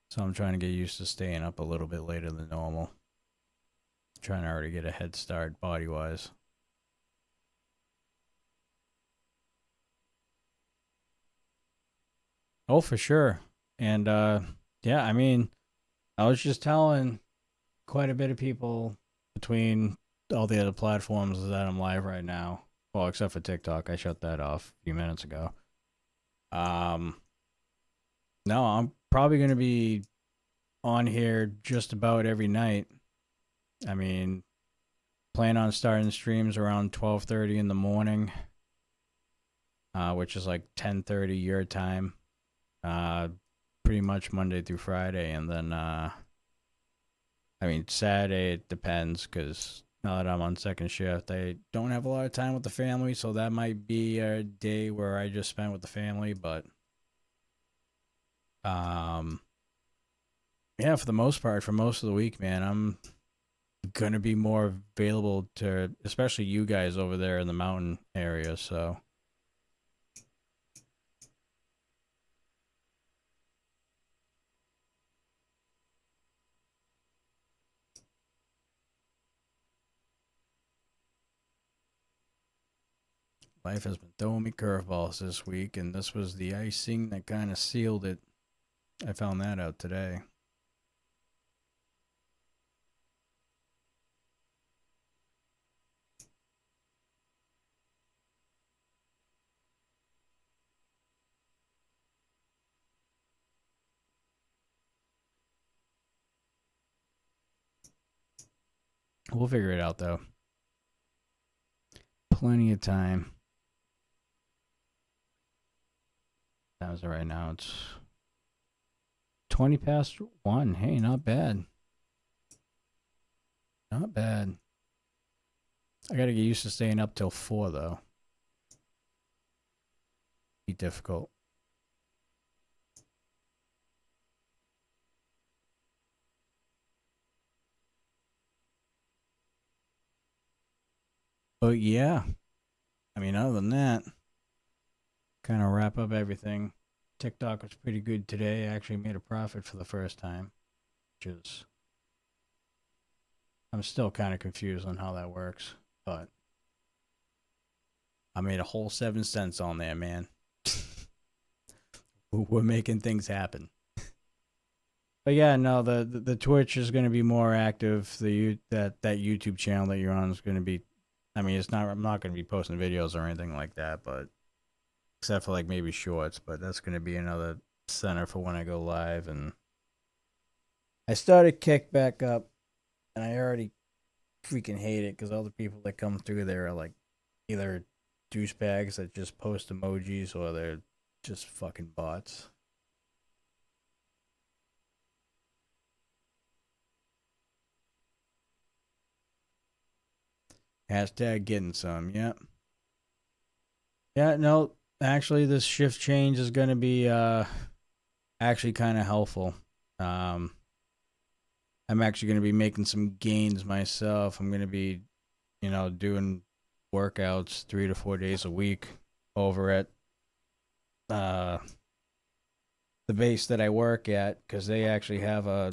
So I'm trying to get used to staying up a little bit later than normal. Trying to already get a head start body-wise. Oh, for sure. And yeah, I mean, I was just telling quite a bit of people between all the other platforms that I'm live right now. Well, except for TikTok. I shut that off a few minutes ago. No, I'm probably going to be on here just about every night. I mean, plan on starting streams around 12:30 in the morning, which is like 10:30 your time. Pretty much Monday through Friday, and then I mean Saturday it depends because now that I'm on second shift, I don't have a lot of time with the family, so that might be a day where I just spend with the family. But yeah, for the most part, for most of the week, man, I'm gonna be more available to, especially you guys over there in the mountain area. So life has been throwing me curveballs this week, and this was the icing that kind of sealed it. I found that out today. We'll figure it out, though. Plenty of time. How's it right now? It's 20 past 1. Hey, not bad. Not bad. I gotta get used to staying up till 4, though. Be difficult. But yeah, I mean, other than that, kind of wrap up everything. TikTok was pretty good today. I actually made a profit for the first time, which is, I'm still kind of confused on how that works, but I made a whole 7 cents on there, man. We're making things happen. But yeah, no, the Twitch is going to be more active. That YouTube channel that you're on is going to be, I mean, it's not, I'm not going to be posting videos or anything like that, but except for like maybe shorts, but that's going to be another center for when I go live. And I started Kick back up, and I already freaking hate it because all the people that come through there are like either douchebags that just post emojis or they're just fucking bots. Hashtag getting some, yeah. Yeah, no, actually this shift change is going to be actually kind of helpful. I'm actually going to be making some gains myself. I'm going to be, you know, doing workouts 3 to 4 days a week over at the base that I work at, because they actually have a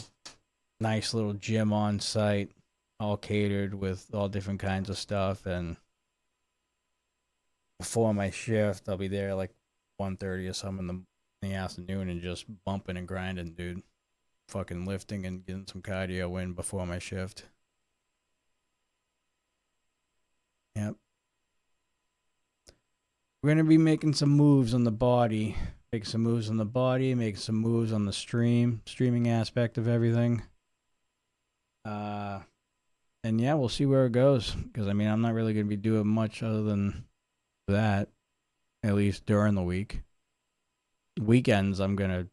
nice little gym on site, all catered with all different kinds of stuff. And before my shift, I'll be there like 1:30 or something in the afternoon and just bumping and grinding, dude. Fucking lifting and getting some cardio in before my shift. Yep. We're going to be making some moves on the body. Make some moves on the body, make some moves on the streaming aspect of everything. And yeah, we'll see where it goes. Because, I mean, I'm not really going to be doing much other than that, at least during the week. Weekends, I'm going to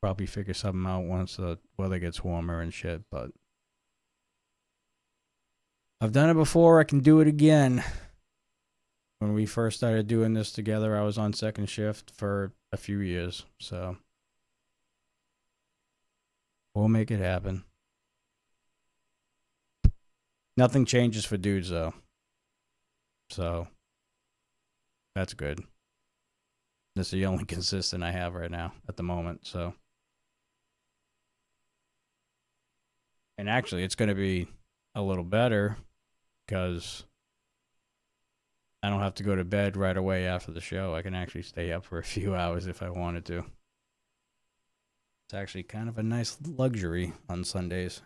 probably figure something out once the weather gets warmer and shit. But I've done it before. I can do it again. When we first started doing this together, I was on second shift for a few years. So we'll make it happen. Nothing changes for dudes, though. So that's good. This is the only consistent I have right now at the moment. So, and actually, it's going to be a little better because I don't have to go to bed right away after the show. I can actually stay up for a few hours if I wanted to. It's actually kind of a nice luxury on Sundays.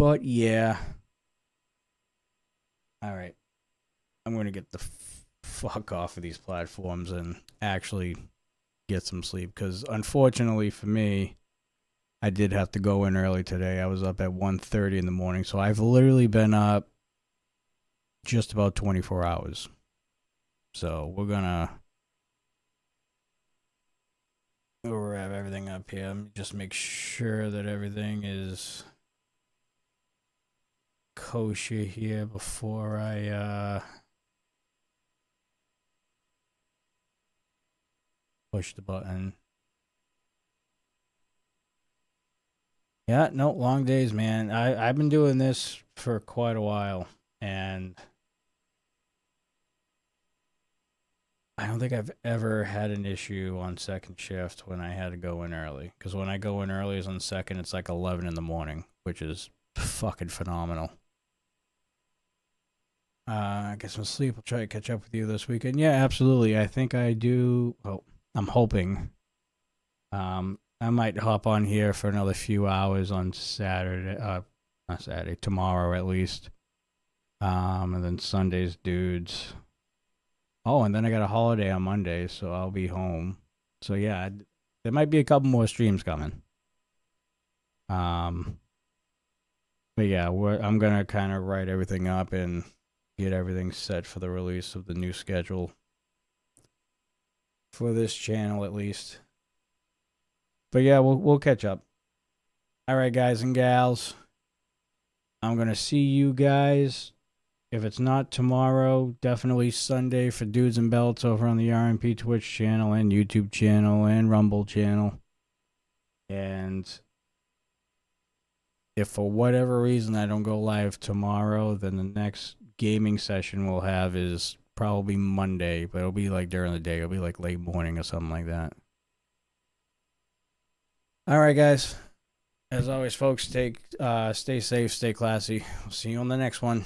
But yeah. All right. I'm going to get the fuck off of these platforms and actually get some sleep, because unfortunately for me, I did have to go in early today. I was up at 1:30 in the morning, so I've literally been up just about 24 hours. So we'll wrap everything up here. Let me just make sure that everything is kosher here before I push the button. Yeah, no, long days, man. I've been doing this for quite a while, and I don't think I've ever had an issue on second shift when I had to go in early. Because when I go in early is on second, it's like 11 in the morning, which is fucking phenomenal. I guess I'll sleep. I'll try to catch up with you this weekend. Yeah, absolutely. I think I do. Well, I'm hoping. I might hop on here for another few hours on Saturday. Not Saturday, tomorrow at least. And then Sunday's dudes. Oh, and then I got a holiday on Monday, so I'll be home. So yeah, there might be a couple more streams coming. But yeah, I'm gonna kind of write everything up and get everything set for the release of the new schedule for this channel at least. But yeah, we'll catch up. All right, guys and gals. I'm gonna see you guys. If it's not tomorrow, definitely Sunday for Dudes and Belts over on the RMP Twitch channel and YouTube channel and Rumble channel. And if for whatever reason I don't go live tomorrow, then the next gaming session we'll have is probably Monday, but it'll be like during the day. It'll be like late morning or something like that. All right, guys. As always, folks, stay safe, stay classy. We'll see you on the next one.